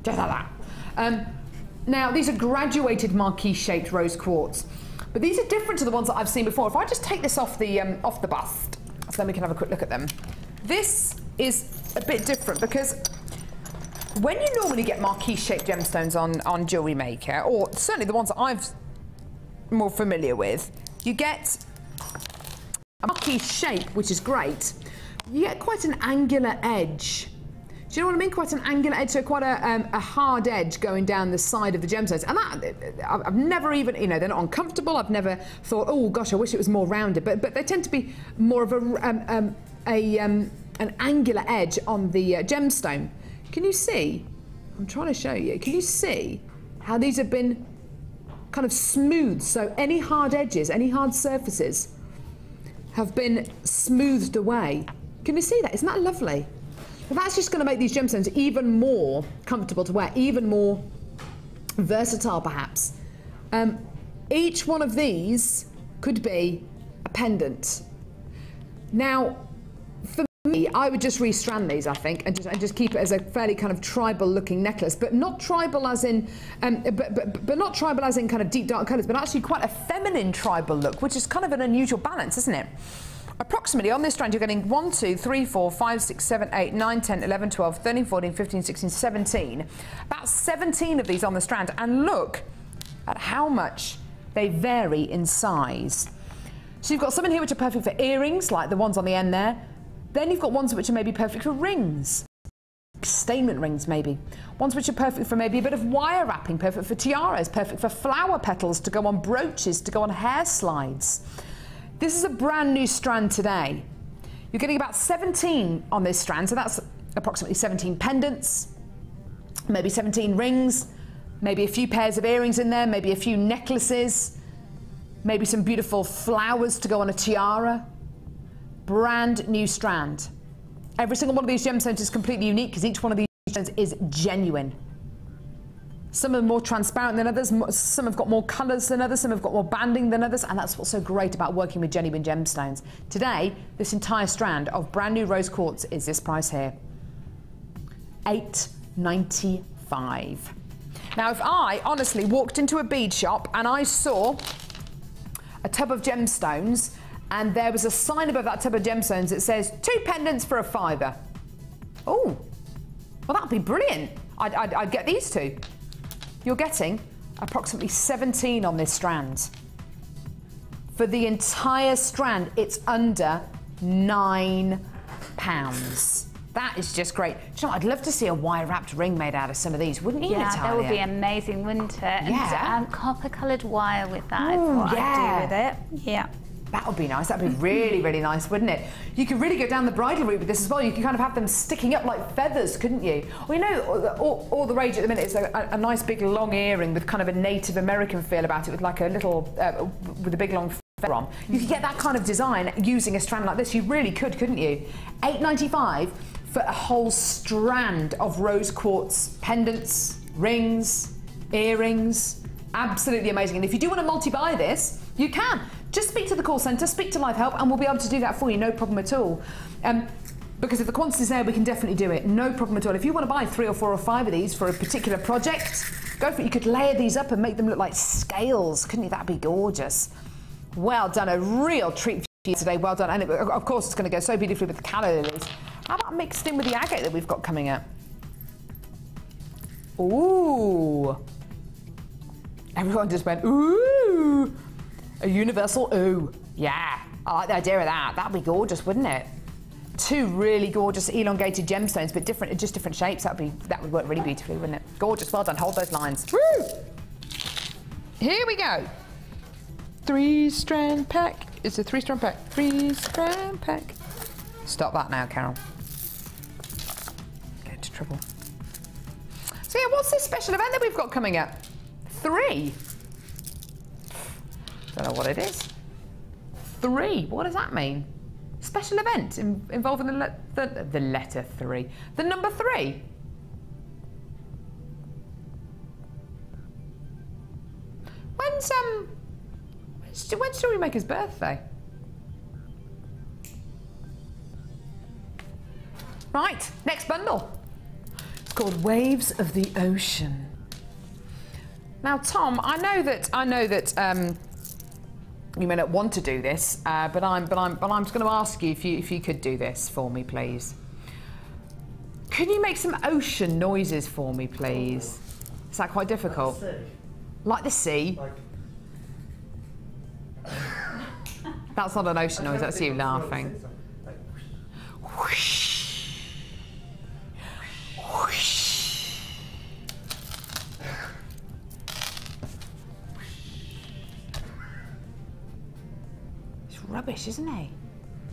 just like that. Now these are graduated marquise-shaped rose quartz, but these are different to the ones that I've seen before. If I just take this off the bust, so then we can have a quick look at them. This is a bit different because when you normally get marquise-shaped gemstones on Jewellery Maker, or certainly the ones that I've more familiar with, you get a marquise shape, which is great. You get quite an angular edge. Do you know what I mean? Quite an angular edge, so quite a hard edge going down the side of the gemstones. And that, I've never even, you know, they're not uncomfortable. I've never thought, oh gosh, I wish it was more rounded. But they tend to be more of an angular edge on the gemstone. Can you see? I'm trying to show you. Can you see how these have been kind of smooth? So any hard edges, any hard surfaces have been smoothed away. Can you see that? Isn't that lovely? Well, that's just going to make these gemstones even more comfortable to wear, even more versatile perhaps. Each one of these could be a pendant. Now, for me, I would just restrand these, I think, and just keep it as a fairly kind of tribal-looking necklace, but not tribal as in, but not tribal as in kind of deep dark colours, but actually quite a feminine tribal look, which is kind of an unusual balance, isn't it? Approximately on this strand, you're getting 1, 2, 3, 4, 5, 6, 7, 8, 9, 10, 11, 12, 13, 14, 15, 16, 17. About 17 of these on the strand, and look at how much they vary in size. So you've got some in here which are perfect for earrings, like the ones on the end there. Then you've got ones which are maybe perfect for rings, statement rings maybe. Ones which are perfect for maybe a bit of wire wrapping, perfect for tiaras, perfect for flower petals to go on brooches, to go on hair slides. This is a brand new strand today. You're getting about 17 on this strand, so that's approximately 17 pendants, maybe 17 rings, maybe a few pairs of earrings in there, maybe a few necklaces, maybe some beautiful flowers to go on a tiara. Brand new strand. Every single one of these gemstones is completely unique because each one of these stones is genuine. Some are more transparent than others, some have got more colours than others, some have got more banding than others, and that's what's so great about working with genuine gemstones. Today, this entire strand of brand new rose quartz is this price here. $8.95. Now, if I honestly walked into a bead shop and I saw a tub of gemstones and there was a sign above that tub of gemstones that says 2 pendants for $5. Oh, well, that'd be brilliant. I'd get these 2. You're getting approximately 17 on this strand. For the entire strand, it's under £9. That is just great. Do you know what? I'd love to see a wire-wrapped ring made out of some of these, wouldn't you, Natalia?
Yeah, that would be amazing, wouldn't it?
Yeah.
And copper-coloured wire with that is what I'd do with it. Yeah.
That would be nice. That would be really, really nice, wouldn't it? You could really go down the bridal route with this as well. You could kind of have them sticking up like feathers, couldn't you? Well, you know, all the rage at the minute is a nice big long earring with kind of a Native American feel about it, with like a little, with a big long feather on. You could get that kind of design using a strand like this. You really could, couldn't you? $8.95 for a whole strand of rose quartz pendants, rings, earrings. Absolutely amazing. And if you do want to multi-buy this, you can. Just speak to the call centre, speak to Live Help, and we'll be able to do that for you, no problem at all. Because if the quantity's there, we can definitely do it, no problem at all. If you want to buy 3 or 4 or 5 of these for a particular project, go for it. You could layer these up and make them look like scales, couldn't you? That'd be gorgeous. Well done, a real treat for you today, well done. And of course, it's going to go so beautifully with the calla lilies. How about mixed in with the agate that we've got coming up? Ooh. Everyone just went, ooh. A universal ooh. Yeah, I like the idea of that. That'd be gorgeous, wouldn't it? 2 really gorgeous elongated gemstones, but just different shapes. That would work really beautifully, wouldn't it? Gorgeous, well done. Hold those lines. Woo! Here we go. 3-strand pack. It's a 3-strand pack. 3-strand pack. Stop that now, Carol. Get into trouble. So yeah, what's this special event that we've got coming up? 3. Don't know what it is. 3. What does that mean? Special event involving the letter 3. The number 3. When's Jewellery Maker's birthday? Right, next bundle. It's called Waves of the Ocean. Now, Tom, I know that you may not want to do this, but I'm just going to ask you if you could do this for me, please. Can you make some ocean noises for me, please? Is that quite difficult? Like the sea? That's not an ocean noise, that's you laughing. Whoosh. Whoosh. It's rubbish, isn't it?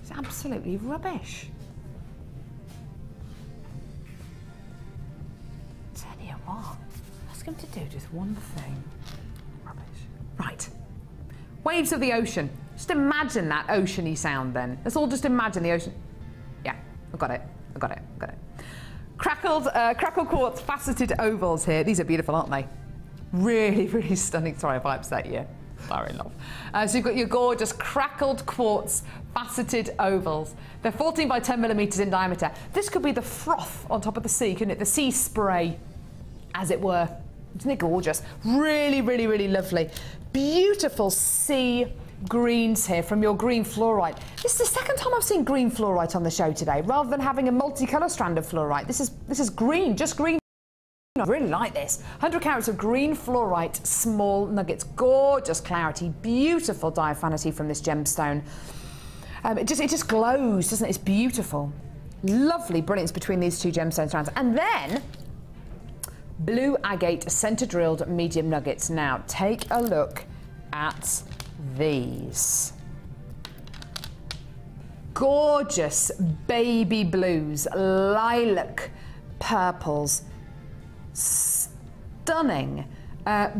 It's absolutely rubbish. Tell you what, ask him to do just one thing. Rubbish. Right. Waves of the ocean. Just imagine that oceany sound then. Let's all just imagine the ocean. Yeah, I've got it. I've got it. I've got it. Crackle quartz faceted ovals here. These are beautiful, aren't they? Really, really stunning. Sorry if I upset you. Sorry, love. So you've got your gorgeous crackled quartz faceted ovals. They're 14 by 10 millimetres in diameter. This could be the froth on top of the sea, couldn't it? The sea spray, as it were. Isn't it gorgeous? Really, really, really lovely. Beautiful sea greens here from your green fluorite. This is the second time I've seen green fluorite on the show today, rather than having a multicolour strand of fluorite. This is green, just green. I really like this. 100 carats of green fluorite, small nuggets. Gorgeous clarity, beautiful diaphanity from this gemstone. It just glows, doesn't it? It's beautiful. Lovely brilliance between these two gemstone strands. And then, blue agate centre drilled medium nuggets. Now, take a look at these. Gorgeous baby blues, lilac purples, stunning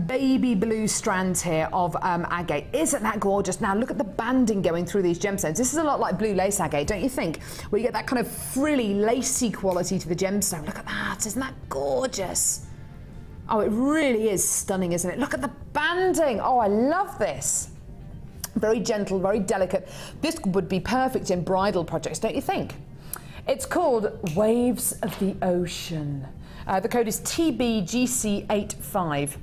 baby blue strands here of agate. Isn't that gorgeous? Now look at the banding going through these gemstones. This is a lot like blue lace agate, don't you think? Where you get that kind of frilly, lacy quality to the gemstone. Look at that, isn't that gorgeous? Oh, it really is stunning, isn't it? Look at the banding. Oh, I love this. Very gentle, very delicate. This would be perfect in bridal projects, don't you think? It's called Waves of the Ocean. The code is TBGC85.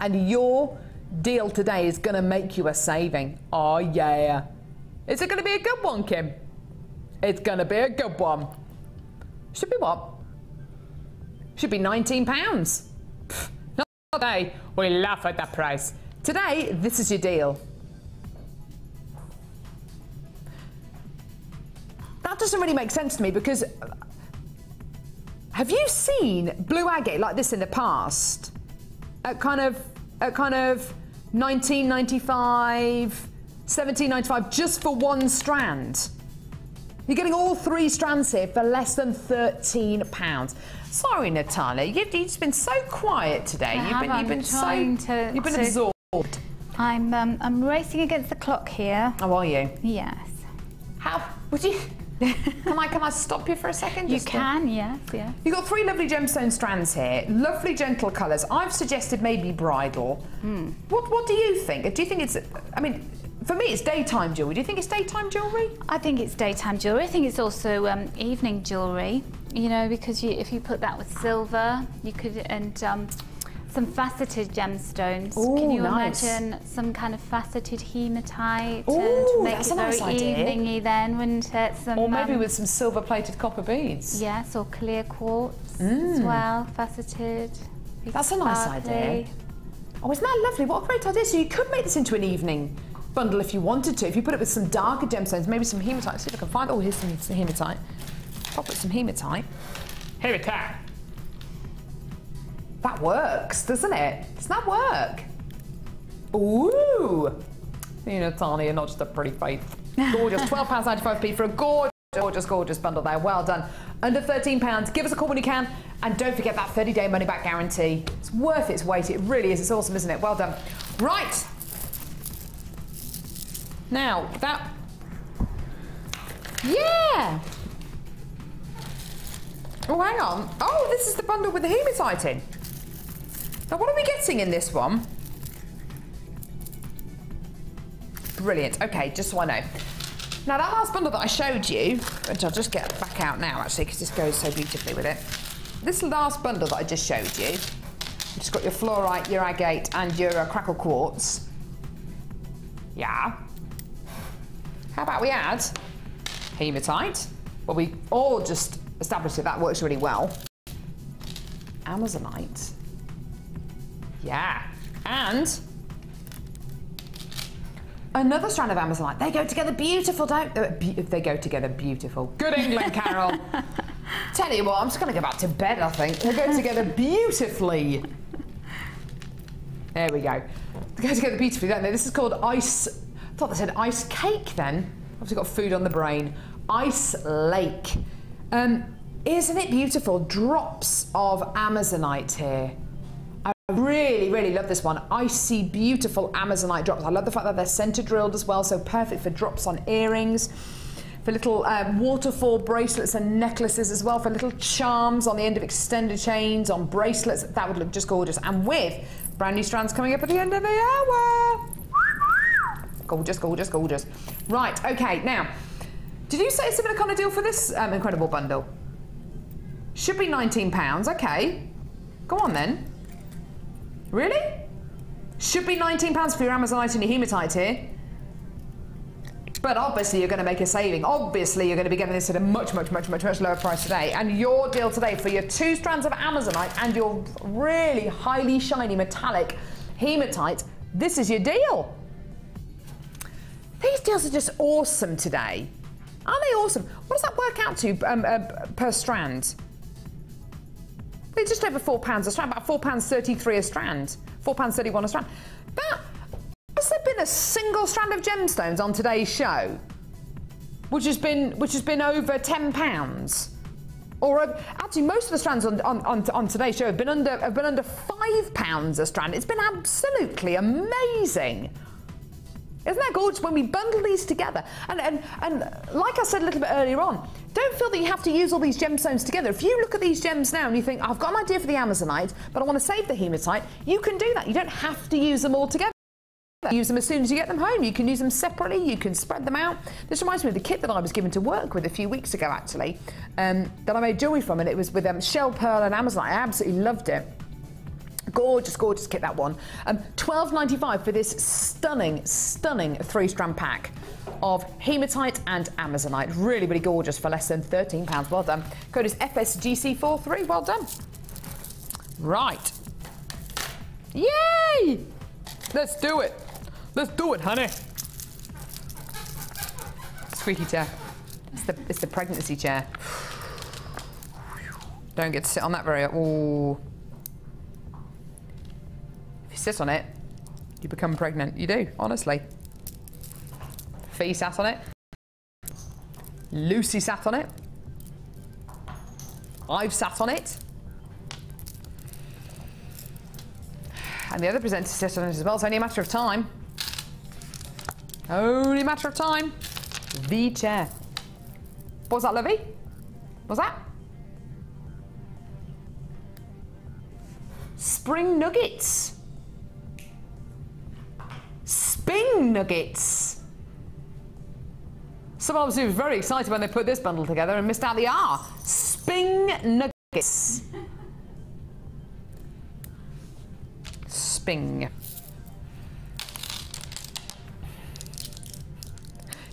And your deal today is going to make you a saving. Oh, yeah. Is it going to be a good one, Kim? It's going to be a good one. Should be what? Should be £19. Pfft, not today. We laugh at that price. Today, this is your deal. That doesn't really make sense to me because have you seen blue agate like this in the past? At kind of 1995, 1795, just for one strand. You're getting all three strands here for less than £13. Sorry, Natalia, you've just been so quiet today. You've been absorbed.
I'm racing against the clock here.
Oh, are you?
Yes.
How would you? Can I stop you for a second?
You can, yes.
You've got three lovely gemstone strands here, lovely gentle colours. I've suggested maybe bridal. What do you think? Do you think it's, I mean, for me it's daytime jewellery. Do you think it's daytime jewellery?
I think it's daytime jewellery. I think it's also evening jewellery, you know, because if you put that with silver, you could, and some faceted gemstones.
Ooh,
can you
nice.
imagine some kind of faceted hematite
Ooh,
and make
that's
it
a
very
nice idea.
eveningy then, wouldn't it?
Or maybe with some silver-plated copper beads.
Yes, or clear quartz as well, faceted.
That's a nice idea. Oh, isn't that lovely? What a great idea. So you could make this into an evening bundle if you wanted to. If you put it with some darker gemstones, maybe some hematite. See if I can find. Oh, here's some hematite. Pop it some hematite. Hematite. That works, doesn't it? Does that work? Ooh! You know, Natalia, not just a pretty face. Gorgeous. £12.95p for a gorgeous bundle there. Well done. Under £13. Give us a call when you can. And don't forget that 30-day money-back guarantee. It's worth its weight. It really is. It's awesome, isn't it? Well done. Right. Now, that... Yeah! Oh, hang on. Oh, this is the bundle with the hematite in. Now, what are we getting in this one? Brilliant. Okay, just so I know. Now, that last bundle that I showed you, which I'll just get back out now, actually, because this goes so beautifully with it. This last bundle that I just showed you, it's got your fluorite, your agate, and your crackle quartz. Yeah. How about we add hematite? Well, we all just established that works really well. Amazonite. Yeah. And another strand of Amazonite. They go together beautiful, don't they? They go together beautiful. Good England, Carol. Tell you what, I'm just going to go back to bed, I think. They go together beautifully. There we go. They go together beautifully, don't they? This is called ice... I thought they said ice cake then. Obviously got food on the brain. Ice lake. Isn't it beautiful? Drops of Amazonite here. I really, really love this one. Icy, beautiful Amazonite drops. I love the fact that they're centre drilled as well, so perfect for drops on earrings, for little waterfall bracelets and necklaces as well, for little charms on the end of extended chains, on bracelets. That would look just gorgeous. And with brand new strands coming up at the end of the hour. Gorgeous, gorgeous, gorgeous. Right, okay, now, did you say a similar kind of deal for this incredible bundle? Should be £19, okay. Go on then. Really? Should be £19 for your Amazonite and your hematite here. But obviously you're going to make a saving. Obviously you're going to be getting this at a much lower price today. And your deal today for your 2 strands of Amazonite and your really highly shiny metallic hematite, this is your deal. These deals are just awesome today. Aren't they awesome? What does that work out to per strand? They're just over £4 a strand, about £4.33 a strand, £4.31 a strand. Has there been a single strand of gemstones on today's show which has been over £10? Or actually, most of the strands on today's show have been under £5 a strand. It's been absolutely amazing. Isn't that gorgeous when we bundle these together? And like I said a little bit earlier on, don't feel that you have to use all these gemstones together. If you look at these gems now and you think, I've got an idea for the Amazonite, but I want to save the hematite, you can do that. You don't have to use them all together. Use them as soon as you get them home. You can use them separately, you can spread them out. This reminds me of the kit that I was given to work with a few weeks ago, actually, that I made jewellery from, and it was with shell pearl and Amazonite. I absolutely loved it. Gorgeous, gorgeous kit, that one. £12.95 for this stunning 3-strand pack of hematite and Amazonite. Really, really gorgeous for less than £13. Well done. Code is FSGC43. Well done. Right. Yay! Let's do it. Let's do it, honey. Squeaky chair. It's the pregnancy chair. Don't get to sit on that very... Ooh. If you sit on it, you become pregnant. You do, honestly. Fee sat on it. Lucy sat on it. I've sat on it. And the other presenters sit on it as well. It's only a matter of time. Only a matter of time. The chair. What was that, Lovey? What's that? Spring nuggets. Sping nuggets. Someone obviously was very excited when they put this bundle together and missed out the R. Sping nuggets. Sping.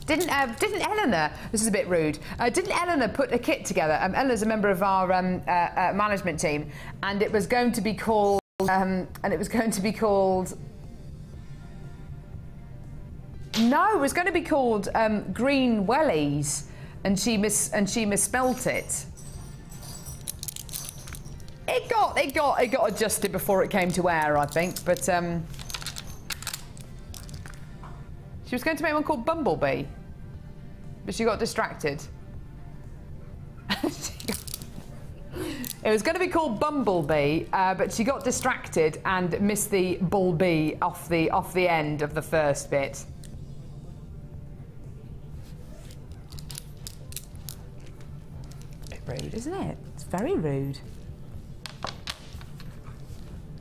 Didn't Eleanor, this is a bit rude, didn't Eleanor put a kit together? Eleanor's a member of our management team, and it was going to be called, no, it was going to be called Green Wellies, and she misspelt it. It got adjusted before it came to air, I think, but she was going to make one called Bumblebee, but she got distracted. It was going to be called Bumblebee, but she got distracted and missed the bull-bee off the end of the first bit. Bit rude, isn't it? It's very rude.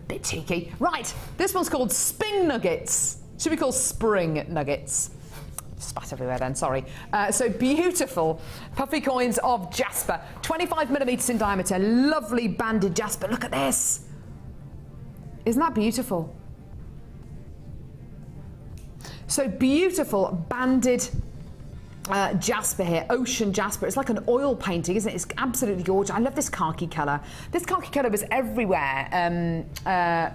Bit cheeky. Right, this one's called Sping Nuggets. Should be called Spring Nuggets. Spat everywhere then, sorry. So beautiful puffy coins of jasper. 25mm in diameter. Lovely banded jasper. Look at this. Isn't that beautiful? So beautiful banded jasper here, ocean jasper. It's like an oil painting, isn't it? It's absolutely gorgeous. I love this khaki colour. This khaki colour was everywhere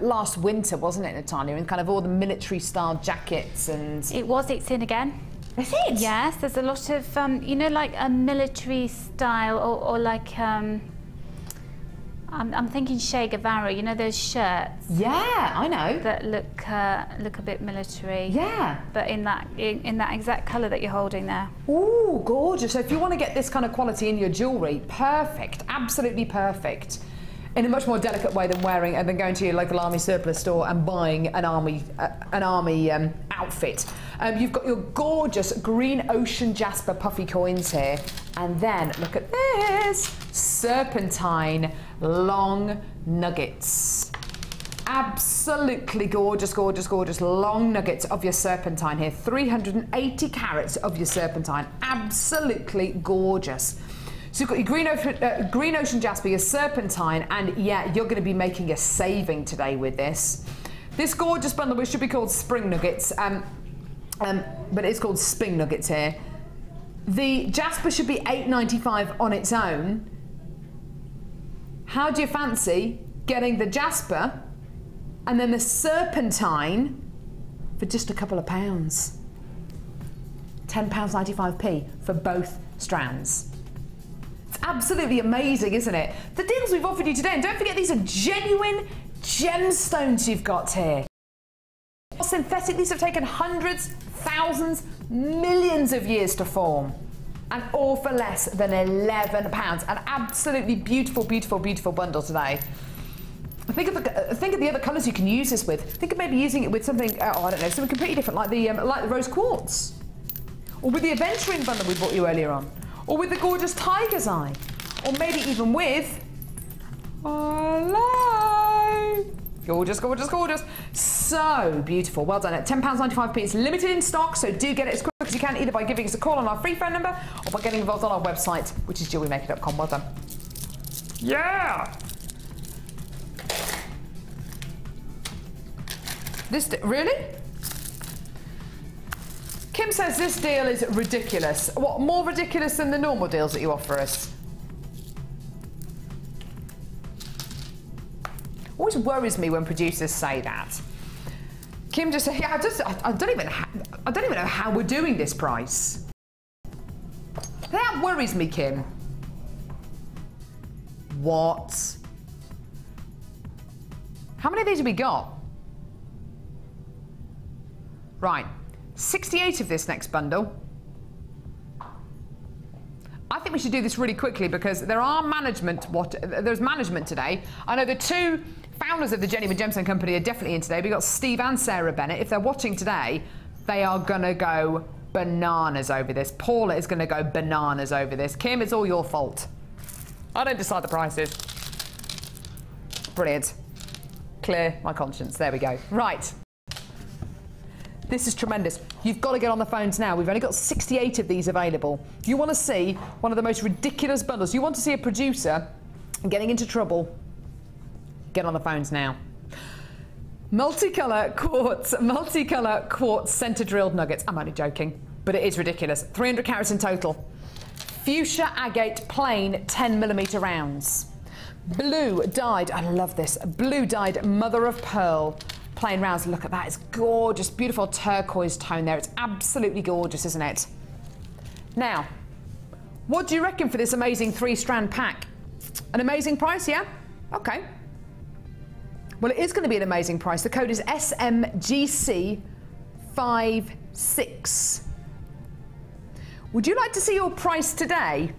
last winter, wasn't it, Natalia? In kind of all the military-style jackets and...
It was. It's in again.
Is it?
Yes. There's a lot of, you know, like a military style or like... I'm thinking Che Guevara, you know those shirts?
Yeah, I know.
That look a bit military.
Yeah.
But in that exact colour that you're holding there.
Ooh, gorgeous. So if you want to get this kind of quality in your jewellery, perfect, absolutely perfect. In a much more delicate way than going to your local army surplus store and buying an army outfit. You've got your gorgeous green ocean jasper puffy coins here, and then look at this serpentine long nuggets. Absolutely gorgeous, gorgeous, gorgeous long nuggets of your serpentine here. 380 carats of your serpentine. Absolutely gorgeous. So you've got your green ocean jasper, your serpentine, and yeah, you're going to be making a saving today with this. This gorgeous bundle, which should be called spring nuggets, but it's called spring nuggets here. The jasper should be $8.95 on its own. How do you fancy getting the jasper and then the serpentine for just a couple of pounds? £10.95p for both strands. It's absolutely amazing, isn't it? The deals we've offered you today, and don't forget these are genuine gemstones you've got here. Synthetic, these have taken hundreds, thousands, millions of years to form, and all for less than £11. An absolutely beautiful, beautiful, beautiful bundle today. Think of the other colours you can use this with. Think of maybe using it with something, I don't know, something completely different, like the rose quartz, or with the adventuring bundle we bought you earlier on, or with the gorgeous tiger's eye, or maybe even with, hello, gorgeous, gorgeous, gorgeous. So beautiful. Well done. At £10.95p. It's limited in stock, so do get it as quick as you can, either by giving us a call on our free phone number or by getting involved on our website, which is jewellerymaker.com. Well done. Yeah. Really? Kim says this deal is ridiculous. What, more ridiculous than the normal deals that you offer us? Always worries me when producers say that. Kim just said, yeah, I don't even know how we're doing this price. That worries me, Kim. What? How many of these have we got? Right, 68 of this next bundle. I think we should do this really quickly because there's management today. I know the two founders of the Genuine Gemstone Company are definitely in today. We've got Steve and Sarah Bennett. If they're watching today, they are going to go bananas over this. Paula is going to go bananas over this. Kim, it's all your fault. I don't decide the prices. Brilliant. Clear my conscience. There we go. Right. This is tremendous. You've got to get on the phones now. We've only got 68 of these available. You want to see one of the most ridiculous bundles. You want to see a producer getting into trouble. Get on the phones now. Multicolour quartz centre drilled nuggets. I'm only joking, but it is ridiculous. 300 carats in total. Fuchsia agate plain 10mm rounds. Blue dyed, I love this, blue dyed mother of pearl plain rounds. Look at that, it's gorgeous, beautiful turquoise tone there. It's absolutely gorgeous, isn't it? Now, what do you reckon for this amazing 3-strand pack? An amazing price, yeah? Okay. Well, it is going to be an amazing price. The code is SMGC56. Would you like to see your price today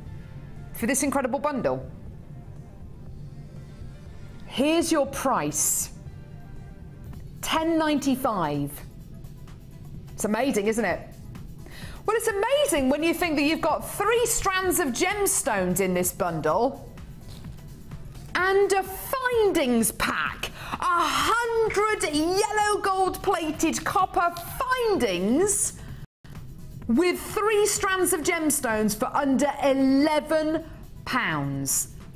for this incredible bundle? Here's your price. $10.95. It's amazing, isn't it? Well, it's amazing when you think that you've got 3 strands of gemstones in this bundle and a findings pack. 100 yellow gold plated copper findings with 3 strands of gemstones for under £11.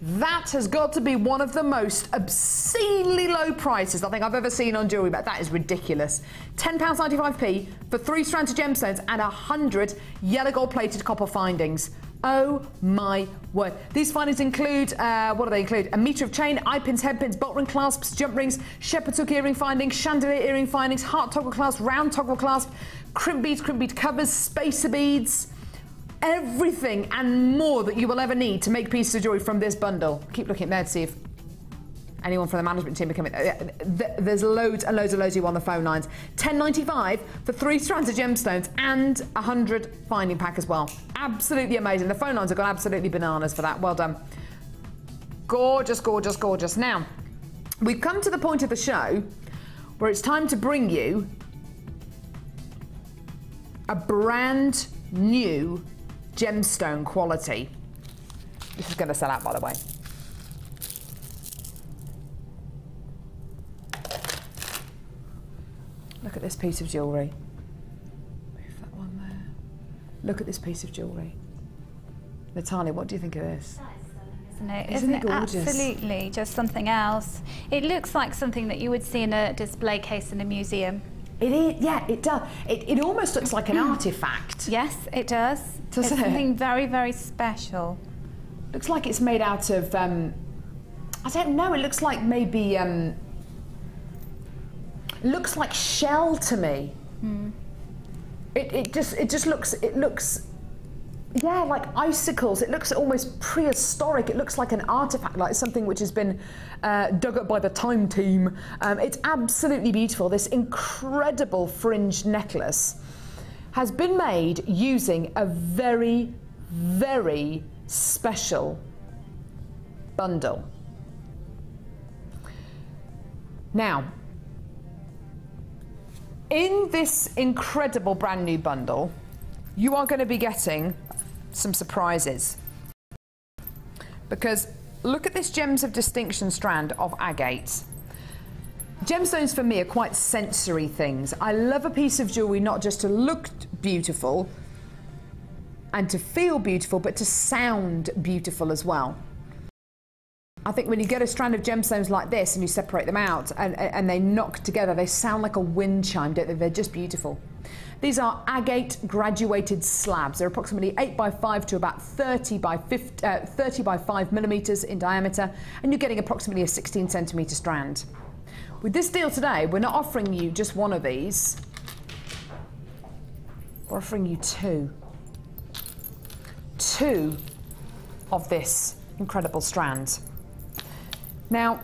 That has got to be one of the most obscenely low prices I think I've ever seen on Jewellery Maker. That is ridiculous. £10.95p for 3 strands of gemstones and 100 yellow gold plated copper findings. Oh my word. These findings include, what do they include? A metre of chain, eye pins, head pins, bolt ring clasps, jump rings, shepherd's hook earring findings, chandelier earring findings, heart toggle clasp, round toggle clasp, crimp bead covers, spacer beads. Everything and more that you will ever need to make pieces of jewellery from this bundle. Keep looking there to see if anyone from the management team are coming. There's loads and loads and loads of you on the phone lines. $10.95 for 3 strands of gemstones and 100 finding pack as well. Absolutely amazing. The phone lines have gone absolutely bananas for that. Well done. Gorgeous, gorgeous, gorgeous. Now, we've come to the point of the show where it's time to bring you a brand new gemstone quality. This is going to sell out, by the way. Look at this piece of jewellery. Move that one there. Look at this piece of jewellery. Natalia, what do you think of this?
Isn't it gorgeous? Absolutely, just something else. It looks like something that you would see in a display case in a museum.
It is, yeah, it does. It almost looks like an artefact.
Yes, it does.
Doesn't
it's
it?
Something very, very special.
Looks like it's made out of, I don't know, it looks like maybe, looks like shell to me.
Mm.
It just looks, yeah, like icicles. It looks almost prehistoric. It looks like an artifact, like something which has been dug up by the time team. It's absolutely beautiful. This incredible fringed necklace has been made using a very, very special bundle. Now, in this incredible brand new bundle, you are going to be getting some surprises. Because look at this Gems of Distinction strand of agates. Gemstones for me are quite sensory things. I love a piece of jewellery not just to look beautiful and to feel beautiful, but to sound beautiful as well. I think when you get a strand of gemstones like this and you separate them out and they knock together, they sound like a wind chime, don't they? They're just beautiful. These are agate graduated slabs. They're approximately 8 by 5 to about 30 by 5 millimeters in diameter, and you're getting approximately a 16 centimeter strand. With this deal today, we're not offering you just one of these. We're offering you two of this incredible strand. Now,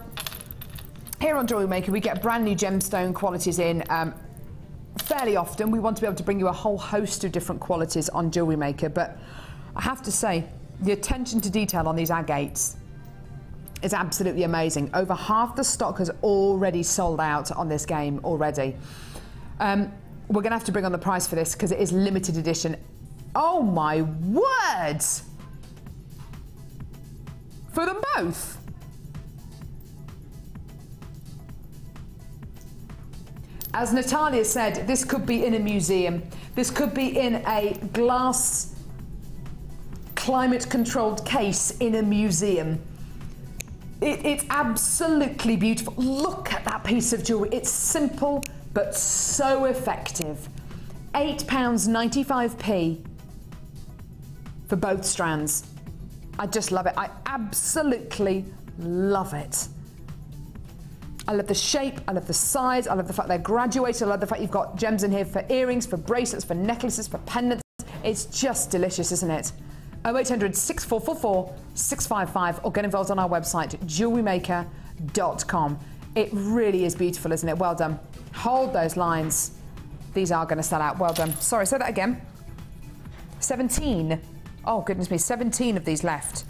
here on Jewellery Maker, we get brand new gemstone qualities in fairly often. We want to be able to bring you a whole host of different qualities on Jewellery Maker, but I have to say, the attention to detail on these agates is absolutely amazing. Over half the stock has already sold out on this game already. We're going to have to bring on the price for this because it is limited edition. Oh my words! For them both? As Natalia said, this could be in a museum. This could be in a glass climate-controlled case in a museum. It's absolutely beautiful. Look at that piece of jewellery. It's simple, but so effective. £8.95p for both strands. I just love it. I absolutely love it. I love the shape, I love the size, I love the fact they're graduated, I love the fact you've got gems in here for earrings, for bracelets, for necklaces, for pendants. It's just delicious, isn't it? 0800 6444 655 or get involved on our website, jewellerymaker.com. It really is beautiful, isn't it? Well done. Hold those lines. These are going to sell out. Well done. Sorry, say that again. 17. Oh, goodness me, 17 of these left.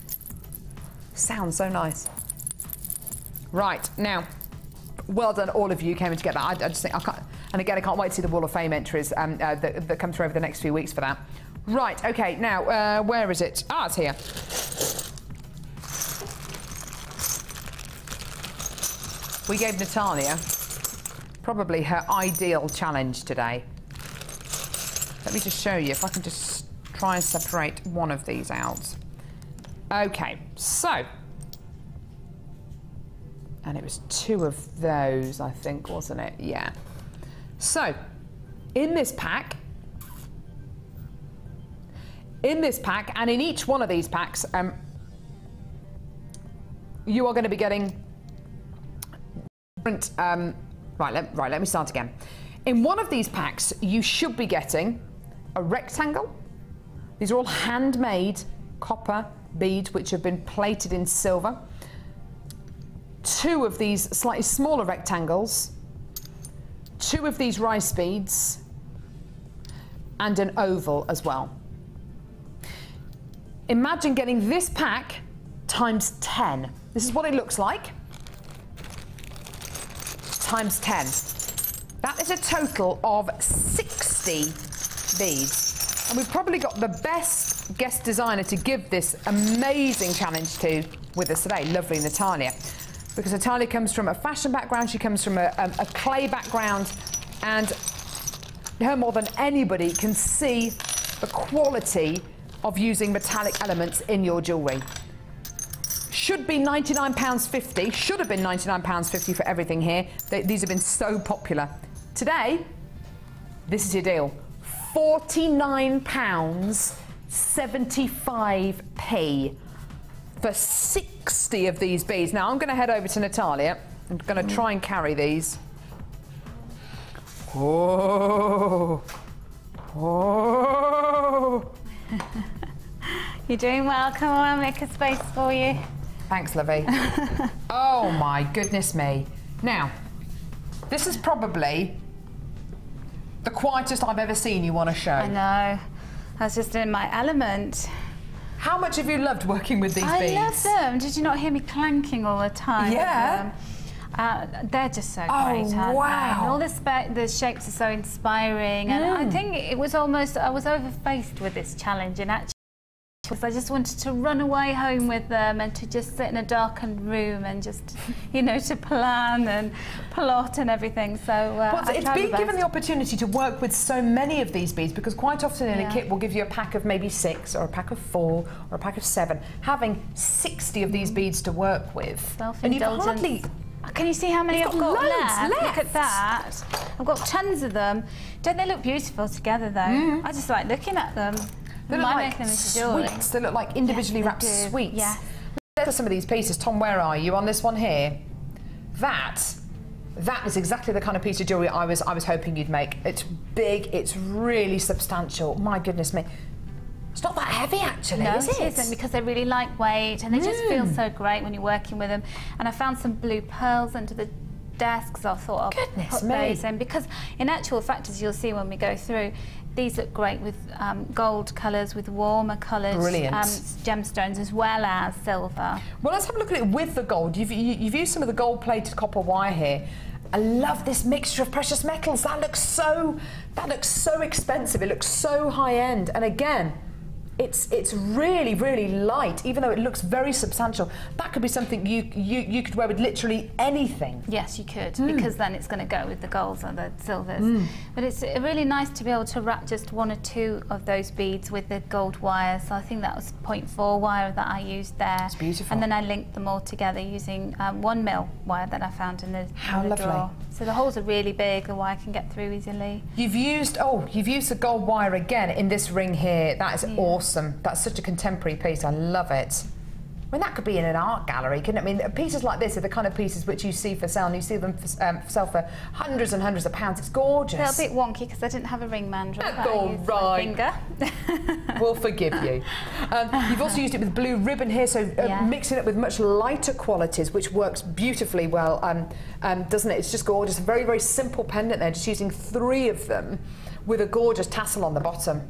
Sounds so nice. Right, now, well done, all of you came in to get that. I just think I can't, and again, I can't wait to see the Wall of Fame entries that come through over the next few weeks for that. Right, okay, now, where is it? Ah, it's here. We gave Natalia probably her ideal challenge today. Let me just show you, if I can just try and separate one of these out. Okay, so, and it was two of those, I think, wasn't it? Yeah. So, in this pack, and in each one of these packs, you are going to be getting different. Let me start again. In one of these packs, you should be getting a rectangle. These are all handmade copper beads which have been plated in silver. Two of these slightly smaller rectangles, two of these rice beads, and an oval as well. Imagine getting this pack times 10. This is what it looks like. Times 10. That is a total of 60 beads. And we've probably got the best guest designer to give this amazing challenge to with us today, lovely Natalia. Because Natalia comes from a fashion background, she comes from a clay background, And her more than anybody can see the quality of using metallic elements in your jewellery. Should be £99.50, should have been £99.50 for everything here. These have been so popular. Today, this is your deal. £49.75 for 60 of these beads. Now, I'm going to head over to Natalia. I'm going to try and carry these. Whoa! Whoa!
You're doing well. Come on, I'll make a space for you.
Thanks, Lovey. Oh my goodness me. Now, this is probably the quietest I've ever seen you on a show.
I know. I was just in my element.
How much have you loved working with these beads?
I love them. Did you not hear me clanking all the time?
Yeah.
They're just so great,
aren't they?
And all the shapes are so inspiring. And I think it was almost, I was overfaced with this challenge, and actually I just wanted to run away home with them and to just sit in a darkened room and just, you know, to plan and plot and everything. So
it's been given the opportunity to work with so many of these beads, because quite often in a kit we'll give you a pack of maybe 6 or a pack of 4 or a pack of 7. Having 60 of these beads to work with, and you've hardly...
Can you see how many I've got left?
left?
Look at that. I've got tons of them. Don't they look beautiful together though? I just like looking at them.
They look like sweets. They look like individually wrapped sweets.
Yeah.
Look at some of these pieces. Tom, where are you on this one here? That is exactly the kind of piece of jewellery I was hoping you'd make. It's big. It's really substantial. My goodness me. It's not that heavy actually, is it?
No, it isn't, because they're really lightweight and they just feel so great when you're working with them. And I found some blue pearls under the desks. I thought I'll put those in, because in actual fact, as you'll see when we go through, these look great with gold colours, with warmer coloured gemstones, as well as silver.
Well, let's have a look at it with the gold. You've used some of the gold-plated copper wire here. I love this mixture of precious metals. That looks so expensive. It looks so high-end. And again, it's really, really light, even though it looks very substantial. That could be something you could wear with literally anything.
Yes, you could, because then it's going to go with the golds and the silvers. But it's really nice to be able to wrap just 1 or 2 of those beads with the gold wire. So I think that was 0.4 wire that I used there.
It's beautiful.
And then I linked them all together using 1 mil wire that I found in the drawer. So the holes are really big, the wire can get through easily.
You've used the gold wire again in this ring here. That is awesome. That's such a contemporary piece. I love it. I mean, that could be in an art gallery, couldn't it? I mean, pieces like this are the kind of pieces which you see for sale, and you see them for sale for hundreds and hundreds of pounds. It's gorgeous.
They're a bit wonky because I didn't have a ring mandrel.
That's all right.
Finger.
We'll forgive you. You've also used it with blue ribbon here, so mixing it with much lighter qualities, which works beautifully well, doesn't it? It's just gorgeous. A very, very simple pendant there, just using 3 of them with a gorgeous tassel on the bottom.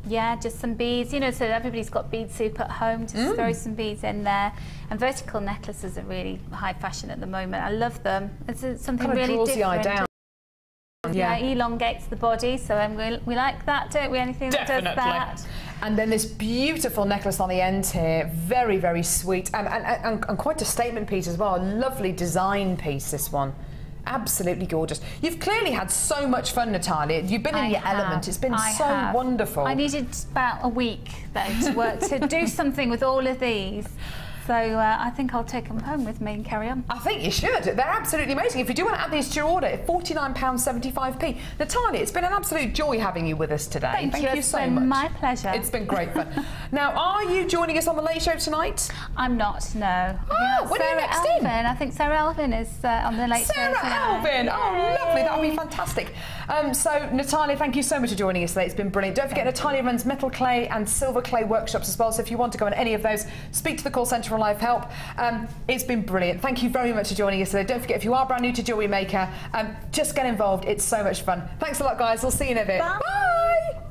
Yeah, just some beads, you know, so everybody's got bead soup at home, just throw some beads in there. And vertical necklaces are really high fashion at the moment. I love them. It's something
kind of
really
draws
different.
the eye down.
Yeah, elongates the body, so we like that, don't we? Anything that does that.
And then this beautiful necklace on the end here, very, very sweet, and quite a statement piece as well. A lovely design piece, this one. Absolutely gorgeous. You've clearly had so much fun, Natalia. You've been in your element. It's been so wonderful.
I needed about a week though to work to do something with all of these. So I think I'll take them home with me and carry on.
I think you should. They're absolutely amazing. If you do want to add these to your order, £49.75. Natalia, it's been an absolute joy having you with us today.
Thank you so much.
It's been
my pleasure.
It's been great fun. Now, are you joining us on the Late Show tonight?
I'm not, no.
Oh, when are you next in?
I think Sarah Elvin is on the Late Show tonight.
Sarah Elvin! Oh, lovely. That would be fantastic. So, Natalia, thank you so much for joining us today. It's been brilliant. Don't forget, Natalia runs metal clay and silver clay workshops as well. So if you want to go on any of those, speak to the call centre for live help. It's been brilliant. Thank you very much for joining us today. Don't forget, if you are brand new to Jewellery Maker, just get involved. It's so much fun. Thanks a lot, guys. We'll see you in a bit. Bye. Bye.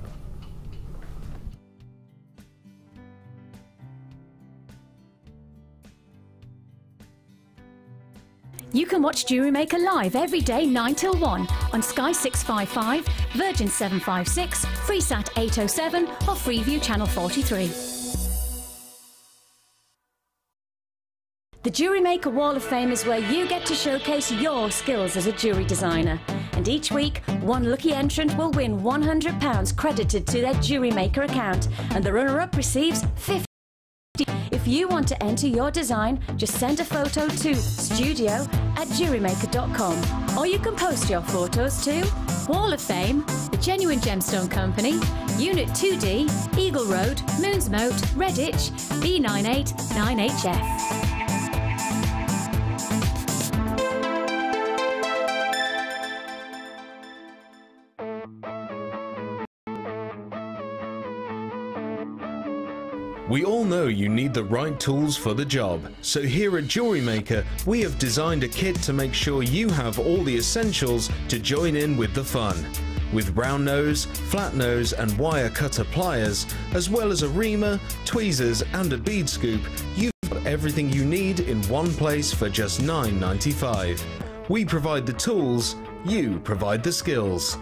You can watch Jewellery Maker live every day 9 till 1 on Sky 655, Virgin 756, Freesat 807 or Freeview Channel 43. The Jewellery Maker Wall of Fame is where you get to showcase your skills as a jewellery designer. And each week, one lucky entrant will win £100 credited to their Jewellery Maker account, and the runner-up receives £50. If you want to enter your design, just send a photo to studio@jewellerymaker.com, or you can post your photos to Wall of Fame, The Genuine Gemstone Company, Unit 2D, Eagle Road, Moonsmoat, Redditch, B989HF.
We all know you need the right tools for the job, so here at Jewellery Maker we have designed a kit to make sure you have all the essentials to join in with the fun. With round nose, flat nose and wire cutter pliers, as well as a reamer, tweezers and a bead scoop, you've got everything you need in one place for just £9.95. We provide the tools, you provide the skills.